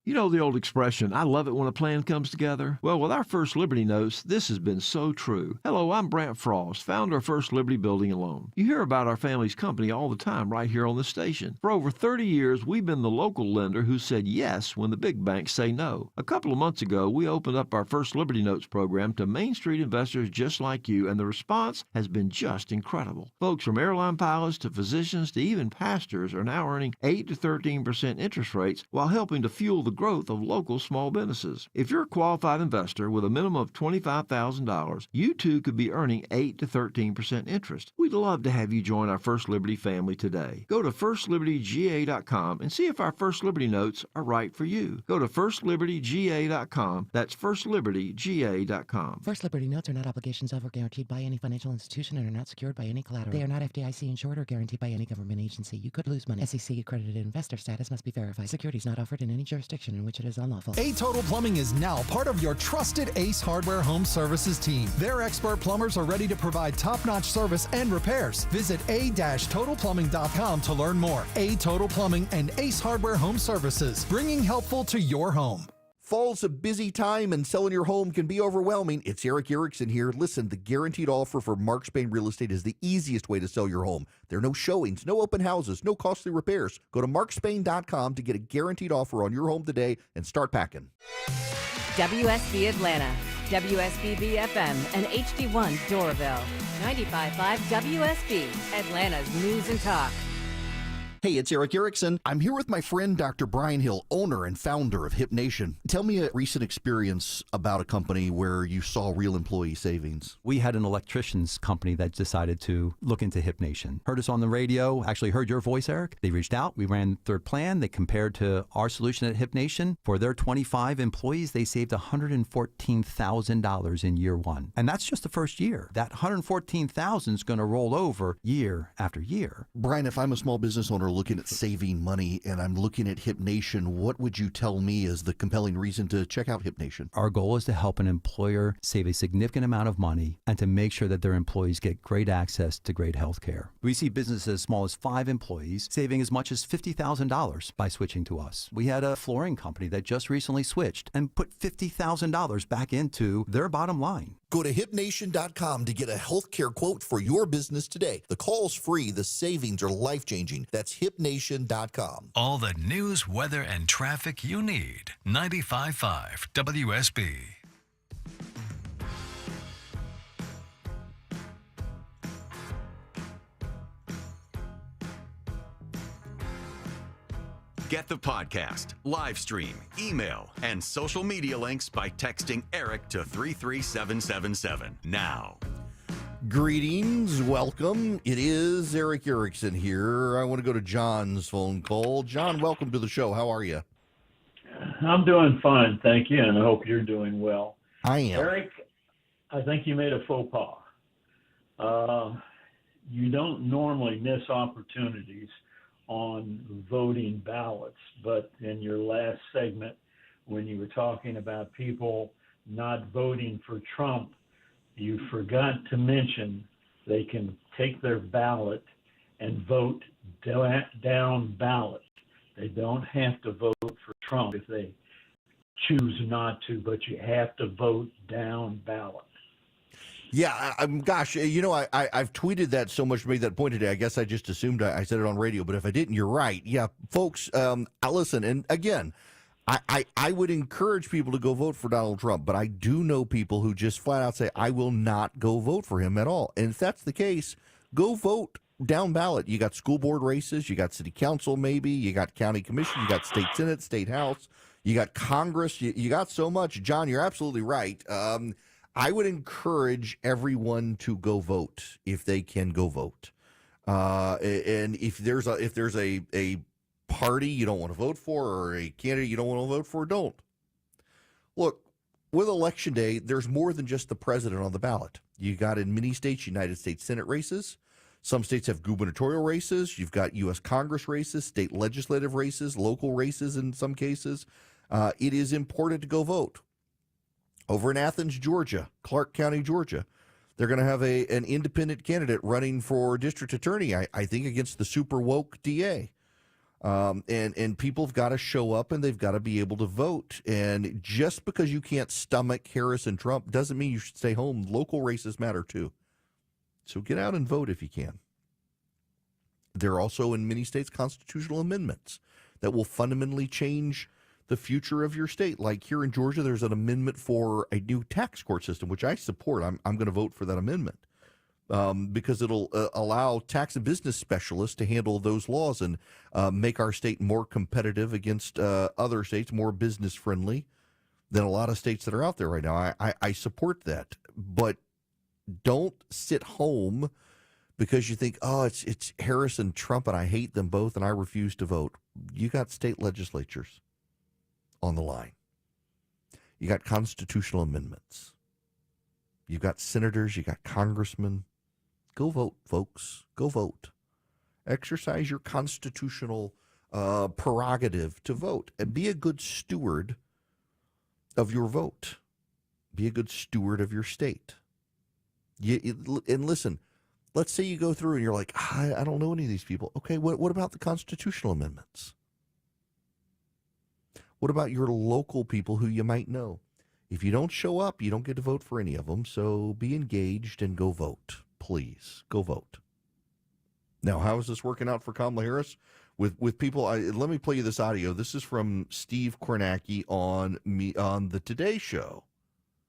You know the old expression, I love it when a plan comes together? Well, with our First Liberty Notes, this has been so true. Hello, I'm Brant Frost, founder of First Liberty Building and Loan. You hear about our family's company all the time right here on this station. For over 30 years, we've been the local lender who said yes when the big banks say no. A couple of months ago, we opened up our First Liberty Notes program to Main Street investors just like you, and the response has been just incredible. Folks from airline pilots to physicians to even pastors are now earning 8 to 13% interest rates while helping to fuel the growth of local small businesses. If you're a qualified investor with a minimum of $25,000, you too could be earning 8 to 13% interest. We'd love to have you join our First Liberty family today. Go to FirstLibertyGA.com and see if our First Liberty Notes are right for you. Go to FirstLibertyGA.com. That's FirstLibertyGA.com. First Liberty Notes are not obligations of or guaranteed by any financial institution and are not secured by any collateral. They are not FDIC insured or guaranteed by any government agency. You could lose money. SEC accredited investor status must be verified. Securities not offered in any jurisdiction in which it is unlawful. A Total Plumbing is now part of your trusted Ace Hardware Home Services team. Their expert plumbers are ready to provide top-notch service and repairs. Visit a-totalplumbing.com to learn more. A Total Plumbing and Ace Hardware Home Services, bringing helpful to your home. Fall's a busy time and selling your home can be overwhelming. It's Eric Erickson here. Listen, the guaranteed offer for Mark Spain Real Estate is the easiest way to sell your home. There are no showings, no open houses, no costly repairs. Go to markspain.com to get a guaranteed offer on your home today and start packing. WSB Atlanta, WSB FM, and HD1 Doraville. 95.5 WSB, Atlanta's News and Talk. Hey, it's Eric Erickson. I'm here with my friend, Dr. Brian Hill, owner and founder of Hip Nation. Tell me a recent experience about a company where you saw real employee savings. We had an electrician's company that decided to look into Hip Nation. Heard us on the radio, actually heard your voice, Eric. They reached out. We ran their plan. They compared to our solution at Hip Nation. For their 25 employees, they saved $114,000 in year one. And that's just the first year. That $114,000 is going to roll over year after year. Brian, if I'm a small business owner looking at saving money and I'm looking at Hip Nation, what would you tell me is the compelling reason to check out Hip Nation? Our goal is to help an employer save a significant amount of money and to make sure that their employees get great access to great health care. We see businesses as small as 5 employees saving as much as $50,000 by switching to us. We had a flooring company that just recently switched and put $50,000 back into their bottom line. Go to hipnation.com to get a healthcare quote for your business today. The call's free. The savings are life-changing. That's hipnation.com. All the news, weather, and traffic you need. 95.5 WSB. Get the podcast, live stream, email, and social media links by texting Eric to 33777 now. Greetings, welcome. It is Eric Erickson here. I want to go to John's phone call. John, welcome to the show. How are you? I'm doing fine, thank you, and I hope you're doing well. I am. Eric, I think you made a faux pas. You don't normally miss opportunities on voting ballots, but in your last segment, when you were talking about people not voting for Trump, you forgot to mention they can take their ballot and vote down ballot. They don't have to vote for Trump if they choose not to, but you have to vote down ballot. Yeah, gosh, I've tweeted that so much, made that point today. I guess I just assumed I said it on radio, but if I didn't, you're right. Yeah, folks, listen, and again, I would encourage people to go vote for Donald Trump, but I do know people who just flat out say, I will not go vote for him at all. And if that's the case, go vote down ballot. You got school board races, you got city council maybe, you got county commission, you got state senate, state house, you got Congress, you got so much. John, you're absolutely right. I would encourage everyone to go vote if they can go vote. And if there's a party you don't want to vote for or a candidate you don't want to vote for, don't. Look, with Election Day, there's more than just the president on the ballot. You got in many states, United States Senate races. Some states have gubernatorial races. You've got U.S. Congress races, state legislative races, local races in some cases. It is important to go vote. Over in Athens, Georgia, Clark County, Georgia, they're going to have an independent candidate running for district attorney, I think, against the super woke DA. And people have got to show up and they've got to be able to vote. And just because you can't stomach Harris and Trump doesn't mean you should stay home. Local races matter too. So get out and vote if you can. There are also in many states constitutional amendments that will fundamentally change the future of your state. Like here in Georgia, there's an amendment for a new tax court system, which I support. I'm going to vote for that amendment. Because it'll allow tax and business specialists to handle those laws and make our state more competitive against other states, more business friendly than a lot of states that are out there right now. I support that, but don't sit home because you think, oh, it's Harris and Trump and I hate them both and I refuse to vote. You got state legislatures on the line. You got constitutional amendments. You've got senators, you got congressmen. Go vote, folks. Go vote. Exercise your constitutional prerogative to vote and be a good steward of your vote. Be a good steward of your state. And listen, let's say you go through and you're like, I don't know any of these people. Okay, what about the constitutional amendments? What about your local people who you might know? If you don't show up, you don't get to vote for any of them. So be engaged and go vote. Please go vote. Now, how is this working out for Kamala Harris? With people, let me play you this audio. This is from Steve Kornacki on the Today Show.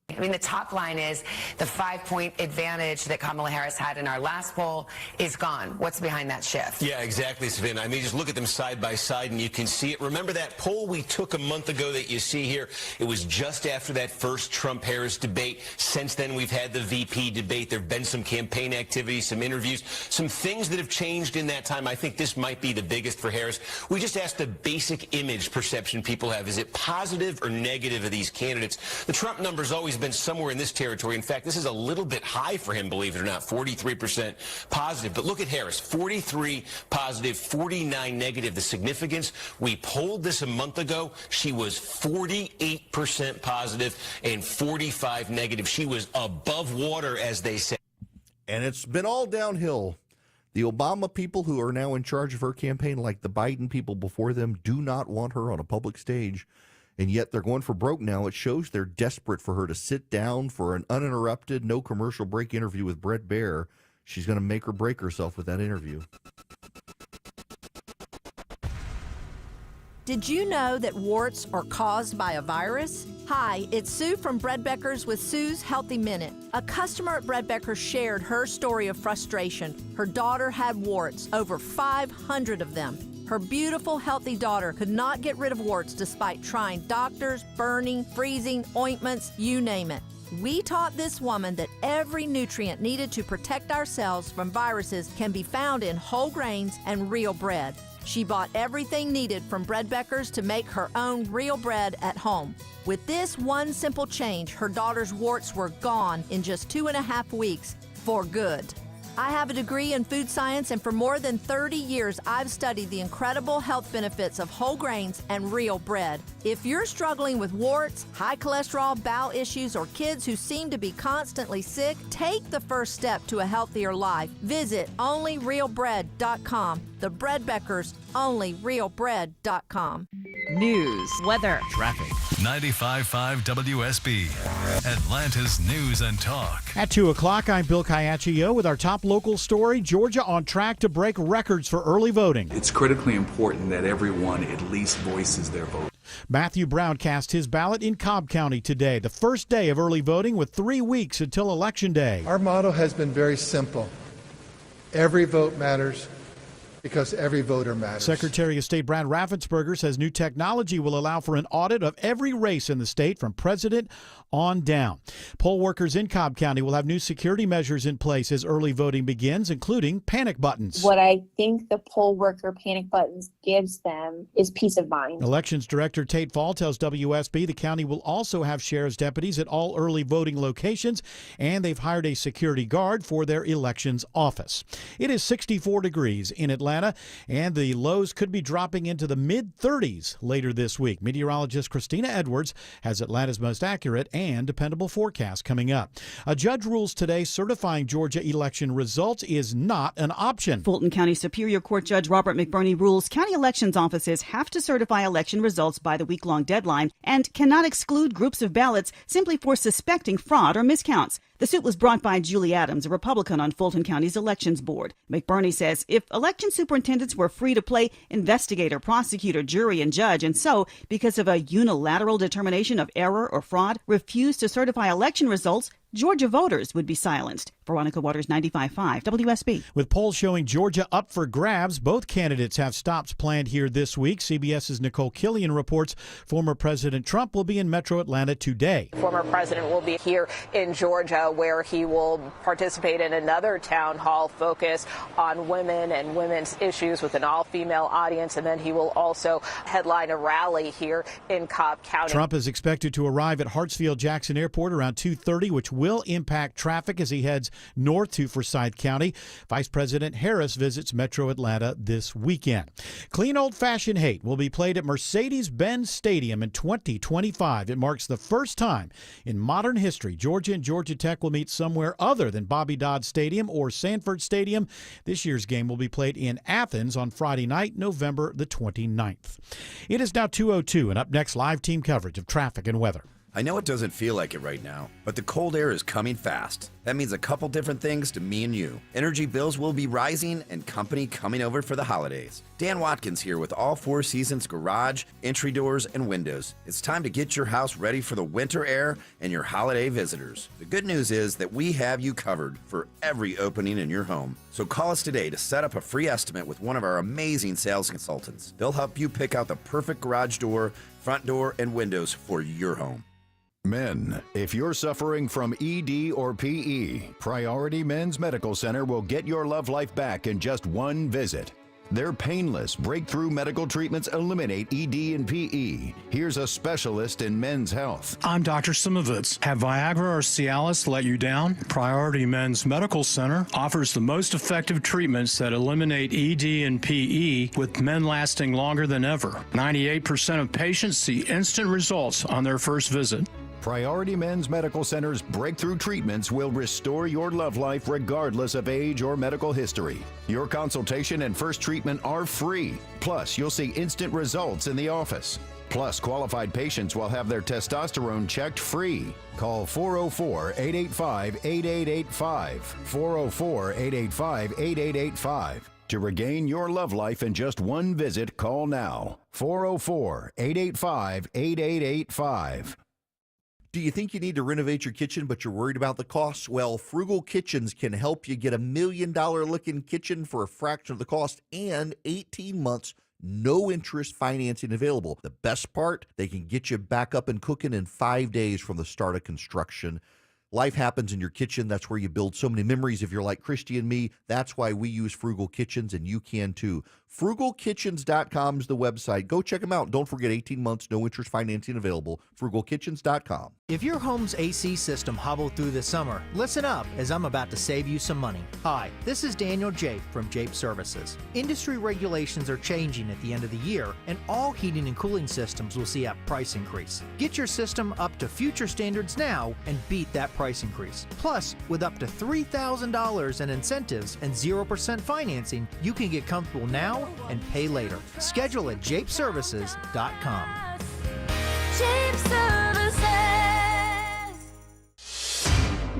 I mean, the top line is the 5-point advantage that Kamala Harris had in our last poll is gone. What's behind that shift? Yeah, exactly, Savannah. I mean, just look at them side by side and you can see it. Remember that poll we took a month ago that you see here? It was just after that first Trump-Harris debate. Since then, we've had the VP debate. There have been some campaign activities, some interviews, some things that have changed in that time. I think this might be the biggest for Harris. We just asked the basic image perception people have. Is it positive or negative of these candidates? The Trump number's always been somewhere in this territory. In fact, this is a little bit high for him, believe it or not, 43% positive. But look at Harris, 43 positive, 49 negative. The significance, we polled this a month ago. She was 48% positive and 45 negative. She was above water, as they say. And it's been all downhill. The Obama people who are now in charge of her campaign, like the Biden people before them, do not want her on a public stage. And yet they're going for broke now. It shows they're desperate for her to sit down for an uninterrupted, no commercial break interview with Bret Baier. She's going to make or break herself with that interview. Did you know that warts are caused by a virus? Hi, it's Sue from Bread Becker's with Sue's Healthy Minute. A customer at Bread Becker's shared her story of frustration. Her daughter had warts, over 500 of them. Her beautiful, healthy daughter could not get rid of warts despite trying doctors, burning, freezing, ointments, you name it. We taught this woman that every nutrient needed to protect ourselves from viruses can be found in whole grains and real bread. She bought everything needed from Bread Beckers to make her own real bread at home. With this one simple change, her daughter's warts were gone in just 2.5 weeks for good. I have a degree in food science, and for more than 30 years, I've studied the incredible health benefits of whole grains and real bread. If you're struggling with warts, high cholesterol, bowel issues, or kids who seem to be constantly sick, take the first step to a healthier life. Visit onlyrealbread.com. The Bread Beckers, onlyrealbread.com. News, weather, traffic. 95.5 WSB, Atlanta's News and Talk. At 2 o'clock, I'm Bill Caiaccio with our top local story. Georgia on track to break records for early voting. It's critically important that everyone at least voices their vote. Matthew Brown cast his ballot in Cobb County today, the first day of early voting with 3 weeks until Election Day. Our motto has been very simple. Every vote matters, because every voter matters. Secretary of State Brad Raffensperger says new technology will allow for an audit of every race in the state from president on down. Poll workers in Cobb County will have new security measures in place as early voting begins, including panic buttons. What I think the poll worker panic buttons gives them is peace of mind. Elections Director Tate Fall tells WSB the county will also have sheriff's deputies at all early voting locations, and they've hired a security guard for their elections office. It is 64 degrees in Atlanta, and the lows could be dropping into the mid-30s later this week. Meteorologist Christina Edwards has Atlanta's most accurate and dependable forecast coming up. A judge rules today certifying Georgia election results is not an option. Fulton County Superior Court Judge Robert McBurney rules county elections offices have to certify election results by the week-long deadline and cannot exclude groups of ballots simply for suspecting fraud or miscounts. The suit was brought by Julie Adams, a Republican on Fulton County's elections board. McBurney says if election superintendents were free to play investigator, prosecutor, jury, and judge, and so, because of a unilateral determination of error or fraud, refused to certify election results, Georgia voters would be silenced. Veronica Waters, 95.5 WSB. With polls showing Georgia up for grabs, both candidates have stops planned here this week. CBS's Nicole Killian reports former President Trump will be in Metro Atlanta today. Former president will be here in Georgia, where he will participate in another town hall focused on women and women's issues with an all-female audience, and then he will also headline a rally here in Cobb County. Trump is expected to arrive at Hartsfield-Jackson Airport around 2:30, which will impact traffic as he heads north to Forsyth County. Vice President Harris visits Metro Atlanta this weekend. Clean Old-Fashioned Hate will be played at Mercedes-Benz Stadium in 2025. It marks the first time in modern history Georgia and Georgia Tech will meet somewhere other than Bobby Dodd Stadium or Sanford Stadium. This year's game will be played in Athens on Friday night, November the 29th. It is now 2:02, and up next, live team coverage of traffic and weather. I know it doesn't feel like it right now, but the cold air is coming fast. That means a couple different things to me and you. Energy bills will be rising and company coming over for the holidays. Dan Watkins here with All Four Seasons Garage, entry doors, and windows. It's time to get your house ready for the winter air and your holiday visitors. The good news is that we have you covered for every opening in your home. So call us today to set up a free estimate with one of our amazing sales consultants. They'll help you pick out the perfect garage door, front door, and windows for your home. Men, if you're suffering from ED or PE, Priority Men's Medical Center will get your love life back in just one visit. Their painless, breakthrough medical treatments eliminate ED and PE. Here's a specialist in men's health. I'm Dr. Simovitz. Have Viagra or Cialis let you down? Priority Men's Medical Center offers the most effective treatments that eliminate ED and PE, with men lasting longer than ever. 98% of patients see instant results on their first visit. Priority Men's Medical Center's breakthrough treatments will restore your love life regardless of age or medical history. Your consultation and first treatment are free. Plus, you'll see instant results in the office. Plus, qualified patients will have their testosterone checked free. Call 404-885-8885. 404-885-8885. To regain your love life in just one visit, call now. 404-885-8885. Do you think you need to renovate your kitchen, but you're worried about the costs? Well, Frugal Kitchens can help you get $1 million looking kitchen for a fraction of the cost and 18 months, no interest financing available. The best part, they can get you back up and cooking in 5 days from the start of construction. Life happens in your kitchen. That's where you build so many memories. If you're like Christy and me, that's why we use Frugal Kitchens, and you can too. FrugalKitchens.com is the website. Go check them out. Don't forget, 18 months, no interest financing available. FrugalKitchens.com. If your home's AC system hobbled through the summer, listen up, as I'm about to save you some money. Hi, this is Daniel Jape from Jape Services. Industry regulations are changing at the end of the year, and all heating and cooling systems will see a price increase. Get your system up to future standards now and beat that price increase. Plus, with up to $3,000 in incentives and 0% financing, you can get comfortable now and pay later. Schedule at japeservices.com. Jape Services.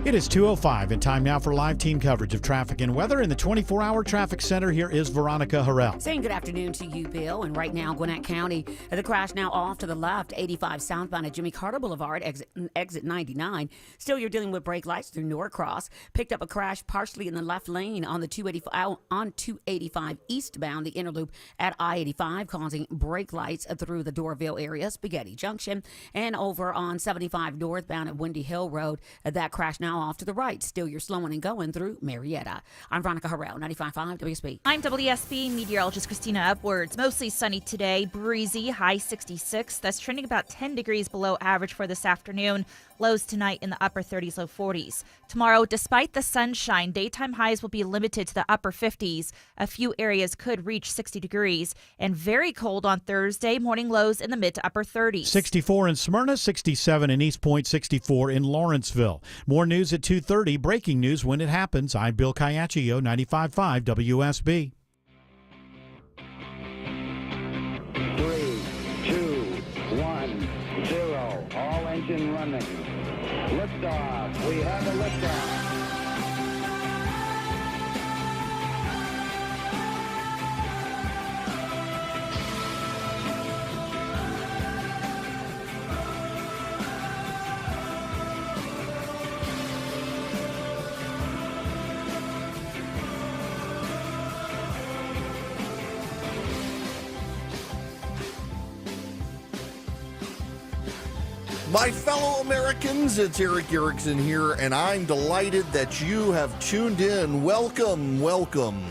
It is 2:05 and time now for live team coverage of traffic and weather in the 24-hour traffic center. Here is Veronica Harrell. Saying good afternoon to you, Bill. And right now, Gwinnett County, the crash now off to the left, 85 southbound at Jimmy Carter Boulevard, exit 99. Still, you're dealing with brake lights through Norcross. Picked up a crash partially in the left lane on the 285 eastbound, the inner loop at I-85, causing brake lights through the Dorville area, Spaghetti Junction, and over on 75 northbound at Windy Hill Road. That crash now off to the right. Still, you're slowing and going through Marietta. I'm Veronica Harrell, 95.5 WSB. I'm WSB meteorologist Christina Upwards. Mostly sunny today, breezy, high 66. That's trending about 10 degrees below average for this afternoon. Lows tonight in the upper 30s, low 40s. Tomorrow, despite the sunshine, daytime highs will be limited to the upper 50s. A few areas could reach 60 degrees. And very cold on Thursday, morning lows in the mid to upper 30s. 64 in Smyrna, 67 in East Point, 64 in Lawrenceville. More news at 2:30. Breaking news when it happens. I'm Bill Caiaccio, 95.5 WSB. 3, 2, 1, 0. All engine running. Liftoff. We have a liftoff. My fellow Americans, it's Eric Erickson here, and I'm delighted that you have tuned in. Welcome, welcome.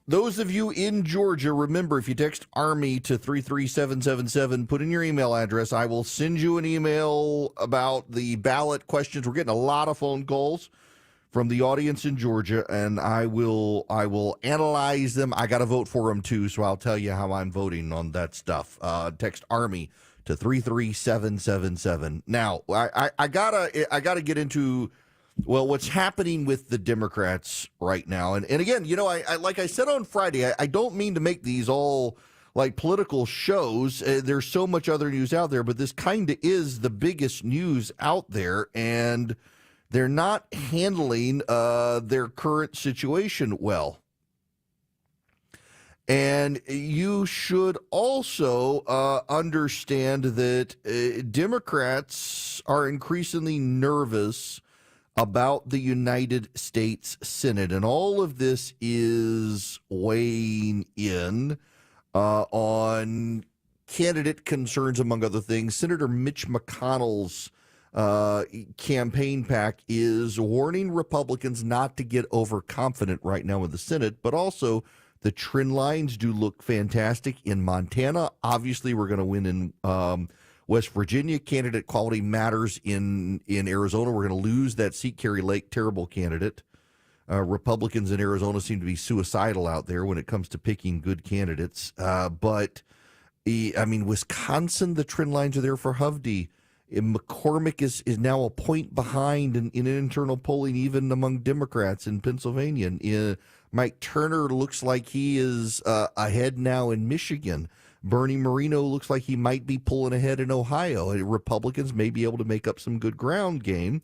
Those of you in Georgia, remember, if you text Army to 33777, put in your email address. I will send you an email about the ballot questions. We're getting a lot of phone calls from the audience in Georgia, and I will analyze them. I got to vote for them, too, so I'll tell you how I'm voting on that stuff. Text Army to 33777. Now, I gotta get into, well, what's happening with the Democrats right now. And again, you know, I like I said on Friday, I don't mean to make these all like political shows. There's so much other news out there, but this kind of is the biggest news out there, and they're not handling their current situation well. And you should also understand that Democrats are increasingly nervous about the United States Senate. And all of this is weighing in on candidate concerns, among other things. Senator Mitch McConnell's campaign PAC is warning Republicans not to get overconfident right now in the Senate, but also the trend lines do look fantastic in Montana. Obviously, we're going to win in West Virginia. Candidate quality matters in Arizona. We're going to lose that seat. Kerry Lake, terrible candidate. Republicans in Arizona seem to be suicidal out there when it comes to picking good candidates. But, I mean, Wisconsin, the trend lines are there for Hovde. McCormick is now a point behind in internal polling, even among Democrats in Pennsylvania. Mike Turner looks like he is ahead now in Michigan. Bernie Moreno looks like he might be pulling ahead in Ohio. Republicans may be able to make up some good ground game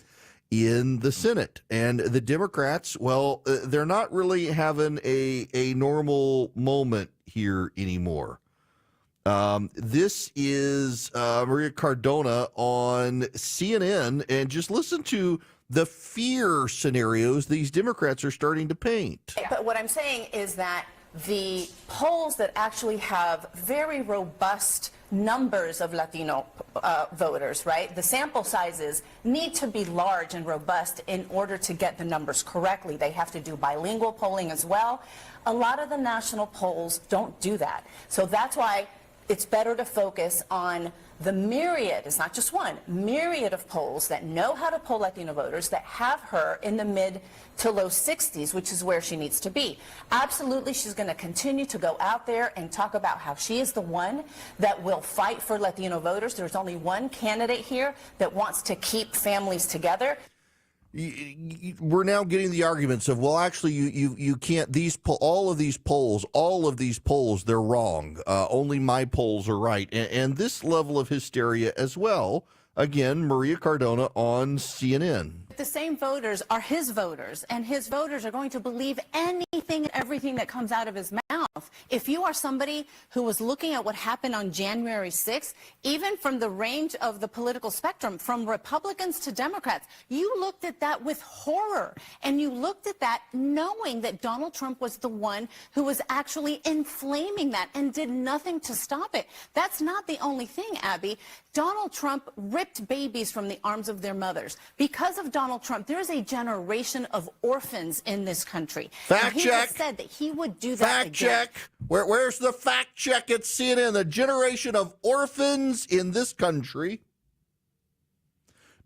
in the Senate. And the Democrats, well, they're not really having a normal moment here anymore. This is Maria Cardona on CNN, and just listen to the fear scenarios these Democrats are starting to paint. But what I'm saying is that the polls that actually have very robust numbers of Latino voters, right? The sample sizes need to be large and robust in order to get the numbers correctly. They have to do bilingual polling as well. A lot of the national polls don't do that. So that's why it's better to focus on the myriad, it's not just one, myriad of polls that know how to poll Latino voters that have her in the mid to low 60s, which is where she needs to be. Absolutely, she's going to continue to go out there and talk about how she is the one that will fight for Latino voters. There's only one candidate here that wants to keep families together. We're now getting the arguments of, well, actually, you can't. All of these polls, they're wrong. Only my polls are right, and this level of hysteria as well. Again, Maria Cardona on CNN. The same voters are his voters, and his voters are going to believe anything and everything that comes out of his mouth. If you are somebody who was looking at what happened on January 6th, even from the range of the political spectrum, from Republicans to Democrats, you looked at that with horror, and you looked at that knowing that Donald Trump was the one who was actually inflaming that and did nothing to stop it. That's not the only thing, Abby. Donald Trump ripped babies from the arms of their mothers. Because of Donald Trump, there is a generation of orphans in this country. Fact check. He has said that he would do that fact again. check. Where's the fact check at CNN? The generation of orphans in this country.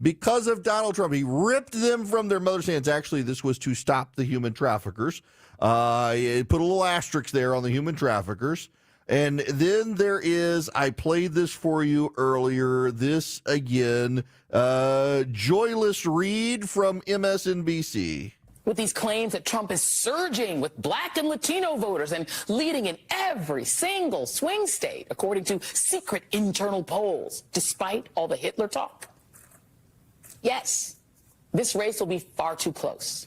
Because of Donald Trump, he ripped them from their mother's hands. Actually, this was to stop the human traffickers. It put a little asterisk there on the human traffickers. And then there is, I played this for you earlier, this again, Joyless Reed from MSNBC. With these claims that Trump is surging with black and Latino voters and leading in every single swing state, according to secret internal polls, despite all the Hitler talk. Yes, this race will be far too close.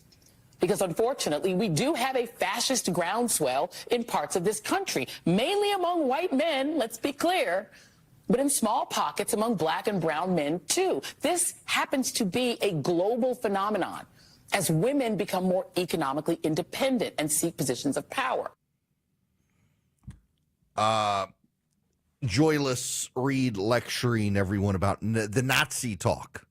Because unfortunately, we do have a fascist groundswell in parts of this country, mainly among white men, let's be clear, but in small pockets among black and brown men too. This happens to be a global phenomenon as women become more economically independent and seek positions of power. Joyless Reed lecturing everyone about the Nazi talk.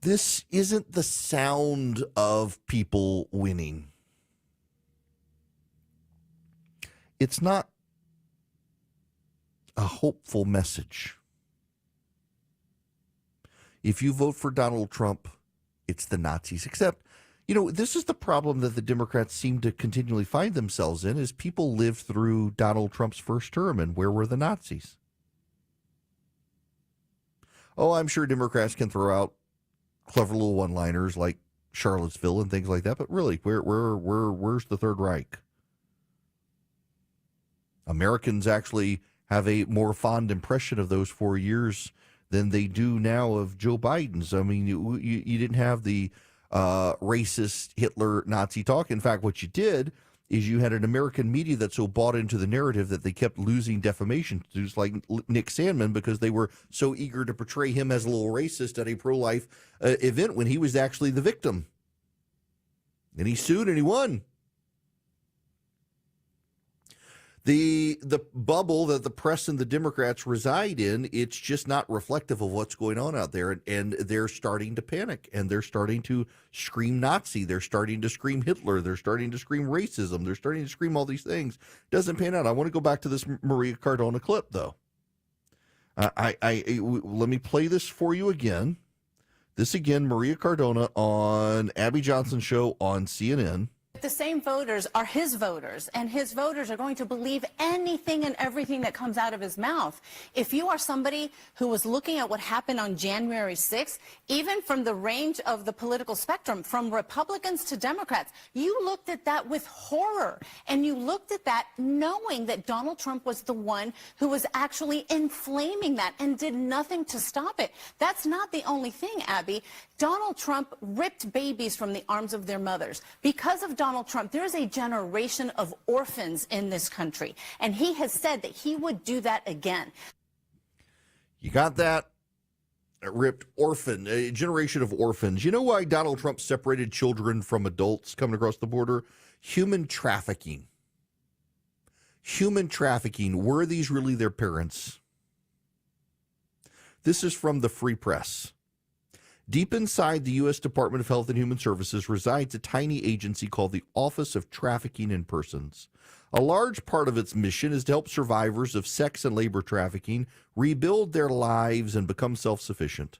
This isn't the sound of people winning. It's not a hopeful message. If you vote for Donald Trump, it's the Nazis. Except, this is the problem that the Democrats seem to continually find themselves in, is people lived through Donald Trump's first term, and where were the Nazis? Oh, I'm sure Democrats can throw out clever little one-liners like Charlottesville and things like that, but really, where's the Third Reich? Americans actually have a more fond impression of those 4 years than they do now of Joe Biden's. I mean, you didn't have the racist Hitler Nazi talk. In fact, what you did is you had an American media that so bought into the narrative that they kept losing defamation suits like Nick Sandmann because they were so eager to portray him as a little racist at a pro-life event when he was actually the victim. And he sued and he won. The bubble that the press and the Democrats reside in, it's just not reflective of what's going on out there. And they're starting to panic, and they're starting to scream Nazi. They're starting to scream Hitler. They're starting to scream racism. They're starting to scream all these things. Doesn't pan out. I want to go back to this Maria Cardona clip, though. Let me play this for you again. This again, Maria Cardona on Abby Johnson's show on CNN. The same voters are his voters, and his voters are going to believe anything and everything that comes out of his mouth. If you are somebody who was looking at what happened on January 6th, even from the range of the political spectrum, from Republicans to Democrats, you looked at that with horror, and you looked at that knowing that Donald Trump was the one who was actually inflaming that and did nothing to stop it. That's not the only thing, Abby. Donald Trump ripped babies from the arms of their mothers. Because of Donald Trump, there is a generation of orphans in this country, and he has said that he would do that again. You got that? Ripped orphan, a generation of orphans. You know why Donald Trump separated children from adults coming across the border? Human trafficking. Human trafficking. Were these really their parents? This is from the Free Press. Deep inside the U.S. Department of Health and Human Services resides a tiny agency called the Office of Trafficking in Persons. A large part of its mission is to help survivors of sex and labor trafficking rebuild their lives and become self-sufficient.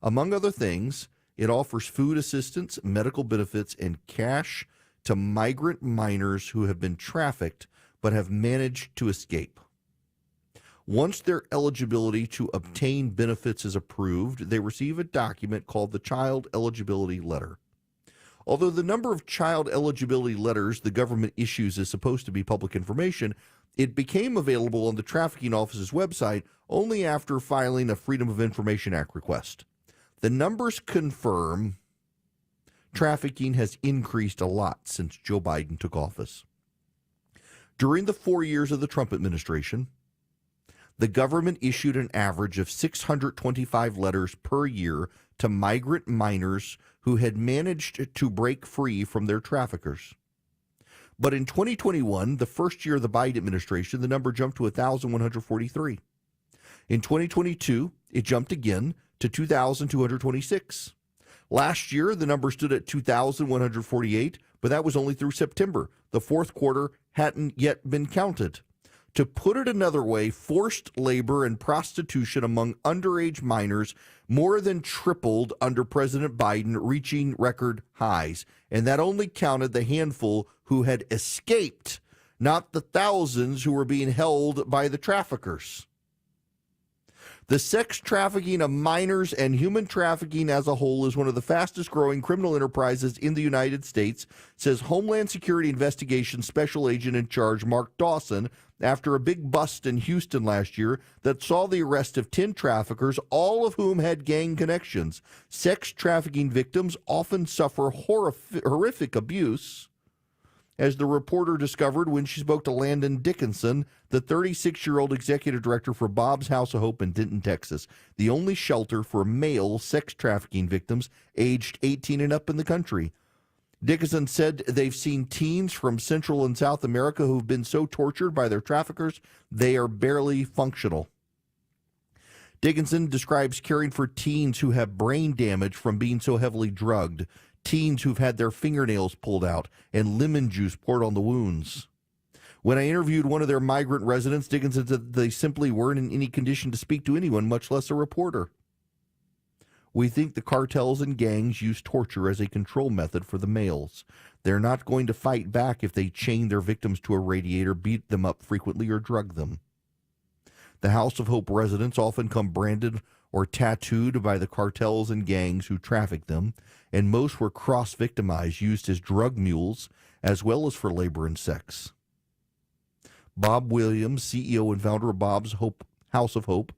Among other things, it offers food assistance, medical benefits, and cash to migrant minors who have been trafficked but have managed to escape. Once their eligibility to obtain benefits is approved, they receive a document called the Child Eligibility Letter. Although the number of child eligibility letters the government issues is supposed to be public information, it became available on the Trafficking Office's website only after filing a Freedom of Information Act request. The numbers confirm trafficking has increased a lot since Joe Biden took office. During the 4 years of the Trump administration, the government issued an average of 625 letters per year to migrant minors who had managed to break free from their traffickers. But in 2021, the first year of the Biden administration, the number jumped to 1,143. In 2022, it jumped again to 2,226. Last year, the number stood at 2,148, but that was only through September. The fourth quarter hadn't yet been counted. To put it another way, forced labor and prostitution among underage minors more than tripled under President Biden, reaching record highs. And that only counted the handful who had escaped, not the thousands who were being held by the traffickers. The sex trafficking of minors and human trafficking as a whole is one of the fastest growing criminal enterprises in the United States, says Homeland Security Investigations Special Agent in Charge Mark Dawson, after a big bust in Houston last year that saw the arrest of 10 traffickers, all of whom had gang connections. Sex trafficking victims often suffer horrific abuse, as the reporter discovered when she spoke to Landon Dickinson, the 36-year-old executive director for Bob's House of Hope in Denton, Texas, the only shelter for male sex trafficking victims aged 18 and up in the country. Dickinson said they've seen teens from Central and South America who've been so tortured by their traffickers, they are barely functional. Dickinson describes caring for teens who have brain damage from being so heavily drugged, teens who've had their fingernails pulled out and lemon juice poured on the wounds. When I interviewed one of their migrant residents, Dickinson said they simply weren't in any condition to speak to anyone, much less a reporter. We think the cartels and gangs use torture as a control method for the males. They're not going to fight back if they chain their victims to a radiator, beat them up frequently, or drug them. The House of Hope residents often come branded or tattooed by the cartels and gangs who traffic them, and most were cross-victimized, used as drug mules, as well as for labor and sex. Bob Williams, CEO and founder of Bob's House of Hope,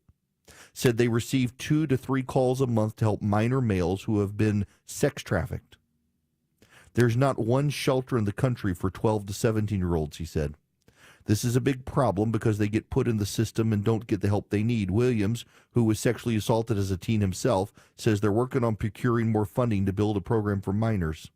said they receive 2 to 3 calls a month to help minor males who have been sex trafficked. There's not one shelter in the country for 12 to 17-year-olds, he said. This is a big problem because they get put in the system and don't get the help they need. Williams, who was sexually assaulted as a teen himself, says they're working on procuring more funding to build a program for minors.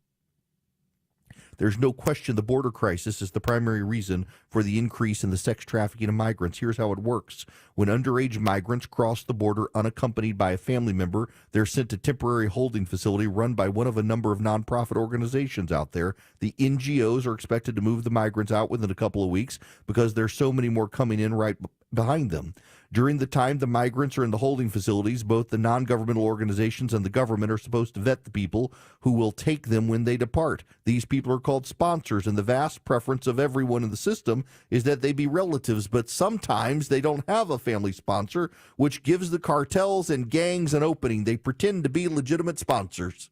There's no question the border crisis is the primary reason for the increase in the sex trafficking of migrants. Here's how it works. When underage migrants cross the border unaccompanied by a family member, they're sent to a temporary holding facility run by one of a number of nonprofit organizations out there. The NGOs are expected to move the migrants out within a couple of weeks because there's so many more coming in right behind them. During the time the migrants are in the holding facilities, both the non-governmental organizations and the government are supposed to vet the people who will take them when they depart. These people are called sponsors, and the vast preference of everyone in the system is that they be relatives, but sometimes they don't have a family sponsor, which gives the cartels and gangs an opening. They pretend to be legitimate sponsors.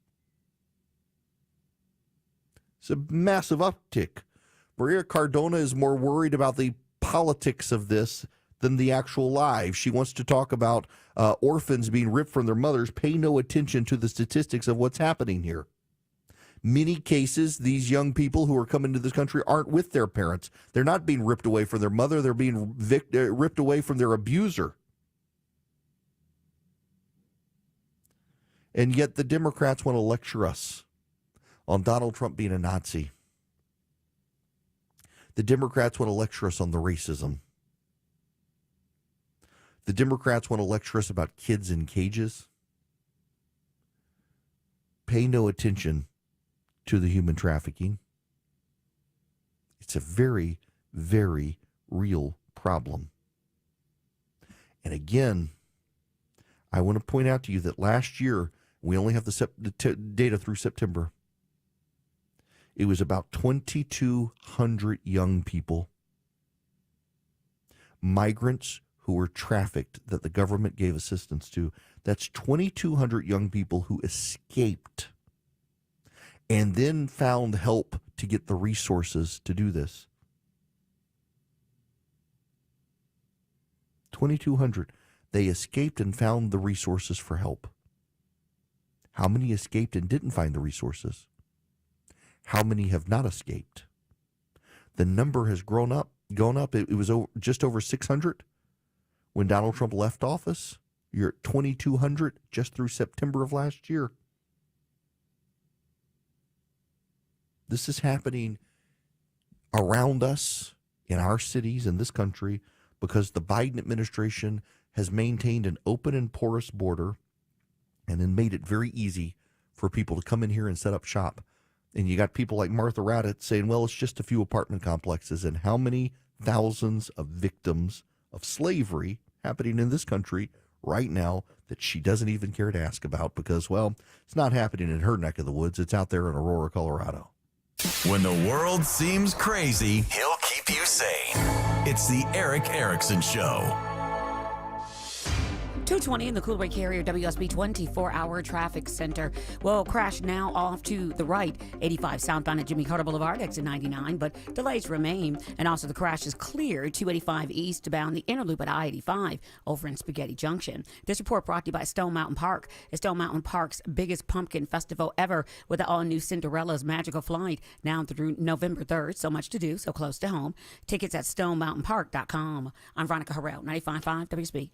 It's a massive uptick. Maria Cardona is more worried about the politics of this than the actual lives. She wants to talk about orphans being ripped from their mothers. Pay no attention to the statistics of what's happening here. Many cases, these young people who are coming to this country aren't with their parents. They're not being ripped away from their mother. They're being ripped away from their abuser. And yet the Democrats want to lecture us on Donald Trump being a Nazi. The Democrats want to lecture us on the racism. The Democrats want to lecture us about kids in cages. Pay no attention to the human trafficking. It's a very, very real problem. And again, I want to point out to you that last year, we only have the data through September. It was about 2,200 young people, migrants who were trafficked that the government gave assistance to. That's 2,200 young people who escaped and then found help to get the resources to do this. 2,200. They escaped and found the resources for help. How many escaped and didn't find the resources? How many have not escaped? The number has gone up. It was just over 600 when Donald Trump left office. You're at 2,200 just through September of last year. This is happening around us, in our cities, in this country, because the Biden administration has maintained an open and porous border and then made it very easy for people to come in here and set up shop. And you got people like Martha Raddatz saying, well, it's just a few apartment complexes. And how many thousands of victims of slavery happening in this country right now that she doesn't even care to ask about because, well, it's not happening in her neck of the woods. It's out there in Aurora, Colorado. When the world seems crazy, he'll keep you sane. It's the Eric Erickson Show. 220 in the Coolray Carrier WSB 24-hour traffic center. Well, crash now off to the right, 85 southbound at Jimmy Carter Boulevard, exit 99, but delays remain. And also the crash is clear, 285 eastbound, the inner loop at I-85 over in Spaghetti Junction. This report brought to you by Stone Mountain Park. It's Stone Mountain Park's biggest pumpkin festival ever with the all-new Cinderella's Magical Flight now through November 3rd. So much to do, so close to home. Tickets at stonemountainpark.com. I'm Veronica Harrell, 95.5 WSB.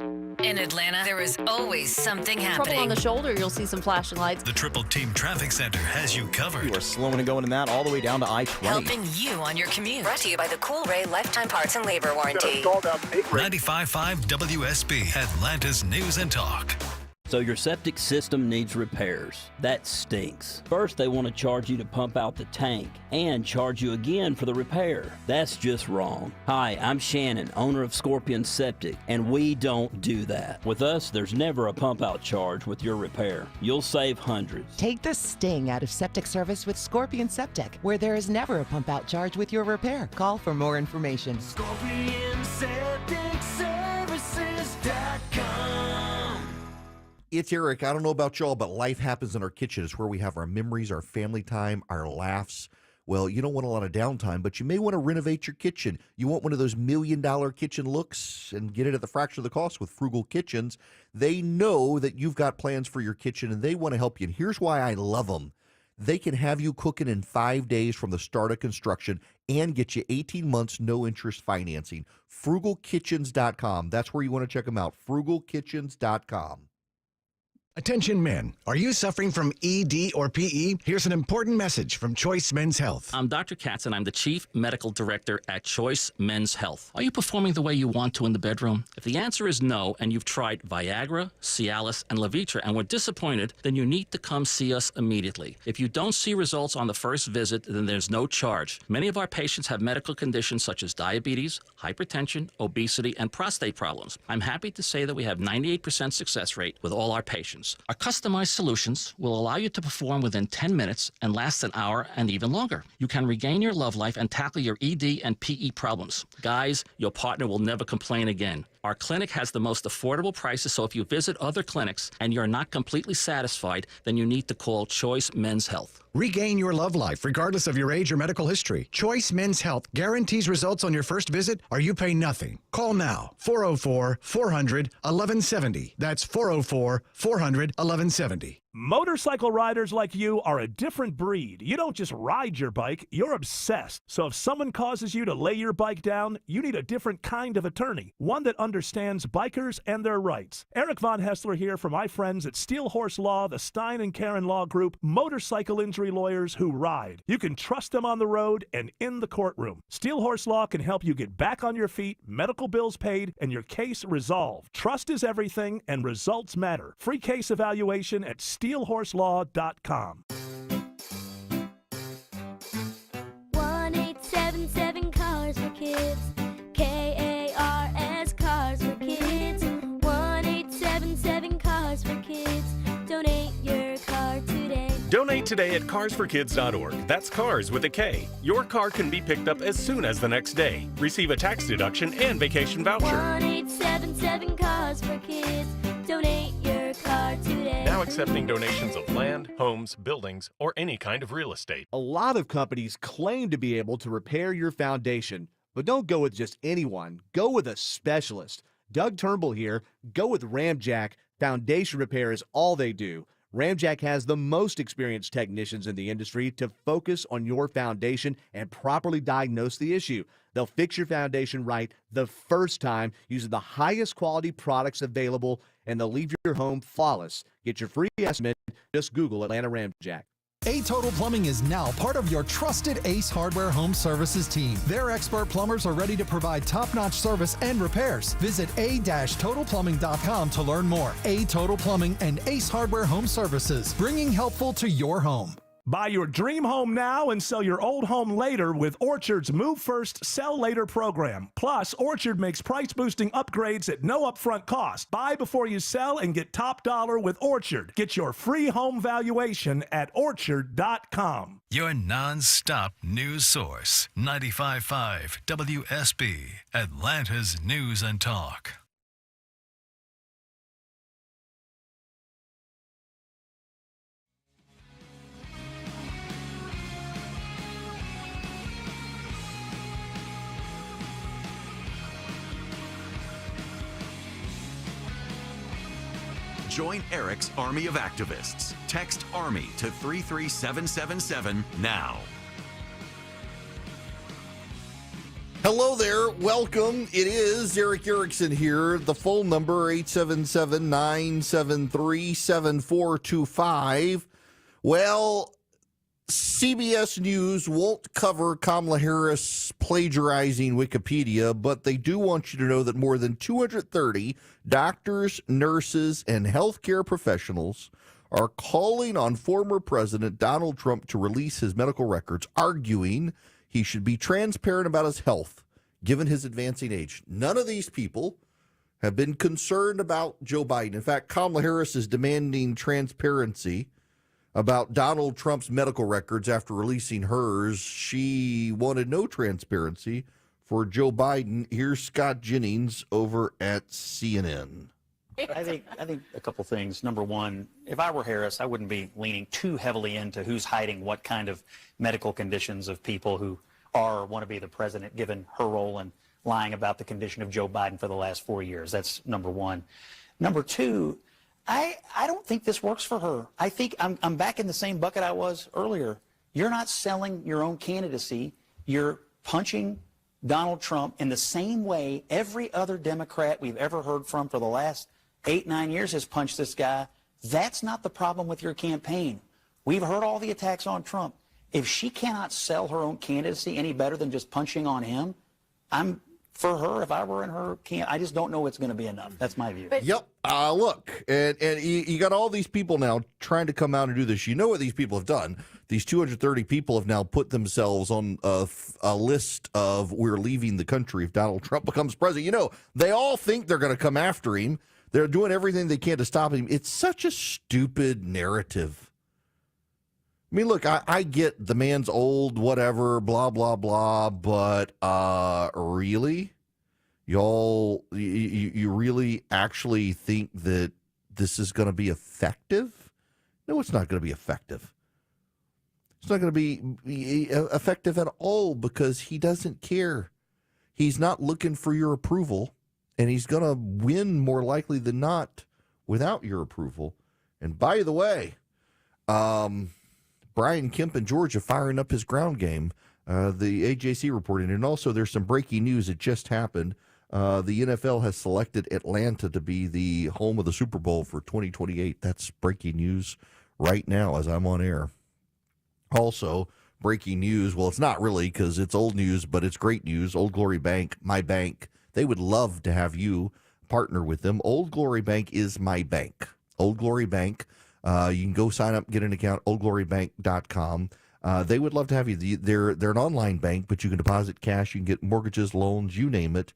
In Atlanta, there is always something happening. Trouble on the shoulder, you'll see some flashing lights. The Triple Team Traffic Center has you covered. You are slowing and going in that all the way down to I-20. Helping you on your commute. Brought to you by the Coolray Lifetime Parts and Labor Warranty. 95.5 WSB, Atlanta's News and Talk. So your septic system needs repairs. That stinks. First, they want to charge you to pump out the tank and charge you again for the repair. That's just wrong. Hi, I'm Shannon, owner of Scorpion Septic, and we don't do that. With us, there's never a pump out charge with your repair. You'll save hundreds. Take the sting out of septic service with Scorpion Septic, where there is never a pump out charge with your repair. Call for more information. ScorpionSepticServices.com. It's Eric. I don't know about y'all, but life happens in our kitchen. It's where we have our memories, our family time, our laughs. Well, you don't want a lot of downtime, but you may want to renovate your kitchen. You want one of those $1 million kitchen looks and get it at the fraction of the cost with Frugal Kitchens. They know that you've got plans for your kitchen, and they want to help you. And here's why I love them. They can have you cooking in 5 days from the start of construction and get you 18 months no-interest financing. FrugalKitchens.com. That's where you want to check them out. FrugalKitchens.com. Attention men, are you suffering from ED or PE? Here's an important message from Choice Men's Health. I'm Dr. Katz, and I'm the Chief Medical Director at Choice Men's Health. Are you performing the way you want to in the bedroom? If the answer is no, and you've tried Viagra, Cialis, and Levitra and were disappointed, then you need to come see us immediately. If you don't see results on the first visit, then there's no charge. Many of our patients have medical conditions such as diabetes, hypertension, obesity, and prostate problems. I'm happy to say that we have 98% success rate with all our patients. Our customized solutions will allow you to perform within 10 minutes and last an hour and even longer. You can regain your love life and tackle your ED and PE problems. Guys, your partner will never complain again. Our clinic has the most affordable prices, so if you visit other clinics and you're not completely satisfied, then you need to call Choice Men's Health. Regain your love life regardless of your age or medical history. Choice Men's Health guarantees results on your first visit or you pay nothing. Call now. 404-400-1170. That's 404-400-1170. Motorcycle riders like you are a different breed. You don't just ride your bike, you're obsessed. So if someone causes you to lay your bike down, you need a different kind of attorney, one that understands bikers and their rights. Eric Von Hessler here for my friends at Steel Horse Law, the Stein and Karen Law Group, motorcycle injury lawyers who ride. You can trust them on the road and in the courtroom. Steel Horse Law can help you get back on your feet, medical bills paid, and your case resolved. Trust is everything, and results matter. Free case evaluation at steelhorselaw.com. 1-877 Cars for Kids. KARS Cars for Kids. 1-877 Cars for Kids. Donate your car today. Donate today at carsforkids.org. That's cars with a K. Your car can be picked up as soon as the next day. Receive a tax deduction and vacation voucher. 1-877 Cars for Kids. Donate your car today. Now accepting donations of land, homes, buildings, or any kind of real estate. A lot of companies claim to be able to repair your foundation, but don't go with just anyone. Go with a specialist. Doug Turnbull here. Go with Ramjack. Foundation repair is all they do. Ramjack has the most experienced technicians in the industry to focus on your foundation and properly diagnose the issue. They'll fix your foundation right the first time using the highest quality products available, and they'll leave your home flawless. Get your free estimate. Just Google Atlanta Ramjack. A Total Plumbing is now part of your trusted Ace Hardware Home Services team. Their expert plumbers are ready to provide top-notch service and repairs. Visit a-totalplumbing.com to learn more. A Total Plumbing and Ace Hardware Home Services, bringing helpful to your home. Buy your dream home now and sell your old home later with Orchard's Move First, Sell Later program. Plus, Orchard makes price-boosting upgrades at no upfront cost. Buy before you sell and get top dollar with Orchard. Get your free home valuation at Orchard.com. Your non-stop news source, 95.5 WSB, Atlanta's News and Talk. Join Eric's army of activists. Text ARMY to 33777 now. Hello there. Welcome. It is Eric Erickson here. The phone number 877-973-7425. Well, CBS News won't cover Kamala Harris plagiarizing Wikipedia, but they do want you to know that more than 230 doctors, nurses, and healthcare professionals are calling on former President Donald Trump to release his medical records, arguing he should be transparent about his health, given his advancing age. None of these people have been concerned about Joe Biden. In fact, Kamala Harris is demanding transparency about Donald Trump's medical records after releasing hers. She wanted no transparency for Joe Biden. Here's Scott Jennings over at CNN. I think a couple things. Number one, if I were Harris, I wouldn't be leaning too heavily into who's hiding what kind of medical conditions of people who are or want to be the president, given her role in lying about the condition of Joe Biden for the last 4 years. That's number one. Number two, I don't think this works for her. I think I'm back in the same bucket I was earlier. You're not selling your own candidacy. You're punching Donald Trump in the same way every other Democrat we've ever heard from for the last 8-9 years has punched this guy. That's not the problem with your campaign. We've heard all the attacks on Trump. If she cannot sell her own candidacy any better than just punching on him, for her, if I were in her camp, I just don't know it's going to be enough. That's my view. Yep. Look, and you got all these people now trying to come out and do this. You know what these people have done. These 230 people have now put themselves on a list of we're leaving the country if Donald Trump becomes president. You know, they all think they're going to come after him. They're doing everything they can to stop him. It's such a stupid narrative. I mean, look, I get the man's old, whatever, blah, blah, blah, but really? Y'all, you really actually think that this is going to be effective? No, it's not going to be effective. It's not going to be effective at all because he doesn't care. He's not looking for your approval, and he's going to win more likely than not without your approval. And by the way, Brian Kemp in Georgia firing up his ground game. The AJC reporting. And also there's some breaking news that just happened. The NFL has selected Atlanta to be the home of the Super Bowl for 2028. That's breaking news right now as I'm on air. Also, breaking news, well, it's not really because it's old news, but it's great news. Old Glory Bank, my bank, they would love to have you partner with them. Old Glory Bank is my bank. Old Glory Bank. You can go sign up, get an account, oldglorybank.com. They would love to have you. They're an online bank, but you can deposit cash, you can get mortgages, loans, you name it.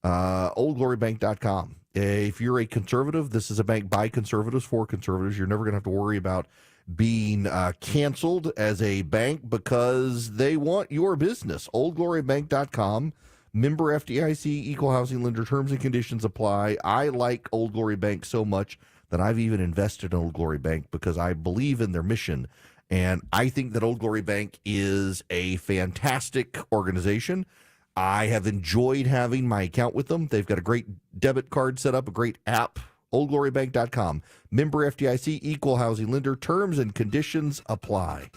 Oldglorybank.com. If you're a conservative, this is a bank by conservatives for conservatives. You're never going to have to worry about being canceled as a bank because they want your business. Oldglorybank.com. Member FDIC, equal housing lender, terms and conditions apply. I like Old Glory Bank so much that I've even invested in Old Glory Bank because I believe in their mission. And I think that Old Glory Bank is a fantastic organization. I have enjoyed having my account with them. They've got a great debit card set up, a great app. Oldglorybank.com. Member FDIC, equal housing lender. Terms and conditions apply.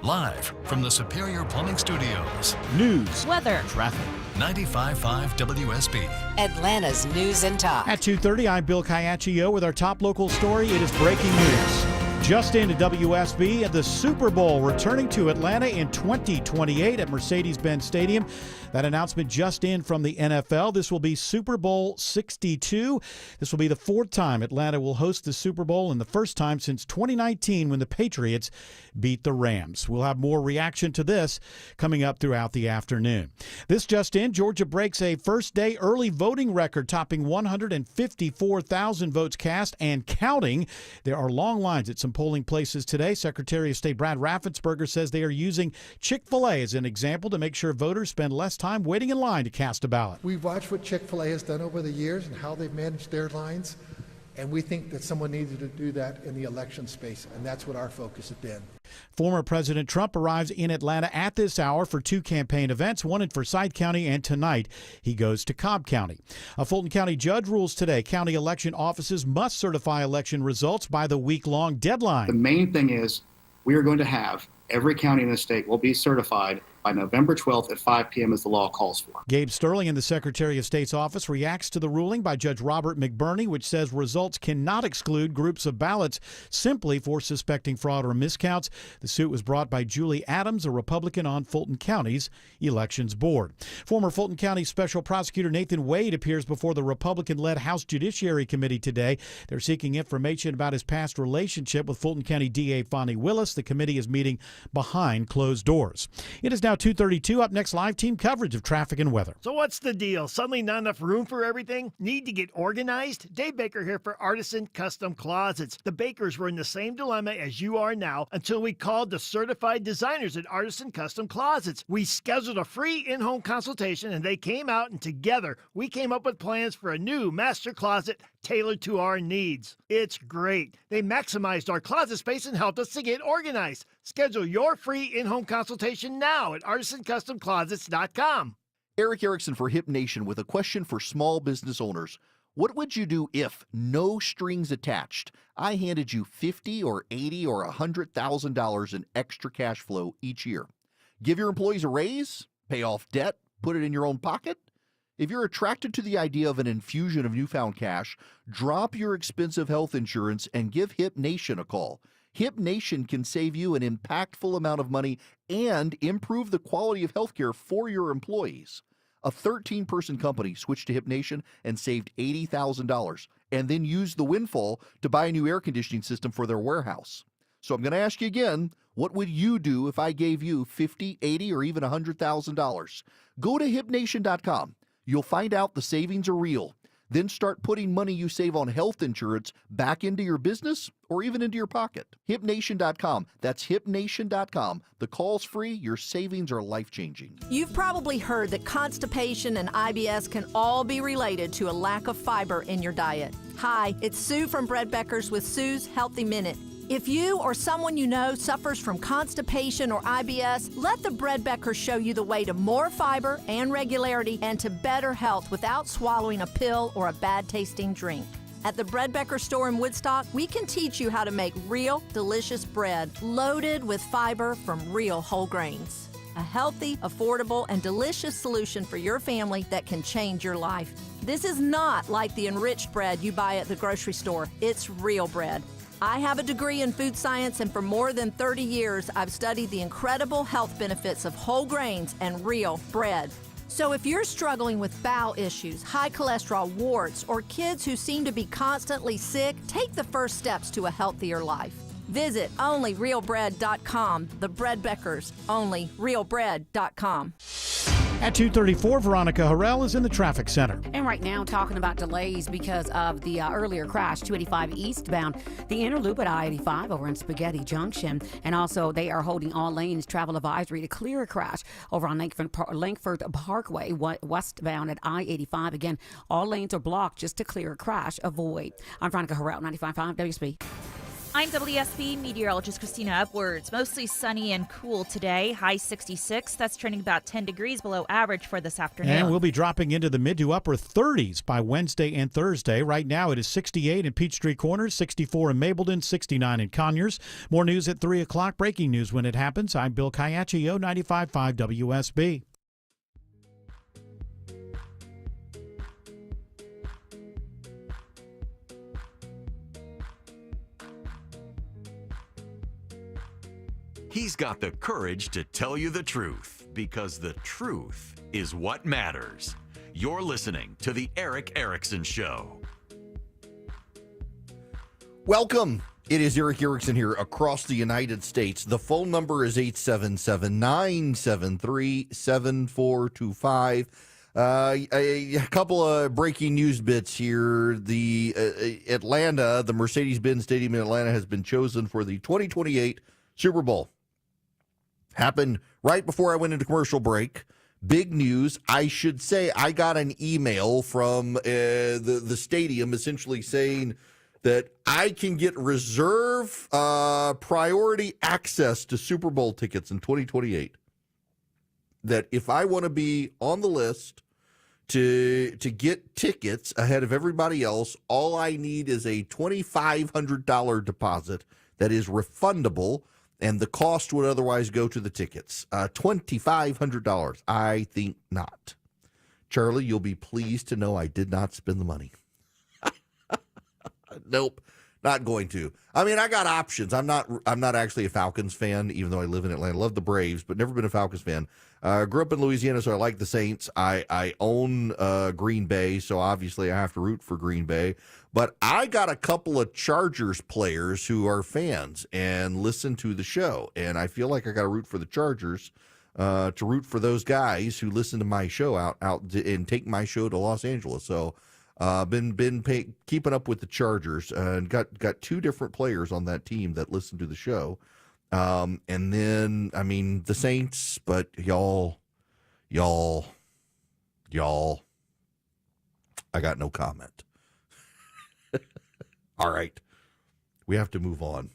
Live from the Superior Plumbing Studios. News, weather, traffic. 95.5 WSB. Atlanta's News and Talk. At 2:30, I'm Bill Caiaccio with our top local story. It is breaking news. Just into WSB, the Super Bowl returning to Atlanta in 2028 at Mercedes-Benz Stadium. That announcement just in from the NFL. This will be Super Bowl 62. This will be the fourth time Atlanta will host the Super Bowl and the first time since 2019 when the Patriots beat the Rams. We'll have more reaction to this coming up throughout the afternoon. This just in, Georgia breaks a first-day early voting record, topping 154,000 votes cast and counting. There are long lines at some polling places today. Secretary of State Brad Raffensperger says they are using Chick-fil-A as an example to make sure voters spend less time waiting in line to cast a ballot. We've watched what Chick-fil-A has done over the years and how they've managed their lines, and we think that someone needed to do that in the election space, and that's what our focus has been. Former President Trump arrives in Atlanta at this hour for two campaign events, one in Forsyth County, and tonight he goes to Cobb County. A Fulton County judge rules today county election offices must certify election results by the week-long deadline. The main thing is we are going to have every county in the state will be certified by November 12th at 5 p.m. as the law calls for. Gabe Sterling in the Secretary of State's office reacts to the ruling by Judge Robert McBurney, which says results cannot exclude groups of ballots simply for suspecting fraud or miscounts. The suit was brought by Julie Adams, a Republican on Fulton County's Elections Board. Former Fulton County Special Prosecutor Nathan Wade appears before the Republican-led House Judiciary Committee today. They're seeking information about his past relationship with Fulton County DA Fonnie Willis. The committee is meeting behind closed doors. It is now 2:32. Up next, live team coverage of traffic and weather. So what's the deal? Suddenly not enough room for everything? Need to get organized? Dave Baker here for Artisan Custom Closets. The Bakers were in the same dilemma as you are now until we called the certified designers at Artisan Custom Closets. We scheduled a free in-home consultation and they came out, and together we came up with plans for a new master closet tailored to our needs. It's great. They maximized our closet space and helped us to get organized. Schedule your free in-home consultation now at artisancustomclosets.com. Eric Erickson for Hip Nation with a question for small business owners. What would you do if, no strings attached, I handed you $50 or $80 or $100,000 in extra cash flow each year? Give your employees a raise? Pay off debt? Put it in your own pocket? If you're attracted to the idea of an infusion of newfound cash, drop your expensive health insurance and give Hip Nation a call. Hip Nation can save you an impactful amount of money and improve the quality of healthcare for your employees. A 13-person company switched to Hip Nation and saved $80,000 and then used the windfall to buy a new air conditioning system for their warehouse. So I'm going to ask you again, what would you do if I gave you $50, $80, or even $100,000? Go to HipNation.com. You'll find out the savings are real. Then start putting money you save on health insurance back into your business or even into your pocket. HipNation.com. That's HipNation.com. The call's free. Your savings are life-changing. You've probably heard that constipation and IBS can all be related to a lack of fiber in your diet. Hi, it's Sue from Bread Beckers with Sue's Healthy Minute. If you or someone you know suffers from constipation or IBS, let the Bread Beckers show you the way to more fiber and regularity and to better health without swallowing a pill or a bad-tasting drink. At the Bread Becker store in Woodstock, we can teach you how to make real, delicious bread loaded with fiber from real whole grains. A healthy, affordable, and delicious solution for your family that can change your life. This is not like the enriched bread you buy at the grocery store. It's real bread. I have a degree in food science, and for more than 30 years, I've studied the incredible health benefits of whole grains and real bread. So if you're struggling with bowel issues, high cholesterol, warts, or kids who seem to be constantly sick, take the first steps to a healthier life. Visit onlyrealbread.com. The Bread Beckers, onlyrealbread.com. At 2:34, Veronica Harrell is in the traffic center. And right now, talking about delays because of the earlier crash, 285 eastbound, the inner loop at I-85 over in Spaghetti Junction. And also, they are holding all lanes travel advisory to clear a crash over on Langford Parkway, westbound at I-85. Again, all lanes are blocked just to clear a crash. Avoid. I'm Veronica Harrell, 95.5 WSB. I'm WSB meteorologist Christina Upwards. Mostly sunny and cool today. High 66. That's trending about 10 degrees below average for this afternoon. And we'll be dropping into the mid to upper 30s by Wednesday and Thursday. Right now it is 68 in Peachtree Corners, 64 in Mableton, 69 in Conyers. More news at 3 o'clock. Breaking news when it happens. I'm Bill Caiaccio, 95.5 WSB. He's got the courage to tell you the truth, because the truth is what matters. You're listening to The Eric Erickson Show. Welcome. It is Eric Erickson here across the United States. The phone number is 877-973-7425. A couple of breaking news bits here. The Atlanta, the Mercedes-Benz Stadium in Atlanta has been chosen for the 2028 Super Bowl. Happened right before I went into commercial break. Big news. I should say I got an email from the stadium essentially saying that I can get reserve priority access to Super Bowl tickets in 2028. That if I want to be on the list to get tickets ahead of everybody else, all I need is a $2,500 deposit that is refundable, and the cost would otherwise go to the tickets. $2,500. I think not. Charlie, you'll be pleased to know I did not spend the money. Nope, not going to. I mean, I got options. I'm not actually a Falcons fan, even though I live in Atlanta. Love the Braves, but never been a Falcons fan. Grew up in Louisiana, so I like the Saints. I own Green Bay, so obviously I have to root for Green Bay. But I got a couple of Chargers players who are fans and listen to the show, and I feel like I got to root for the Chargers to root for those guys who listen to my show out and take my show to Los Angeles. So been keeping up with the Chargers and got two different players on that team that listen to the show. And then, I mean, the Saints, but y'all, I got no comment. All right. We have to move on.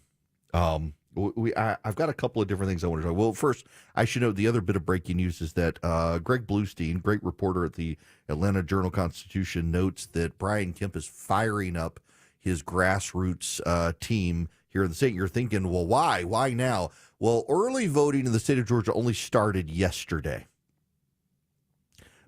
I've got a couple of different things I want to talk. Well, first, I should note the other bit of breaking news is that Greg Bluestein, great reporter at the Atlanta Journal-Constitution, notes that Brian Kemp is firing up his grassroots team here in the state. You're thinking, well, why? Why now? Well, early voting in the state of Georgia only started yesterday.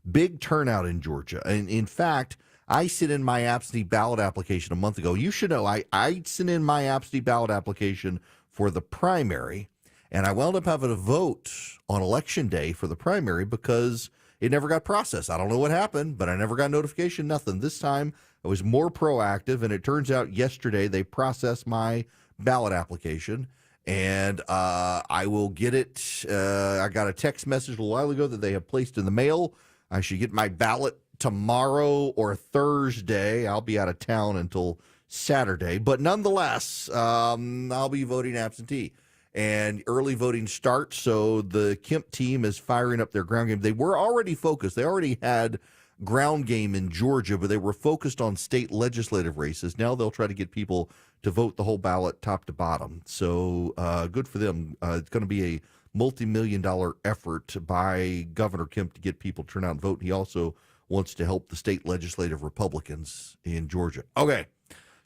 Big turnout in Georgia. And in fact, I sent in my absentee ballot application a month ago. You should know I sent in my absentee ballot application for the primary, and I wound up having a vote on election day for the primary because it never got processed. I don't know what happened, but I never got notification, nothing. This time I was more proactive, and it turns out yesterday they processed my ballot application, and I will get it. I got a text message a while ago that they have placed in the mail. I should get my ballot tomorrow or Thursday. I'll be out of town until Saturday, but nonetheless, I'll be voting absentee. And early voting starts, so the Kemp team is firing up their ground game. They were already focused. They already had ground game in Georgia, but they were focused on state legislative races. Now they'll try to get people to vote the whole ballot top to bottom. So good for them. It's going to be a multi-million-dollar effort by Governor Kemp to get people to turn out and vote. He also wants to help the state legislative Republicans in Georgia. Okay.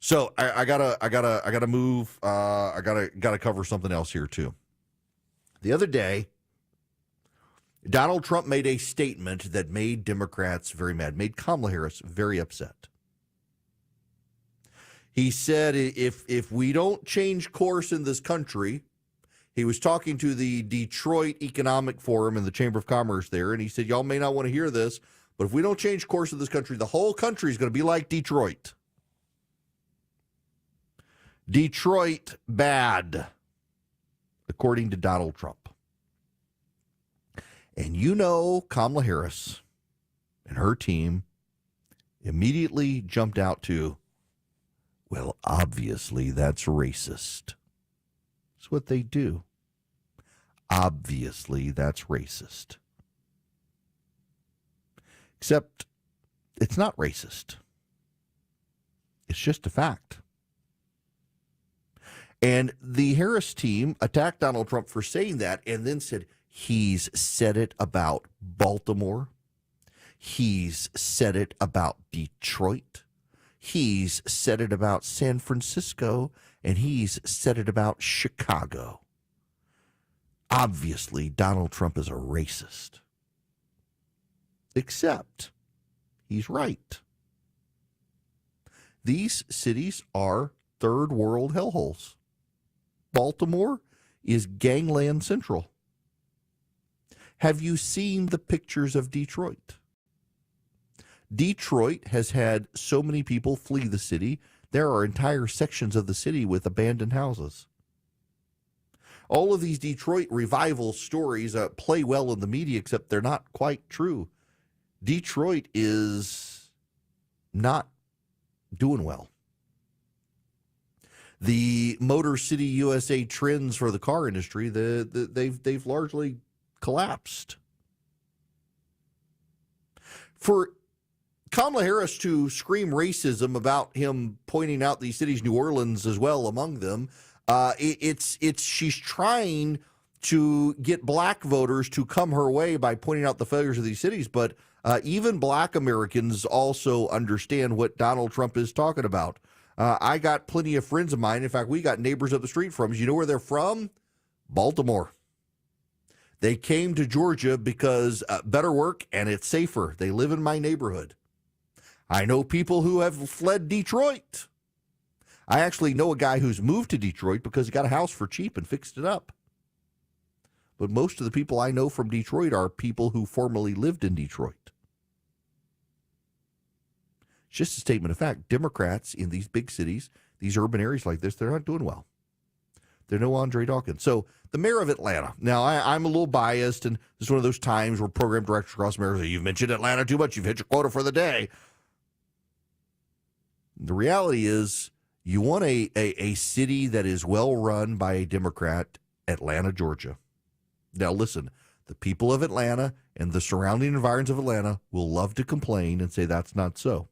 So I gotta move. I gotta cover something else here too. The other day, Donald Trump made a statement that made Democrats very mad, made Kamala Harris very upset. He said if we don't change course in this country, he was talking to the Detroit Economic Forum in the Chamber of Commerce there, and he said, y'all may not want to hear this, but if we don't change course in this country, the whole country is going to be like Detroit. Detroit bad, according to Donald Trump. And you know Kamala Harris and her team immediately jumped out to, well, obviously that's racist. That's what they do. Obviously that's racist. Except it's not racist. It's just a fact. And the Harris team attacked Donald Trump for saying that and then said, he's said it about Baltimore. He's said it about Detroit. He's said it about San Francisco. And he's said it about Chicago. Obviously, Donald Trump is a racist. Except he's right. These cities are third world hellholes. Baltimore is gangland central. Have you seen the pictures of Detroit? Detroit has had so many people flee the city. There are entire sections of the city with abandoned houses. All of these Detroit revival stories play well in the media, except they're not quite true. Detroit is not doing well. The Motor City USA trends for the car industry, they've largely collapsed. For Kamala Harris to scream racism about him pointing out these cities, New Orleans as well among them, she's trying to get black voters to come her way by pointing out the failures of these cities, but even black Americans also understand what Donald Trump is talking about. I got plenty of friends of mine. In fact, we got neighbors up the street from us. You know where they're from? Baltimore. They came to Georgia because better work and it's safer. They live in my neighborhood. I know people who have fled Detroit. I actually know a guy who's moved to Detroit because he got a house for cheap and fixed it up. But most of the people I know from Detroit are people who formerly lived in Detroit. It's just a statement of fact. Democrats in these big cities, these urban areas like this, they're not doing well. They're no Andre Dawkins. So the mayor of Atlanta. Now, I'm a little biased, and this is one of those times where program directors across America say, you've mentioned Atlanta too much. You've hit your quota for the day. The reality is you want a city that is well run by a Democrat, Atlanta, Georgia. Now, listen, the people of Atlanta and the surrounding environs of Atlanta will love to complain and say that's not so.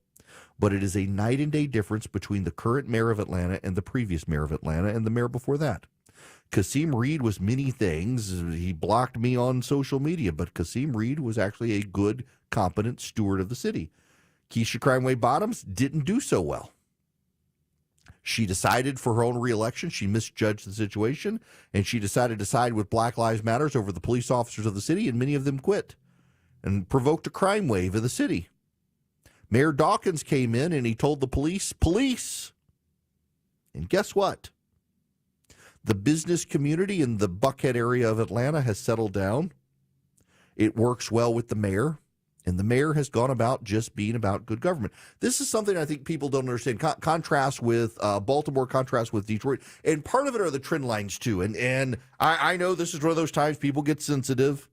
But it is a night and day difference between the current mayor of Atlanta and the previous mayor of Atlanta and the mayor before that. Kasim Reed was many things. He blocked me on social media, but Kasim Reed was actually a good, competent steward of the city. Keisha Crimeway Bottoms didn't do so well. She decided for her own reelection, she misjudged the situation, and she decided to side with Black Lives Matter over the police officers of the city, and many of them quit and provoked a crime wave in the city. Mayor Dawkins came in and he told the police. And guess what? The business community in the Buckhead area of Atlanta has settled down. It works well with the mayor. And the mayor has gone about just being about good government. This is something I think people don't understand. Contrast with Baltimore, contrast with Detroit. And part of it are the trend lines, too. And I know this is one of those times people get sensitive.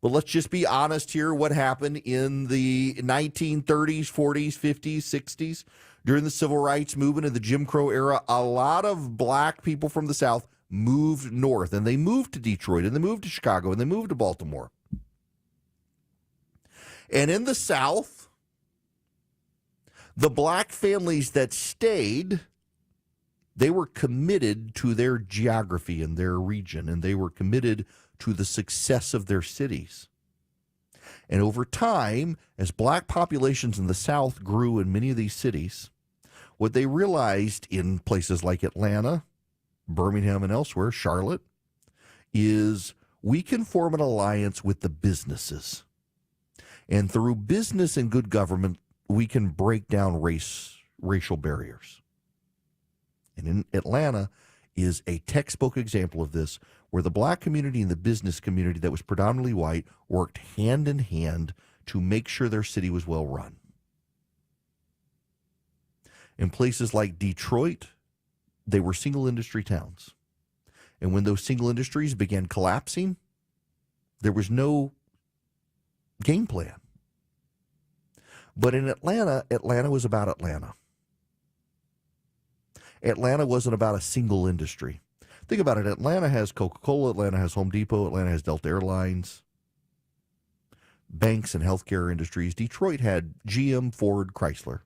But let's just be honest here. What happened in the 1930s, 40s, 50s, 60s, during the civil rights movement and the Jim Crow era, a lot of black people from the South moved north. And they moved to Detroit, and they moved to Chicago, and they moved to Baltimore. And in the South, the black families that stayed, they were committed to their geography and their region, and they were committed to the success of their cities. And over time, as black populations in the South grew in many of these cities, What they realized in places like Atlanta, Birmingham, and elsewhere, Charlotte, is we can form an alliance with the businesses. And through business and good government, we can break down racial barriers. And in Atlanta is a textbook example of this, where the black community and the business community that was predominantly white worked hand in hand to make sure their city was well run. In places like Detroit, they were single industry towns. And when those single industries began collapsing, there was no game plan. But in Atlanta, Atlanta was about Atlanta. Atlanta wasn't about a single industry. Think about it. Atlanta has Coca-Cola, Atlanta has Home Depot, Atlanta has Delta Airlines, banks and healthcare industries. Detroit had GM, Ford, Chrysler.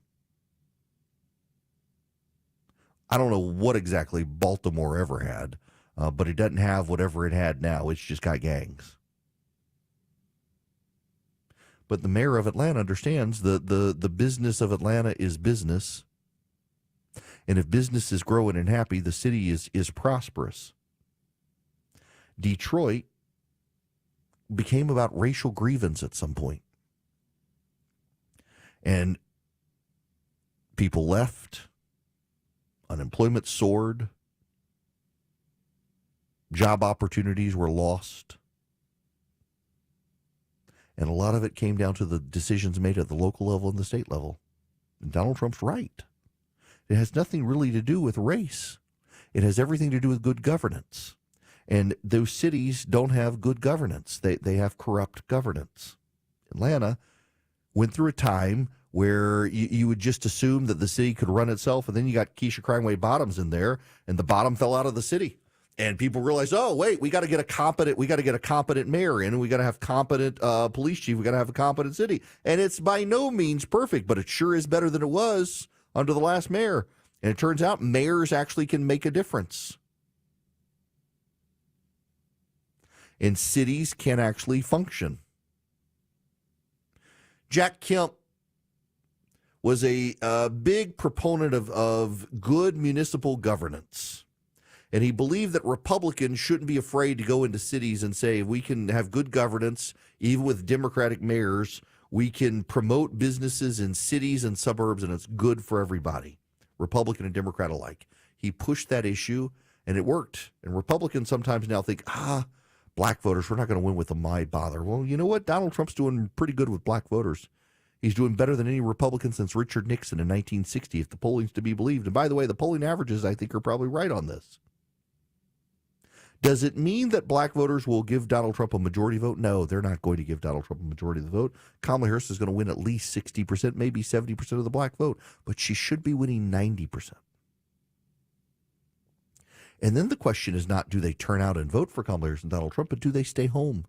I don't know what exactly Baltimore ever had, but it doesn't have whatever it had now. It's just got gangs. But the mayor of Atlanta understands the business of Atlanta is business. And if business is growing and happy, the city is prosperous. Detroit became about racial grievance at some point. And people left. Unemployment soared. Job opportunities were lost. And a lot of it came down to the decisions made at the local level and the state level. And Donald Trump's right. It has nothing really to do with race. It has everything to do with good governance. And those cities don't have good governance. They have corrupt governance. Atlanta went through a time where you would just assume that the city could run itself, and then you got Keisha Crimeway Bottoms in there, and the bottom fell out of the city. And people realized, oh, wait, we got to get a competent mayor in, and we got to have competent police chief. We got to have a competent city. And it's by no means perfect, but it sure is better than it was under the last mayor. And it turns out mayors actually can make a difference. And cities can actually function. Jack Kemp was a big proponent of good municipal governance. And he believed that Republicans shouldn't be afraid to go into cities and say, we can have good governance, even with Democratic mayors. We can promote businesses in cities and suburbs, and it's good for everybody, Republican and Democrat alike. He pushed that issue, and it worked. And Republicans sometimes now think, black voters, we're not going to win with them. Why bother? Well, you know what? Donald Trump's doing pretty good with black voters. He's doing better than any Republican since Richard Nixon in 1960, if the polling's to be believed. And by the way, the polling averages, I think, are probably right on this. Does it mean that black voters will give Donald Trump a majority vote? No, they're not going to give Donald Trump a majority of the vote. Kamala Harris is going to win at least 60%, maybe 70% of the black vote, but she should be winning 90%. And then the question is not, do they turn out and vote for Kamala Harris and Donald Trump, but do they stay home?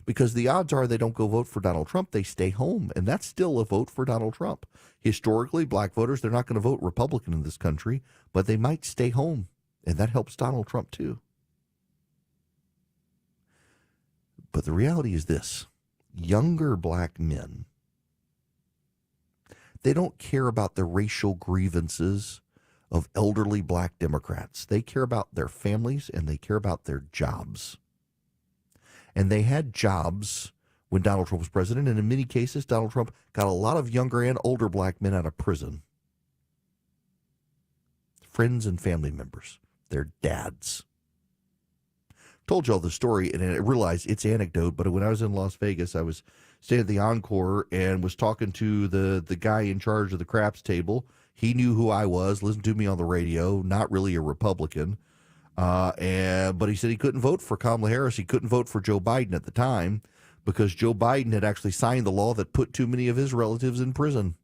Because the odds are they don't go vote for Donald Trump, they stay home, and that's still a vote for Donald Trump. Historically, black voters, they're not going to vote Republican in this country, but they might stay home, and that helps Donald Trump too. But the reality is this: younger black men, they don't care about the racial grievances of elderly black Democrats. They care about their families and they care about their jobs. And they had jobs when Donald Trump was president, and in many cases, Donald Trump got a lot of younger and older black men out of prison. Friends and family members, their dads. Told y'all the story, and I realized it's anecdote, but when I was in Las Vegas, I was staying at the Encore and was talking to the guy in charge of the craps table. He knew who I was, listened to me on the radio, not really a Republican, but he said he couldn't vote for Kamala Harris. He couldn't vote for Joe Biden at the time because Joe Biden had actually signed the law that put too many of his relatives in prison.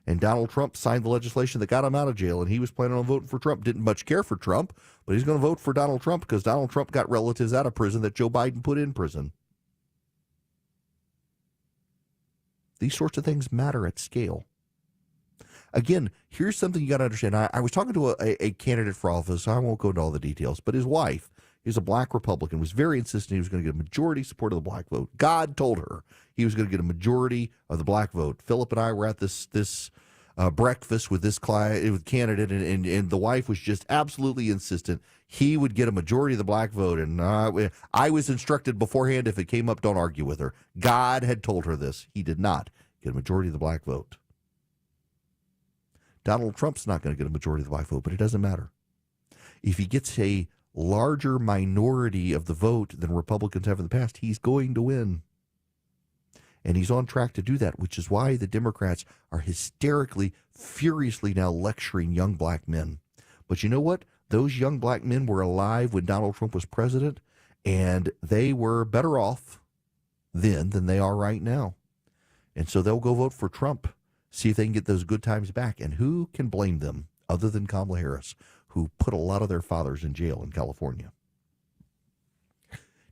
And Donald Trump signed the legislation that got him out of jail, and he was planning on voting for Trump. Didn't much care for Trump, but he's going to vote for Donald Trump because Donald Trump got relatives out of prison that Joe Biden put in prison. These sorts of things matter at scale. Again, here's something you got to understand. I was talking to a candidate for office. I won't go into all the details, but his wife is a black Republican, was very insistent he was going to get a majority support of the black vote. God told her he was going to get a majority of the black vote. Philip and I were at this breakfast with this candidate, and the wife was just absolutely insistent he would get a majority of the black vote. And I was instructed beforehand, if it came up, don't argue with her. God had told her this. He did not get a majority of the black vote. Donald Trump's not going to get a majority of the black vote, but it doesn't matter. If he gets a larger minority of the vote than Republicans have in the past, he's going to win. And he's on track to do that, which is why the Democrats are hysterically, furiously now lecturing young black men. But you know what? Those young black men were alive when Donald Trump was president, and they were better off then than they are right now. And so they'll go vote for Trump, see if they can get those good times back. And who can blame them other than Kamala Harris, who put a lot of their fathers in jail in California?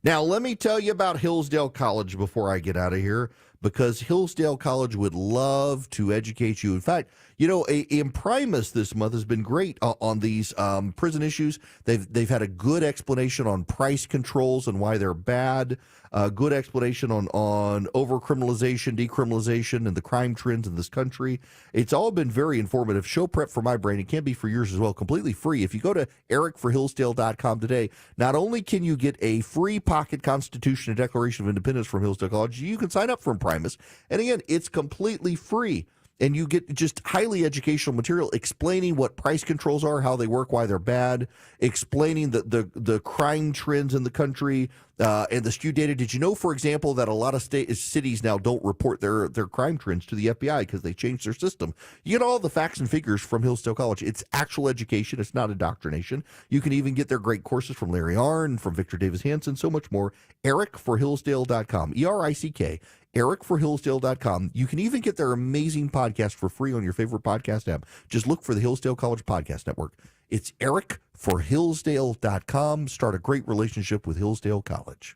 Now, let me tell you about Hillsdale College before I get out of here, because Hillsdale College would love to educate you. In fact, you know, Imprimis this month has been great on these prison issues. They've had a good explanation on price controls and why they're bad. A good explanation on over-criminalization, decriminalization, and the crime trends in this country. It's all been very informative. Show prep for my brain. It can be for yours as well, completely free. If you go to ericforhillsdale.com today, not only can you get a free pocket Constitution and Declaration of Independence from Hillsdale College, you can sign up for Imprimis. And again, it's completely free. And you get just highly educational material explaining what price controls are, how they work, why they're bad, explaining the crime trends in the country, and the SKU data. Did you know, for example, that a lot of cities now don't report their crime trends to the FBI because they changed their system? You get all the facts and figures from Hillsdale College. It's actual education. It's not indoctrination. You can even get their great courses from Larry Arnn, from Victor Davis Hanson, so much more. EricForHillsdale.com, ERICK. EricForHillsdale.com. You can even get their amazing podcast for free on your favorite podcast app. Just look for the Hillsdale College Podcast Network. It's EricForHillsdale.com. Start a great relationship with Hillsdale College.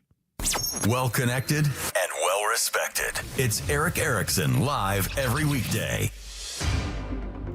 Well connected and well respected. It's Eric Erickson live every weekday.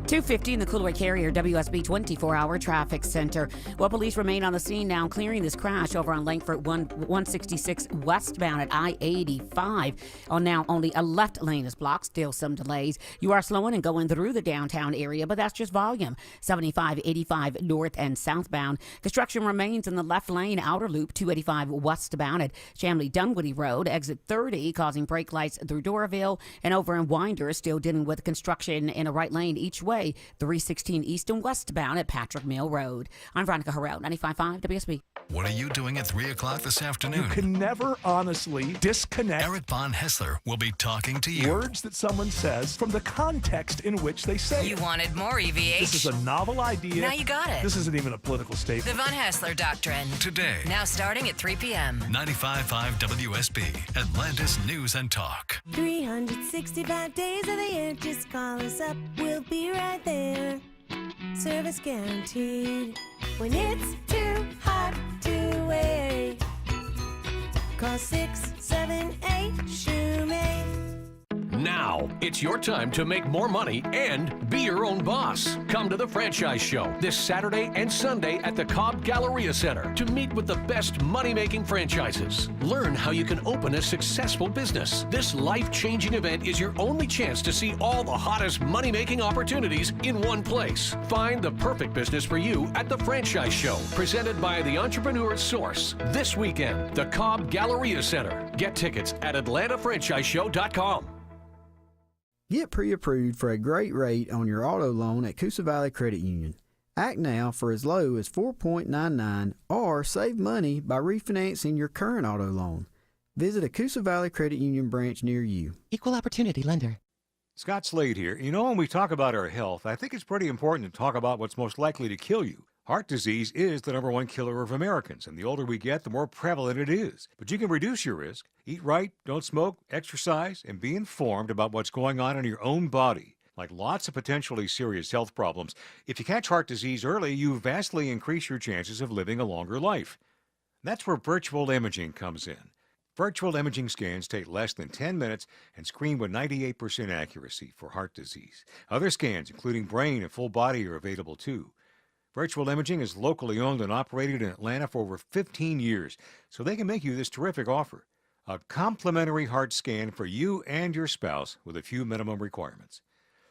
250 in the Coolway Carrier WSB 24-hour traffic center. Well, police remain on the scene now, clearing this crash over on Langford 166 westbound at I-85. Now only a left lane is blocked. Still some delays. You are slowing and going through the downtown area, but that's just volume. 75, 85 north and southbound. Construction remains in the left lane outer loop 285 westbound at Chamblee Dunwoody Road. Exit 30 causing brake lights through Doraville, and over in Winder still dealing with construction in a right lane each way. 316 east and westbound at Patrick Mill Road. I'm Veronica Harrell, 95.5 WSB. What are you doing at 3 o'clock this afternoon? You can never honestly disconnect Eric Von Hessler will be talking to you. words that someone says from the context in which they say You it. wanted more, EVH. This is a novel idea. Now you got it. This isn't even a political statement. The Von Hassler Doctrine. Today. Now starting at 3 p.m. 95.5 WSB, Atlantis News and Talk. 365 days of the year, just call us up, we'll be right there. Service guaranteed. When it's too hot to wait, call 678 Shoemake. Now, it's your time to make more money and be your own boss. Come to the Franchise Show this Saturday and Sunday at the Cobb Galleria Center to meet with the best money-making franchises. Learn how you can open a successful business. This life-changing event is your only chance to see all the hottest money-making opportunities in one place. Find the perfect business for you at the Franchise Show, presented by the Entrepreneur Source. This weekend, the Cobb Galleria Center. Get tickets at AtlantaFranchiseShow.com. Get pre-approved for a great rate on your auto loan at Coosa Valley Credit Union. Act now for as low as 4.99 or save money by refinancing your current auto loan. Visit a Coosa Valley Credit Union branch near you. Equal Opportunity Lender. Scott Slade here. You know, when we talk about our health, I think it's pretty important to talk about what's most likely to kill you. Heart disease is the #1 killer of Americans, and the older we get, the more prevalent it is. But you can reduce your risk. Eat right, don't smoke, exercise, and be informed about what's going on in your own body. Like lots of potentially serious health problems, if you catch heart disease early, you vastly increase your chances of living a longer life. That's where virtual imaging comes in. Virtual imaging scans take less than 10 minutes and screen with 98% accuracy for heart disease. Other scans, including brain and full body, are available too. Virtual Imaging is locally owned and operated in Atlanta for over 15 years, so they can make you this terrific offer. A complimentary heart scan for you and your spouse with a few minimum requirements.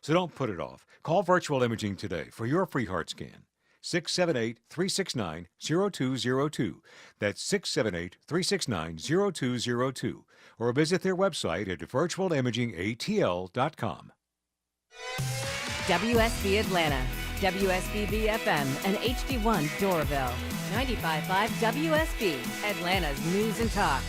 So don't put it off. Call Virtual Imaging today for your free heart scan. 678-369-0202. That's 678-369-0202. Or visit their website at virtualimagingatl.com. WSB Atlanta, WSB FM, and HD1 Doraville. 95.5 WSB, Atlanta's News and Talk.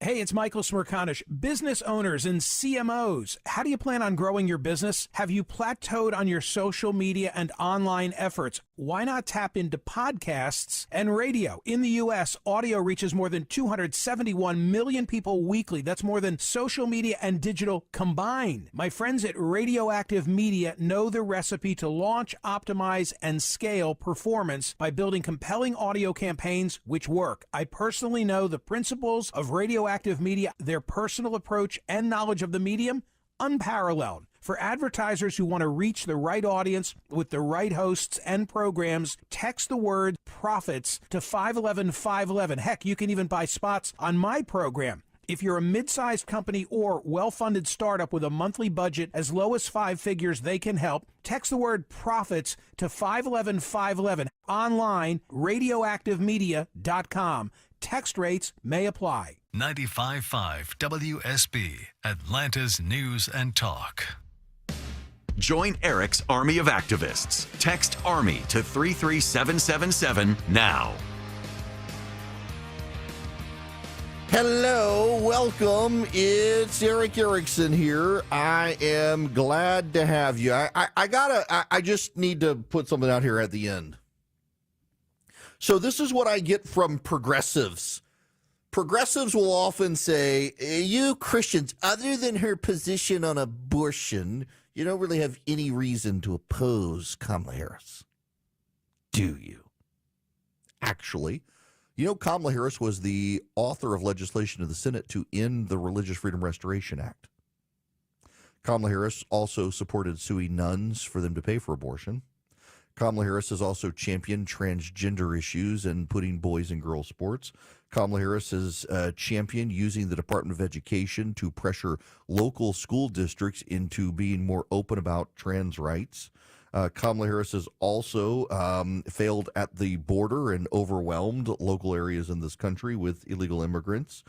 Hey, it's Michael Smerconish. Business owners and CMOs, how do you plan on growing your business? Have you plateaued on your social media and online efforts? Why not tap into podcasts and radio? In the U.S., audio reaches more than 271 million people weekly. That's more than social media and digital combined. My friends at Radioactive Media know the recipe to launch, optimize, and scale performance by building compelling audio campaigns which work. I personally know the principles of Radioactive Media, their personal approach and knowledge of the medium, unparalleled. For advertisers who want to reach the right audience with the right hosts and programs, text the word profits to 511-511. Heck, you can even buy spots on my program. If you're a mid-sized company or well-funded startup with a monthly budget as low as 5 figures, they can help. Text the word profits to 511-511. Online, radioactivemedia.com. Text rates may apply. 95.5 WSB, Atlanta's News and Talk. Join Eric's Army of Activists. Text ARMY to 33777 now. Hello, welcome. It's Eric Erickson here. I am glad to have you. I just need to put something out here at the end. So this is what I get from progressives. Progressives will often say, you Christians, other than her position on abortion, you don't really have any reason to oppose Kamala Harris. Do you? Actually, you know, Kamala Harris was the author of legislation in the Senate to end the Religious Freedom Restoration Act. Kamala Harris also supported suing nuns for them to pay for abortion. Kamala Harris has also championed transgender issues and putting boys in girls sports. Kamala Harris has championed using the Department of Education to pressure local school districts into being more open about trans rights. Kamala Harris has also failed at the border and overwhelmed local areas in this country with illegal immigrants,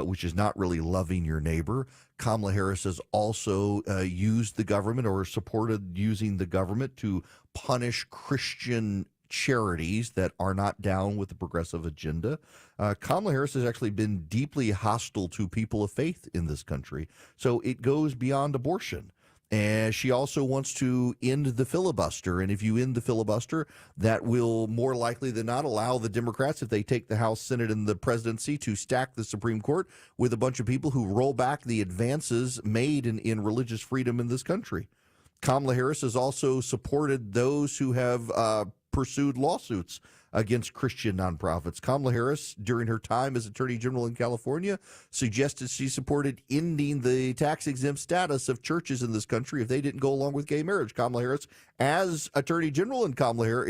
which is not really loving your neighbor. Kamala Harris has also used the government or supported using the government to punish Christian charities that are not down with the progressive agenda. Kamala Harris has actually been deeply hostile to people of faith in this country. So it goes beyond abortion. And she also wants to end the filibuster. And if you end the filibuster, that will more likely than not allow the Democrats, if they take the House, Senate, and the presidency, to stack the Supreme Court with a bunch of people who roll back the advances made in religious freedom in this country. Kamala Harris has also supported those who have pursued lawsuits against Christian nonprofits. Kamala Harris, during her time as Attorney General in California, suggested she supported ending the tax-exempt status of churches in this country if they didn't go along with gay marriage. Kamala Harris, as Attorney General in California,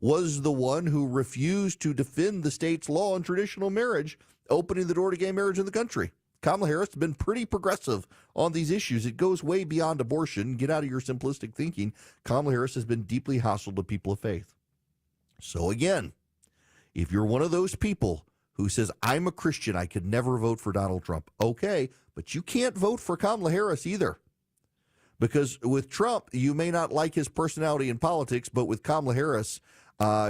was the one who refused to defend the state's law on traditional marriage, opening the door to gay marriage in the country. Kamala Harris has been pretty progressive on these issues. It goes way beyond abortion. Get out of your simplistic thinking. Kamala Harris has been deeply hostile to people of faith. So again, if you're one of those people who says, I'm a Christian, I could never vote for Donald Trump. Okay, but you can't vote for Kamala Harris either. Because with Trump, you may not like his personality in politics, but with Kamala Harris,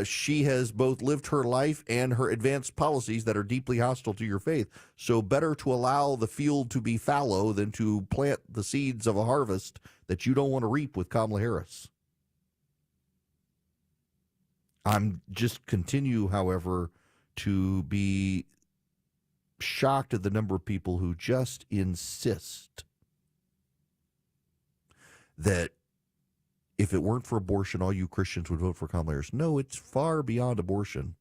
she has both lived her life and her advanced policies that are deeply hostile to your faith. So better to allow the field to be fallow than to plant the seeds of a harvest that you don't want to reap with Kamala Harris. I'm just continue, however, to be shocked at the number of people who just insist that if it weren't for abortion, all you Christians would vote for Kamala Harris. No, it's far beyond abortion.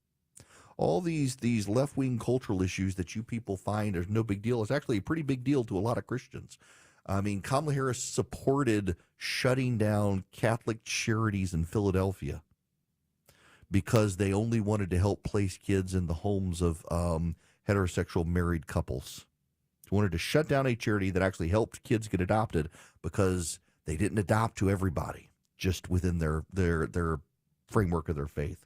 All these left-wing cultural issues that you people find are no big deal. It's actually a pretty big deal to a lot of Christians. I mean, Kamala Harris supported shutting down Catholic charities in Philadelphia because they only wanted to help place kids in the homes of heterosexual married couples. wanted to shut down a charity that actually helped kids get adopted because they didn't adopt to everybody, just within their framework of their faith.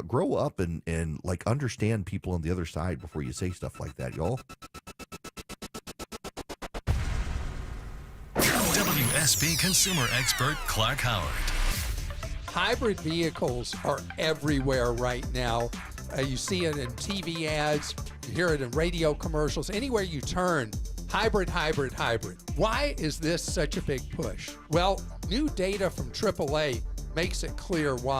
Grow up and like understand people on the other side before you say stuff like that, y'all. WSB consumer expert Clark Howard. Hybrid vehicles are everywhere right now. You see it in TV ads, you hear it in radio commercials, anywhere you turn. Hybrid, hybrid, hybrid. Why is this such a big push? Well, new data from AAA makes it clear why.